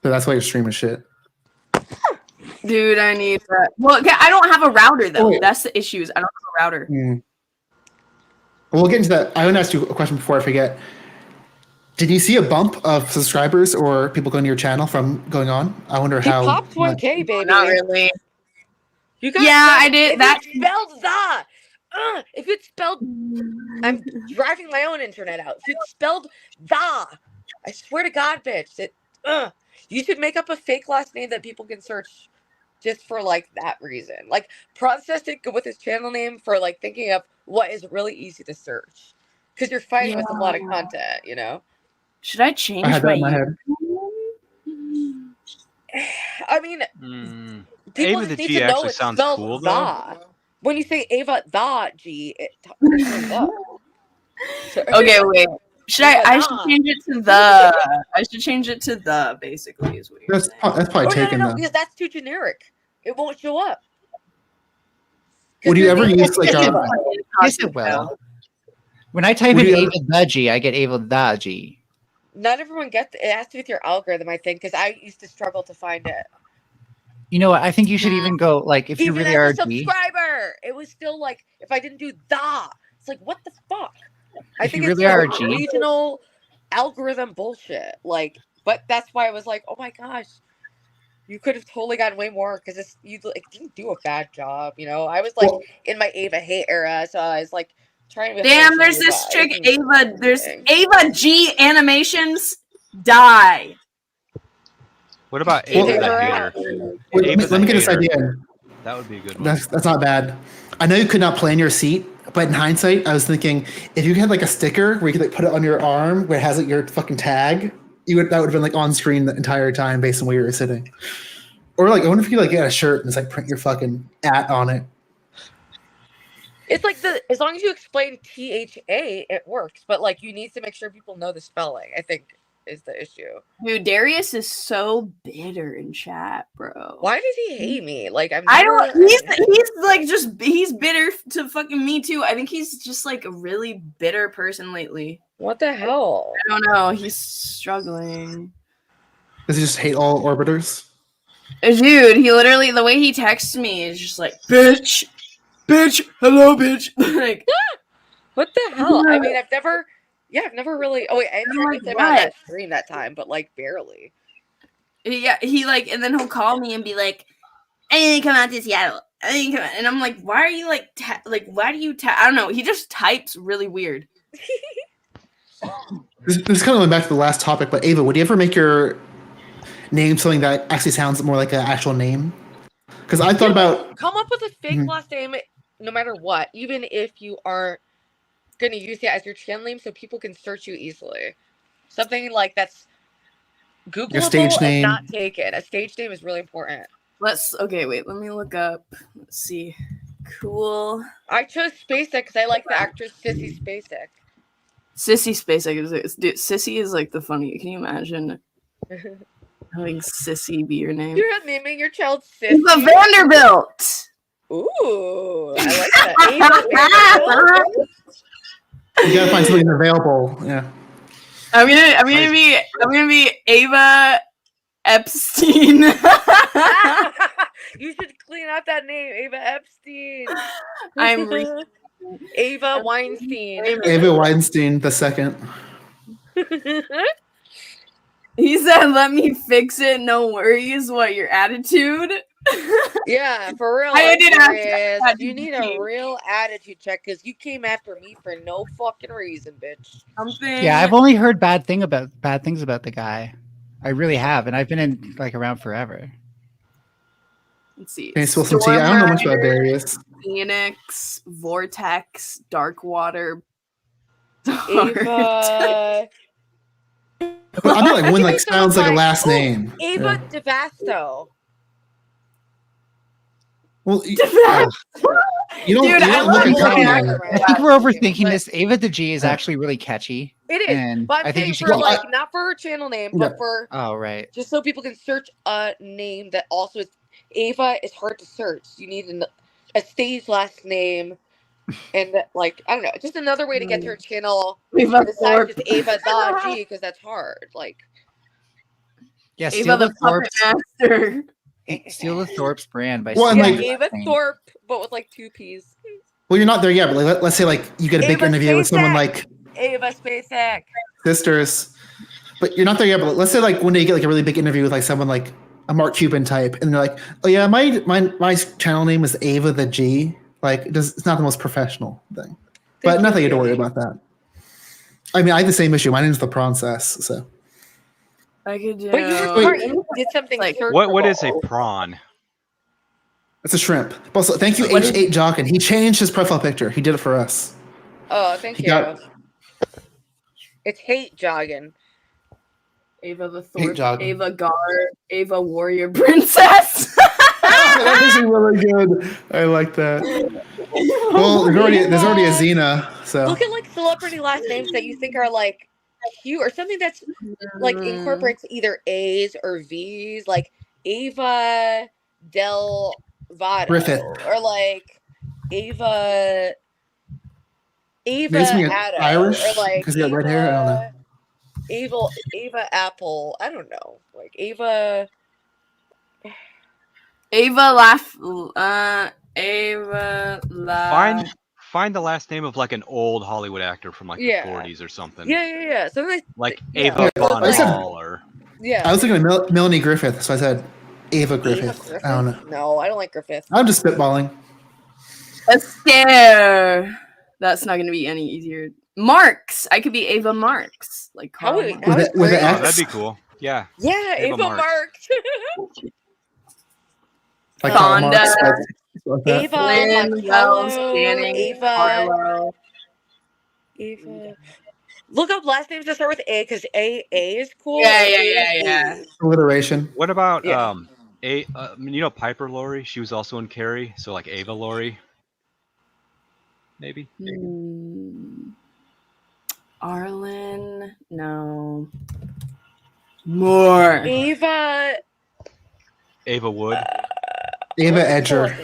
So that's why your stream is shit. Dude, I need that. Well, okay, I don't have a router though. Oh, wait. That's the issue. I don't have a router. Mm. Well, we'll get into that. I want to ask you a question before I forget. Did you see a bump of subscribers or people going to your channel from going on? I wonder He how. popped 1K, baby. Not really. You got Yeah, I did. If That it spelled the. If it spelled, I'm driving my own internet out. If it spelled the, I swear to God, bitch, you should make up a fake last name that people can search, just for like that reason. Like Process did good with his channel name for like thinking of what is really easy to search, because you're fighting with a lot of content, you know. Should I change I had that in my my head. I mean, people Ava just the need G to know actually it's sounds spelled cool, the. though. When you say Ava the G, it comes up. Okay, wait. Should I should change it to the. I should change it to the. Basically, is what you're That's saying. probably taken, no, though. because that's too generic. It won't show up. Would you ever use, like, Yes, a... Yes, it will. When I type in Ava the G, I get Ava the G. Not everyone gets it. It has to do with your algorithm, I think, because I used to struggle to find it. You know what? I think you should even go, like, if you Even really as are a a G, subscriber, it was still like, if I didn't do the, it's like, what the fuck? I If think you it's really are a some G. regional algorithm bullshit. Like, but that's why I was like, oh my gosh, you could have totally gotten way more, because you like, didn't do a bad job, you know? I was like in my Ava hate era, so I was like trying to be Damn, there's this chick Ava. There's Ava G animations. Die. What about Ava the Hater? Ava Let me the get this Hater. idea. That would be a good one. That's not bad. I know you could not plan your seat, but in hindsight, I was thinking if you had like a sticker where you could like put it on your arm where it has like your fucking tag, that would have been like on screen the entire time based on where you were sitting. Or like I wonder if you like get a shirt and it's like print your fucking @ on it. It's like as long as you explain THA, it works. But like you need to make sure people know the spelling, I think, is the issue. Dude, Darius is so bitter in chat, bro. Why does he hate me? Like he's like he's bitter to fucking me too. I think he's just like a really bitter person lately. What the hell? I don't know. He's struggling. Does he just hate all orbiters? Dude, he literally, the way he texts me is just like, bitch, hello, bitch. Like, what the hell? I mean, I've never really. Oh wait, I introduced him on that stream that time, but like barely. Yeah, he like, and then he'll call me and be like, "I didn't come out to Seattle. I didn't come out," and I'm like, "Why are you like, why do you?" I don't know. He just types really weird. This is kind of going back to the last topic, but Ava, would you ever make your name something that actually sounds more like an actual name? Because I thought about come up with a fake last name no matter what, even if you aren't going to use it as your channel name so people can search you easily. Something like that's Your stage Googleable and name. not taken. A stage name is really important. Okay, wait, let me look up. Let's see. Cool. I chose Spacek because I like the actress Sissy Spacek. Sissy Spacek dude, Sissy is like the funny. Can you imagine having Sissy be your name? You're naming your child Sissy. Ava Vanderbilt. Ooh, I like that. Ava Vanderbilt. You gotta find something available. Yeah. I'm gonna be Ava Epstein. You should clean out that name, Ava Epstein. I'm Ava Weinstein. Ava Weinstein the second. He said, "Let me fix it. No worries." What your attitude? Yeah, for real. I did ask that you need a real attitude check because you came after me for no fucking reason, bitch. Something. Yeah, I've only heard bad things about the guy. I really have, and I've been in like around forever. Let's see. Hey, Wilson T. I don't know much about Darius. Phoenix, Vortex, Darkwater. Ava. I mean, like when like sounds like a last name. Ava DeVasto. Well, you don't Dude, I look love at that. I think we're overthinking this. Ava the G is actually really catchy. It is, And but I'm I think you saying should for go. like not for her channel name, but for Right. just so people can search a name that also is Ava is hard to search. You need a stage last name, and like I don't know, just another way to get to her channel besides just Ava the G because that's hard. Like Yeah, Ava the Puppet Master. Steal the Thorp's brand by Ava Thorp, but with like 2 P's. Well, you're not there yet, but like, let's say like you get a big interview with someone like Ava Spacek Sisters, but you're not there yet. But let's say like one day you get like a really big interview with like someone like a Mark Cuban type, and they're like, "Oh yeah, my channel name is Ava the G." Like, it's not the most professional thing, but nothing you have to worry about that. I mean, I have the same issue. My name's the Princess, so. I could do. But you did something like what is a prawn? It's a shrimp. Also, thank you, H8 Jockin. He changed his profile picture. He did it for us. Oh, thank you. It's hate jogging. Ava the Thorp, Ava Guard, Ava Warrior Princess. That is really good. I like that. Well, there's already a Xena. So look at like celebrity last names that you think are like cute or something that's like incorporates either A's or V's, like Ava Del Vado Griffith. or like Ava Addo, Irish or like because he got red hair. I don't know. Ava Apple. I don't know. Like Ava Find the last name of like an old Hollywood actor from like the 40s or something. Yeah. Something like Ava Von Hall or I was thinking of Melanie Griffith, so I said Ava Griffith. I don't know. No, I don't like Griffith. I'm just spitballing. A scare. That's not going to be any easier. Marks. I could be Ava Marks. Like Carl with an X. That'd be cool. Yeah. Yeah, Ava Marks. Like Fonda. Ava, Ava. Look up last names that start with A because A is cool. Yeah. Alliteration. What about Piper Laurie? She was also in Carrie, so like Ava Laurie. Maybe. Arlen, no. More. Ava Wood. Ava Edger.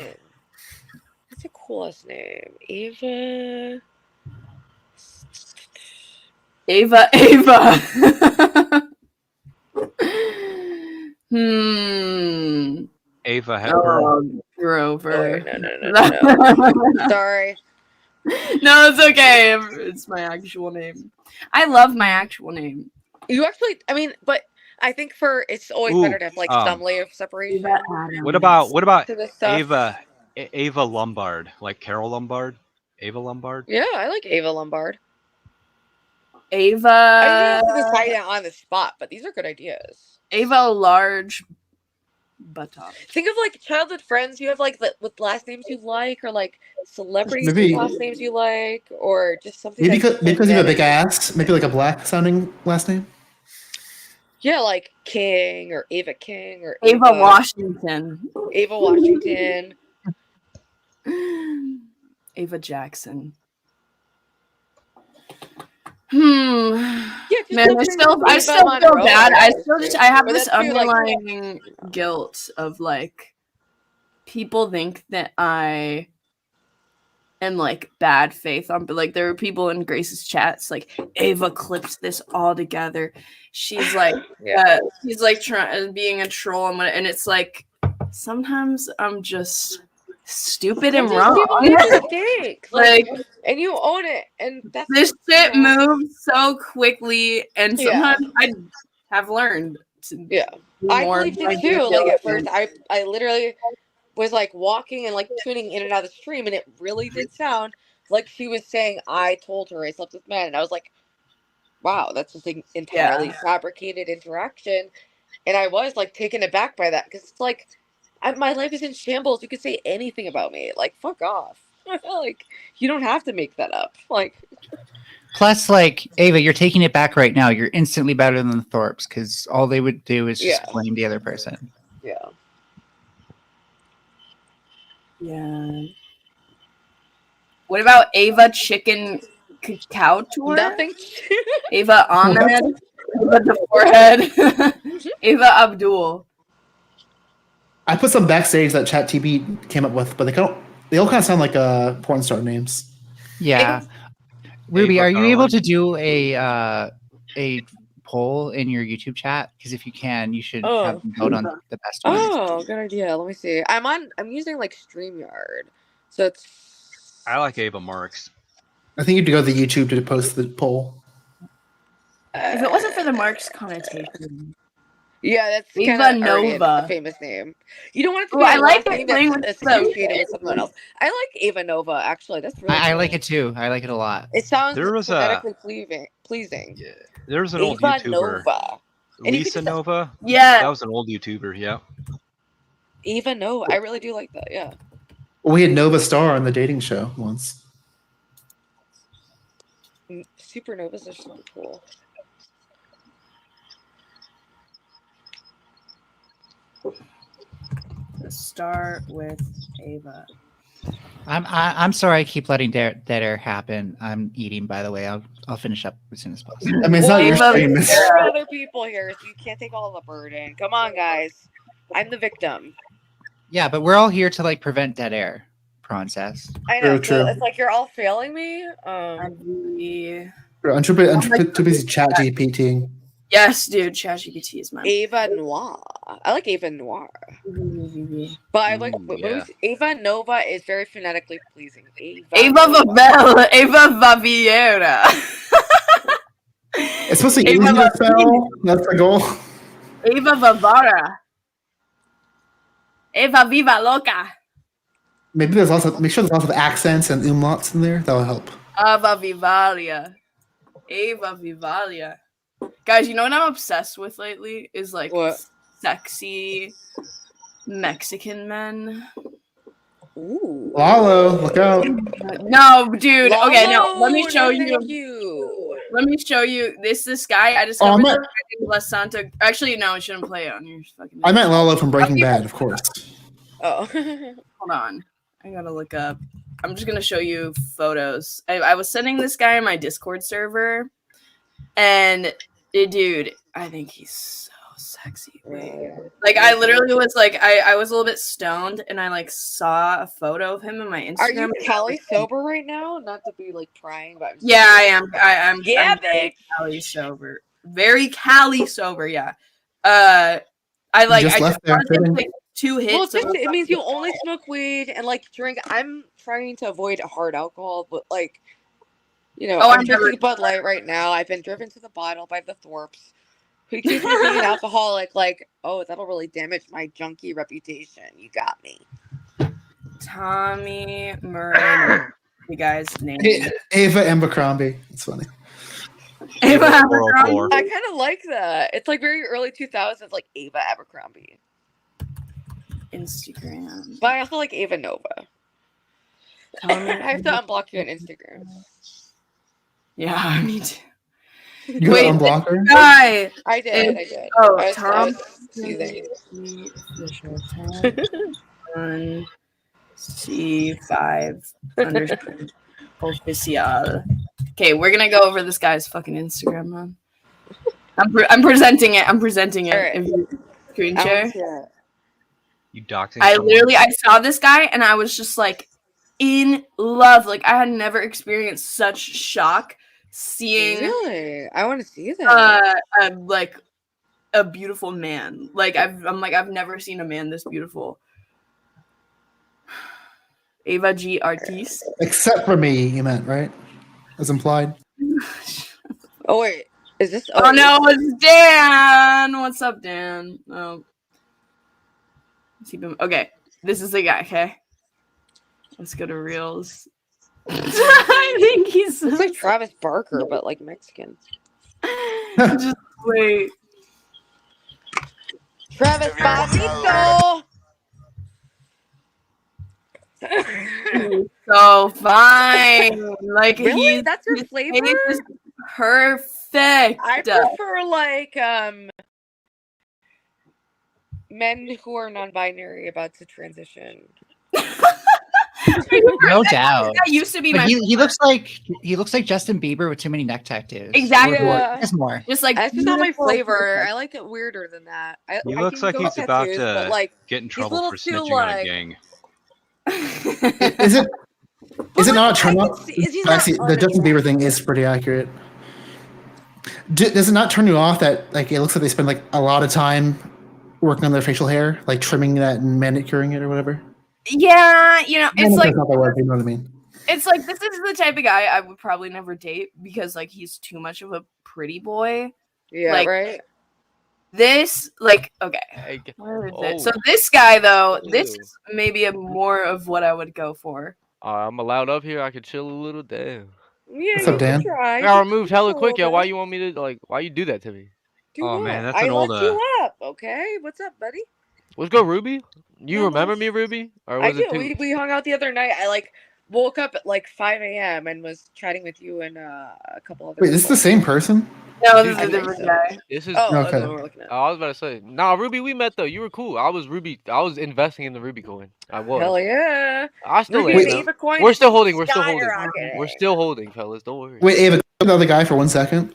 What's the coolest name? Ava. Ava. Ava Hepburn. Grover. No. Sorry. No, it's okay. It's my actual name. I love my actual name. You actually, I mean, but I think it's always better to have like some layer of separation. What about Ava Lombard, like Carol Lombard? Ava Lombard? Yeah, I like Ava Lombard. Ava. I didn't have to decide that on the spot, but these are good ideas. Ava Large Buttock. Think of like childhood friends you have like with last names you like, or like celebrities with Maybe last names you like, or just something maybe that's because you have a big genetic. ass, maybe like a black sounding last name. Yeah, like King or Ava King or Ava Washington. Ava Washington. Ava Jackson. Yeah, just Man, I still feel bad. I have this underlying guilt of like people think that I am like bad faith on, but like there were people in Grace's chats like Ava clipped this all together. She's like, she's like being a troll, and it's like sometimes I'm just stupid and wrong. People make mistakes, like, and you own it, and that's this shit moves so quickly, and sometimes I have learned to I believed it too. Like at first, I literally was like walking and like tuning in and out of the stream, and it really did sound like she was saying I told her I slept with men, and I was like, wow, that's just an entirely fabricated interaction, and I was like taken aback by that because it's like my life is in shambles. You could say anything about me, like fuck off. Like you don't have to make that up. Like plus, like Ava, you're taking it back right now. You're instantly better than the Thorps because all they would do is just blame the other person. Yeah. Yeah. What about Ava Chicken Cacao Tour? Nothing. Ava Ahmed. Ava the Forehead. Ava Abdul. I put some backstage that ChatTB came up with, but they all kind of sound like porn star names. Yeah. Ruby, are you able to do a poll in your YouTube chat? Because if you can, you should have them vote on the best one. Oh, good idea. Let me see. I'm using like StreamYard, so it's. I like Ava Marks. I think you have to go to the YouTube to post the poll. If it wasn't for the Marks connotation. Yeah, that's Ava Nova, a famous name. You don't want it to be I like name that's associated with someone else. I like Ava Nova actually. That's really. I like it too. I like it a lot. It sounds phonetically pleasing. Yeah, there was an old YouTuber, Nova. Lisa Nova. Yeah, that was an old YouTuber. Yeah, Ava Nova. I really do like that. Yeah. Well, we had Nova Star on the dating show once. Supernovas are so cool. Let's start with Ava. I'm sorry I keep letting dead air happen. I'm eating, by the way. I'll finish up as soon as possible. I mean, it's not your stream. There are other people here, so you can't take all the burden. Come on, guys. I'm the victim. Yeah, but we're all here to like prevent dead air, Princess. I know. True. It's like you're all failing me. I'm too busy chat GPTing. Yes, dude, ChatGPT is my Ava Noir. I like Ava Noir. But I like Ava Nova is very phonetically pleasing. Ava Vavella, Ava Vaviera. It's supposed to be easy to spell. That's the goal. Ava Vavara. Eva Viva Loca. Maybe make sure there's lots of accents and umlauts in there. That'll help. Ava Vivalia. Ava Vivalia. Guys, you know what I'm obsessed with lately is like sexy Mexican men. Ooh. Lalo, look out. No, dude. Lalo, okay, no. Let me show you. Thank you. Let me show you. This guy I discovered in La Santa. Actually, no, I shouldn't play it on your fucking. I meant Lalo from Breaking Bad, of course. Oh. Hold on. I gotta look up. I'm just gonna show you photos. I was sending this guy in my Discord server, and dude, I think he's so sexy. Like I literally was like, I was a little bit stoned, and I like saw a photo of him in my Instagram. Are you Cali sober right now? Not to be like prying, but yeah, I am. I'm bitch. Cali sober. Very Cali sober. Yeah. I just like 2 hits. Well, it means you only smoke weed and like drink. I'm trying to avoid hard alcohol, but like, you know, I'm drinking Bud Light right now. I've been driven to the bottle by the Thorps, who accused me of being an alcoholic. Like, oh, that'll really damage my junkie reputation. You got me. Tommy Murray, you guys named Ava Abercrombie. It's funny. Ava Abercrombie. I kind of like that. It's like very early 2000s, like Ava Abercrombie. Instagram. But I also like Ava Nova. Comment. I have to unblock you on Instagram. Yeah, me too. You Wait, gotta unblock her? Guy. I did. Oh, I Tom. was teasing. On C5 underscore official. Okay, we're gonna go over this guy's fucking Instagram, man. I'm presenting it. Alright. If you screen I share. wanna see it. You doxing I someone? saw this guy and I was just like in love. Like I had never experienced such shock seeing Really? I want to see that. like a beautiful man. Like I've never seen a man this beautiful. Ava G Artis. Except for me, you meant, right? As implied. Oh wait, is this? Oh no, it's Dan. What's up, Dan? Oh. Okay, this is the guy. Okay, let's go to Reels. I think he's It's like Travis Barker, but like Mexican. Just wait. Travis Barker. So fine. Like Really? That's your his flavor? face is perfect. I prefer like men who are non-binary about to transition. No doubt. That used to be But my. he looks like Justin Bieber with too many neck tattoos. Exactly. Yeah. Just more. Just like That's just not my beautiful flavor. perfect. I like it weirder than that. He I looks can like go he's about tattoos, to but, like, get in he's a trouble little for too, snitching on a like- gang. Is it But, not a like, turn I off? can see- is he not Actually, the Justin Bieber thing is pretty accurate. Does it not turn you off that like it looks like they spend like a lot of time working on their facial hair, like trimming that and manicuring it or whatever? Yeah, you know, it's like That's not the word, you know what I mean? it's like this is the type of guy I would probably never date because like he's too much of a pretty boy. Yeah, Like, right. This like okay. Where is it? So this guy though, this is maybe a more of what I would go for. I'm allowed up here. I could chill a little. Damn. Yeah, What's up, you can Dan? try. I You got can removed try hella a quick, yo. little Why bit. you want me to like? Why you do that to me? Do Oh, what? man, that's I an old, locked you up. Okay, what's up, buddy? Let's go, Ruby. You Yeah, remember let's- me, Ruby? Or I was do. it too? We hung out the other night. I like woke up at like 5 a.m. and was chatting with you and a couple other. Wait, this is the same person? No, this is I a think different so. guy. This is. Oh, Okay. that's what we're looking at. I was about to say. Nah, Ruby, we met though. You were cool. I was Ruby. I was investing in the Ruby coin. I was. Hell yeah. I still Ruby am. and though. Ava coin We're is still holding. We're still holding. skyrocketing. We're still holding, fellas. Don't worry. Wait, Ava, go to the other guy for 1 second.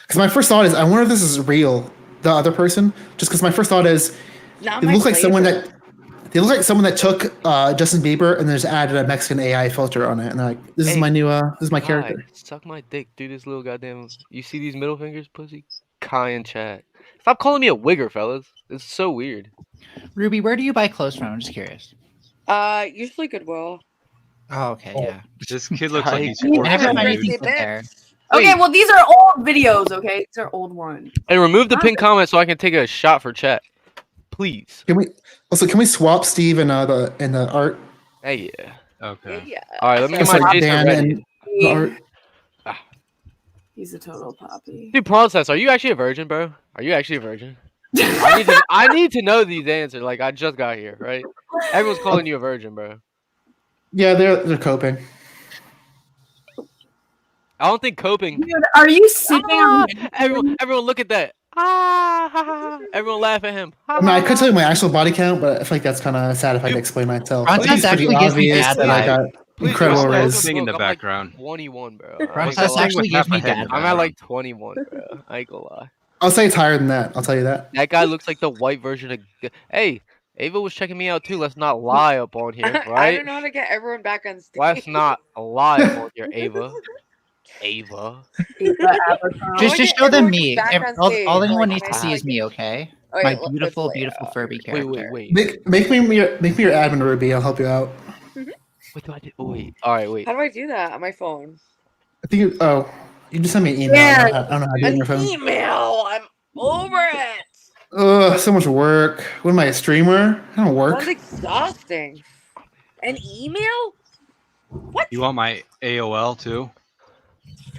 Because my first thought is, I wonder if this is real, the other person. Just because my first thought is, Not it my looks like someone flavor. that. They look like someone that took Justin Bieber and just added a Mexican AI filter on it, and they're like, "This is Hey, my new, this is my Kai, character." suck my dick, dude. This little goddamn. You see these middle fingers, pussy? Kai in chat. Stop calling me a wigger, fellas. It's so weird. Ruby, where do you buy clothes from? I'm just curious. Usually Goodwill. Oh, okay, yeah. This kid looks like he's I I 14. never find Crazy anything from bitch. there. Okay, well these are old videos, okay? These are old ones. Hey, remove the pinned comment so I can take a shot for chat, please. Can we swap Steve and the art? Hey, yeah. Okay. Yeah. All right, let me get Just my like Jason Dan ready. and the art. He's a total poppy. Dude, Process, are you actually a virgin, bro? Are you actually a virgin? I need to know these answers. Like, I just got here, right? Everyone's calling you a virgin, bro. Yeah, they're coping. I don't think coping. Dude, are you sipping on Everyone, look at that. Ah, ha, ha, ha. Everyone laugh at him. Ha, I mean, I ha, could ha. tell you my actual body count, but I feel like that's kind of sad if I had to explain myself. Ron I think it's Test pretty actually gives me obvious bad that I vibes. got Please incredible don't res. look, Sing in the I'm like background. 21, bro. Ron I ain't Test gonna lie. actually gives me half a head bad in the I'm at vibes. like 21, bro. I ain't gonna lie. I'll say it's higher than that. I'll tell you that. That guy looks like the white version of. Hey, Ava was checking me out too. Let's not lie up on here, I right? don't know how to get everyone back on stage. Let's not lie up on here, Ava. Ava. Just show them me. Back on All stage, anyone like, needs to can I, see like, is me, okay? Wait, My let's beautiful, lay it beautiful out. Furby character. Wait. Make me your admin, Ruby. I'll help you out. What do I do? Oh, wait. All right, wait. How do I do that on my phone? I think you just send me an email. Yeah. I don't know how to do it on An your phone. email. I'm over it. Ugh, so much work. What am I, a streamer? I don't work. That's exhausting. An email? What? You want my AOL too?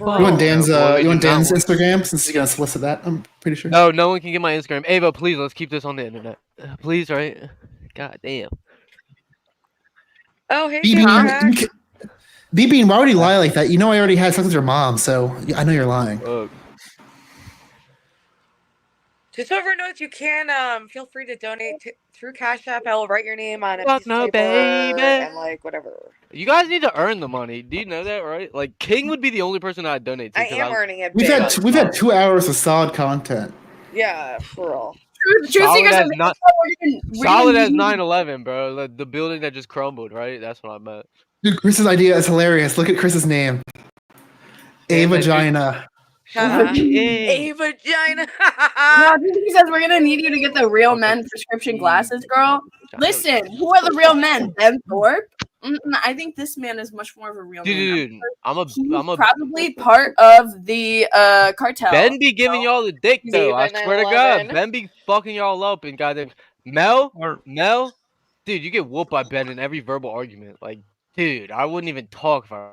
You want Dan's Well, you want do not Dan's want- Instagram since he's gonna solicit that? I'm pretty sure. No one can get my Instagram. Ava, please, let's keep this on the internet. Please, right? God damn. Oh, hey, Bean, why would you lie like that? You know I already had sex with your mom, so I know you're lying. Just so everyone knows, you can feel free to donate through Cash App. I will write your name on a Fuck piece no, of paper baby. and like whatever. You guys need to earn the money. Do you know that, right? Like King would be the only person I'd donate to. I am earning it. We've had 2 hours of solid content. Yeah, for real. Solid as 9/11, bro. Like, the building that just crumbled, right? That's what I meant. Dude, Chris's idea is hilarious. Look at Chris's name. A vagina. A vagina. No, he says we're gonna need you to get the real men prescription glasses, girl. Listen, who are the real men? Ben Thorp? I think this man is much more of a real man. Dude, I'm probably part of the cartel. Ben be giving y'all the dick though. I swear to God, Ben be fucking y'all up and goddamn Mel, dude, you get whooped by Ben in every verbal argument. Like, dude, I wouldn't even talk if I.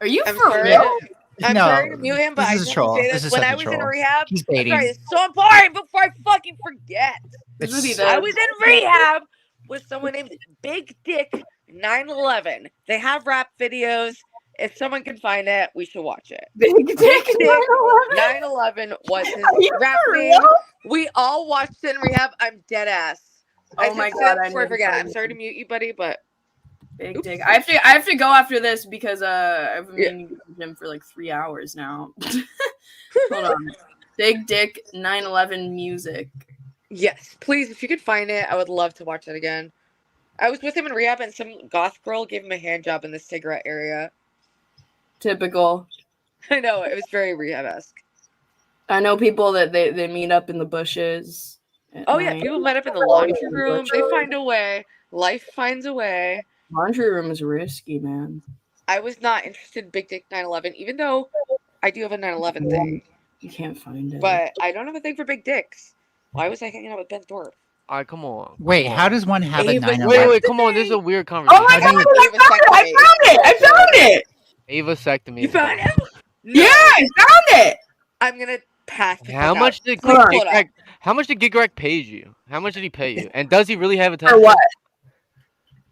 Are you for real? I'm sorry to mute him, but I just want to say this. When I was in rehab, sorry, it's so important before I fucking forget. I was in rehab with someone named Big Dick 911. They have rap videos. If someone can find it, we should watch it. Big Dick 911 was his rap name. We all watched it in rehab. I'm dead ass. Oh my God! I forget. I'm sorry to mute you, buddy, but. Big Dick. I have to go after this because I've been meaning to him for like 3 hours now. Hold on. Big Dick 911 music. Yes, please, if you could find it, I would love to watch it again. I was with him in rehab and some goth girl gave him a hand job in the cigarette area. Typical. I know, it was very rehab-esque. I know people that they meet up in the bushes. Oh yeah, people met up in the laundry room. They find a way. Life finds a way. Laundry room is risky, man. I was not interested in Big Dick 911, even though I do have a 911 thing. You can't find it. But I don't have a thing for big dicks. Why was I hanging out with Ben Thorp? All right, come on. Wait, how does one have a 911? Wait, come on. This is a weird conversation. Oh my God, I found it! Avasectomy. You found him? No. Yeah, I found it! I'm going to pass. How much did Gigrek pay you? How much did he pay you? And does he really have a tattoo? For what?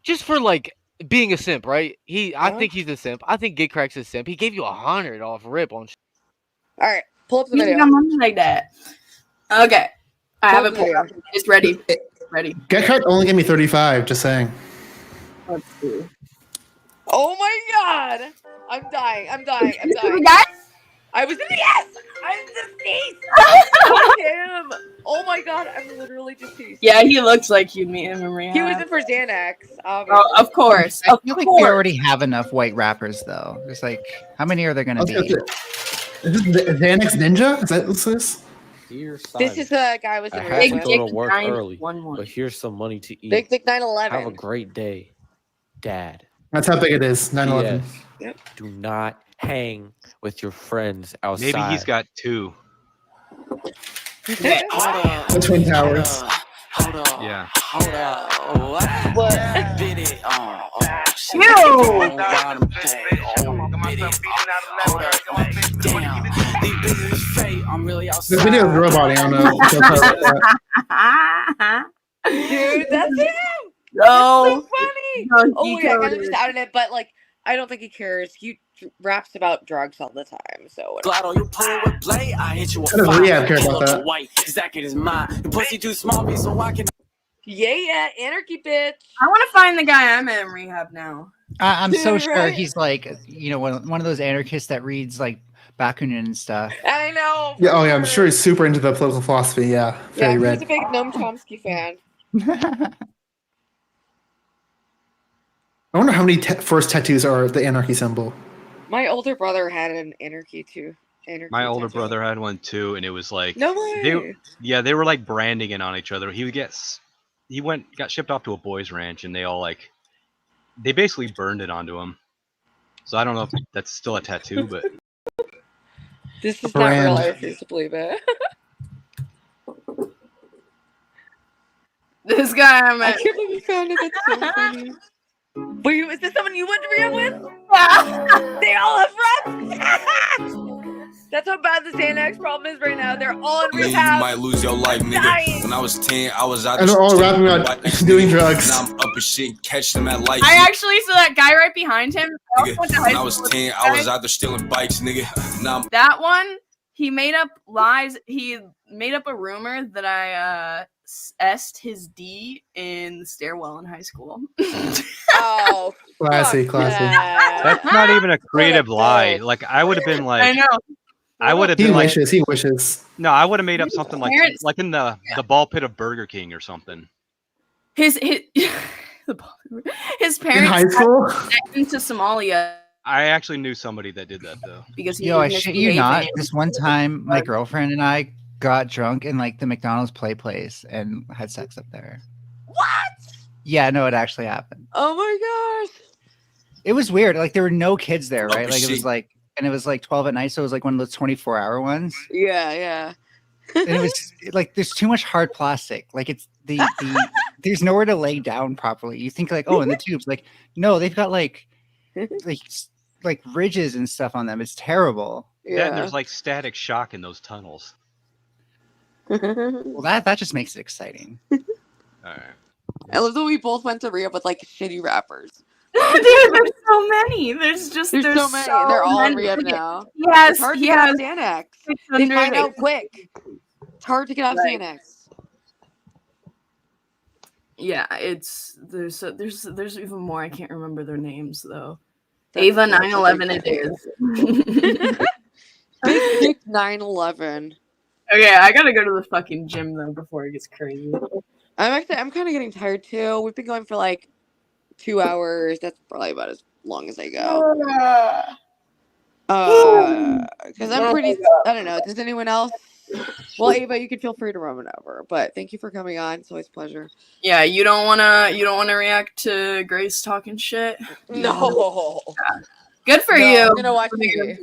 Just for like being a simp, right? I think he's a simp. I think Gigrex's a simp. He gave you 100 off rip on. All right, pull up the video. Money like that. Okay, I have it pulled up. It's ready. Ready. Gigrek only gave me 35. Just saying. Let's see. Oh my God! I'm dying. I was in the yes! I'm deceased! Him! Oh my God, I'm literally deceased. Yeah, he looks like you'd meet him in rehab. He was in for Xanax. Oh, of course. I feel like we already have enough white rappers, though. It's like, how many are there going to be? Is this Xanax Ninja? Is that what's this? This is the guy with the I have to go to work early, but here's some money to eat. Big Dick 911. Have a great day, Dad. That's how big it is. 911. Yep. Do not hang with your friends outside. Maybe he's got 2. The Twin Towers. Yeah. What? The video is robot. I don't know. Dude, that's him. No. That's so funny. No, oh yeah, I kind of just outed it, but like, I don't think he cares. He raps about drugs all the time, so. Rehab cares about that. Yeah, anarchy, bitch. I want to find the guy I'm in rehab now. I'm so sure he's like, you know, one of those anarchists that reads like Bakunin and stuff. I know. Yeah. Oh yeah, I'm sure he's super into the political philosophy. Yeah. Very red. He's a big Noam Chomsky fan. I wonder how many first tattoos are the anarchy symbol. My older brother had an anarchy too. My older brother had one too, and it was like no way. They were like branding it on each other. He got shipped off to a boys' ranch, and they basically burned it onto him. So I don't know if that's still a tattoo, but this is not real. I refuse to believe it. This guy I'm I can't believe you found it. That's so funny. Wait, is this someone you went to rehab with? Yeah. They all have friends. That's how bad the Xanax problem is right now. They're all in Man, rehab. you might lose your life, nigga. Dying. When I was 10, I was out And they're all rapping about bikes, doing nigga. drugs. Now I'm up and shit, catch them at lights. I nigga. actually saw that guy right behind him. I also went to high When I was school 10, with I this was guy. out there stealing bikes, nigga. Now I'm That one, he made up lies. He made up a rumor that I S'd his D in the stairwell in high school. Oh, Classy, fuck classy. that. That's not even a creative bitch. lie. Like I would have been I like, know. I would have He been like, wishes. He wishes. no, I would have made up something like Parents- in the ball pit of Burger King or something. His his In parents high school. sent him to Somalia I actually knew somebody that did that though. because he Yo, I was shit you misbehaving. not. This one time, my girlfriend and I got drunk in like the McDonald's play place and had sex up there. What? Yeah, no, it actually happened. Oh my gosh. It was weird. Like there were no kids there, Oh, right? Like it was shit. like, and it was like 12 at night, so it was like one of those 24-hour ones. Yeah, yeah. And it was like there's too much hard plastic. Like it's the there's nowhere to lay down properly. You think like, oh, in the tubes, like no, they've got like ridges and stuff on them. It's terrible. Yeah, and Yeah. there's like static shock in those tunnels. Well, that just makes it exciting. All right. I love that we both went to rehab with like shitty rappers. Dude, there's so many. There's so many. They're all in rehab now. Yes, It's hard to he get off has Xanax. They 600 find out quick. It's hard to get off Right. Xanax. Yeah, there's even more. I can't remember their names though. That's Ava such a 911 big it is. Big 9/11. Okay, I gotta go to the fucking gym though before it gets crazy. I'm kind of getting tired too. We've been going for like 2 hours. That's probably about as long as I go. Because I'm pretty. I don't know. Does anyone else? Well, Ava, you can feel free to run over. But thank you for coming on. It's always a pleasure. Yeah, you don't wanna react to Grace talking shit. No. Good for No, you. I'm gonna watch TV.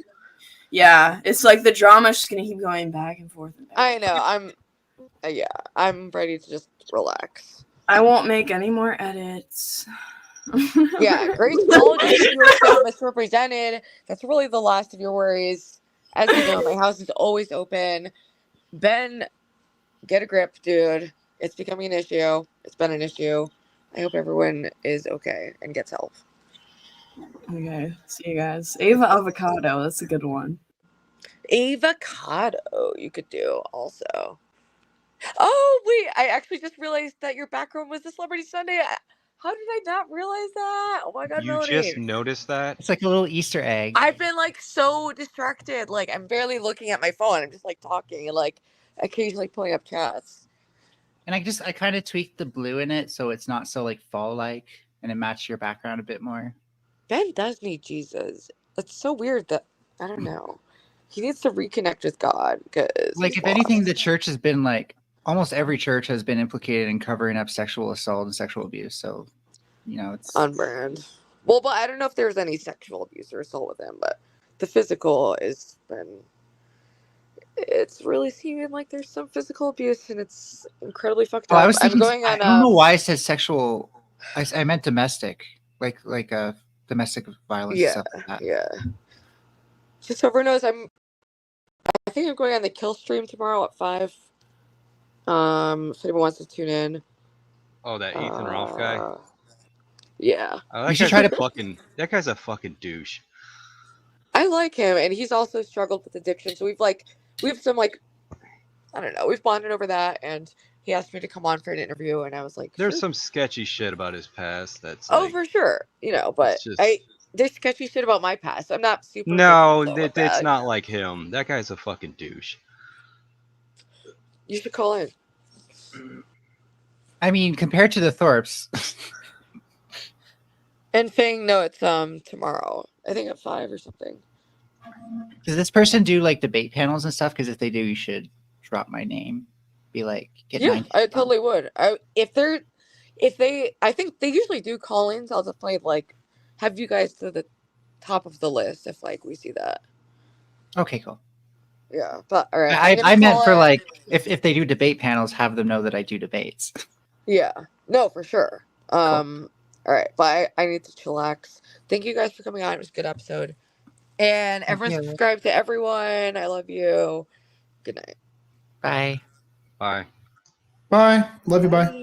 Yeah, it's like the drama's just gonna keep going back and forth. And back. I know. I'm ready to just relax. I won't make any more edits. Yeah, Grace, apologies if you were so misrepresented. That's really the last of your worries. As you know, my house is always open. Ben, get a grip, dude. It's becoming an issue. It's been an issue. I hope everyone is okay and gets help. Okay, see you guys. Ava Avocado, that's a good one. Avocado, you could do also. Oh, wait, I actually just realized that your background was the Celebrity Sunday. How did I not realize that? Oh my god, You Melanie. just noticed that? It's like a little Easter egg. I've been like so distracted. Like I'm barely looking at my phone. I'm just like talking and like occasionally pulling up chats. And I kind of tweaked the blue in it so it's not so like fall-like and it matched your background a bit more. Ben does need Jesus. It's so weird that I don't know. He needs to reconnect with God because Like if anything, the church has been like almost every church has been implicated in covering up sexual assault and sexual abuse. So, you know, it's on brand. Well, but I don't know if there's any sexual abuse or assault with him, but the physical has been. It's really seeming like there's some physical abuse, and it's incredibly fucked up. I was thinking, I'm going on. I don't know why I said sexual. I meant domestic, like domestic violence. Yeah, Stuff like that. yeah. Just so everyone knows, I think I'm going on the kill stream tomorrow at 5. If anyone wants to tune in. Oh, that Ethan Rolf guy. Yeah. Oh, You should try to that guy's a fucking douche. I like him, and he's also struggled with addiction. So we have some like, I don't know, we've bonded over that, and he asked me to come on for an interview, and I was like, There's sure. some sketchy shit about his past. That's Oh, like, for sure, but just- there's sketchy shit about my past. I'm not super. no, original with it's that. not like him. That guy's a fucking douche. You should call in. I mean, compared to the Thorps, And Fang, no, it's tomorrow. I think at 5 or something. does this person do like debate panels and stuff? Because if they do, you should drop my name. Be like, get Yeah, 90 I totally would. I think they usually do call-ins. I'll definitely like have you guys to the top of the list if like we see that. Okay, cool. Yeah, but all right. I meant for like if they do debate panels, have them know that I do debates. Yeah, no, for sure. All right, but I need to chillax. Thank you guys for coming on. It was a good episode. And everyone subscribe to everyone. I love you. Good night. Bye. Bye. Bye. Love you. Bye.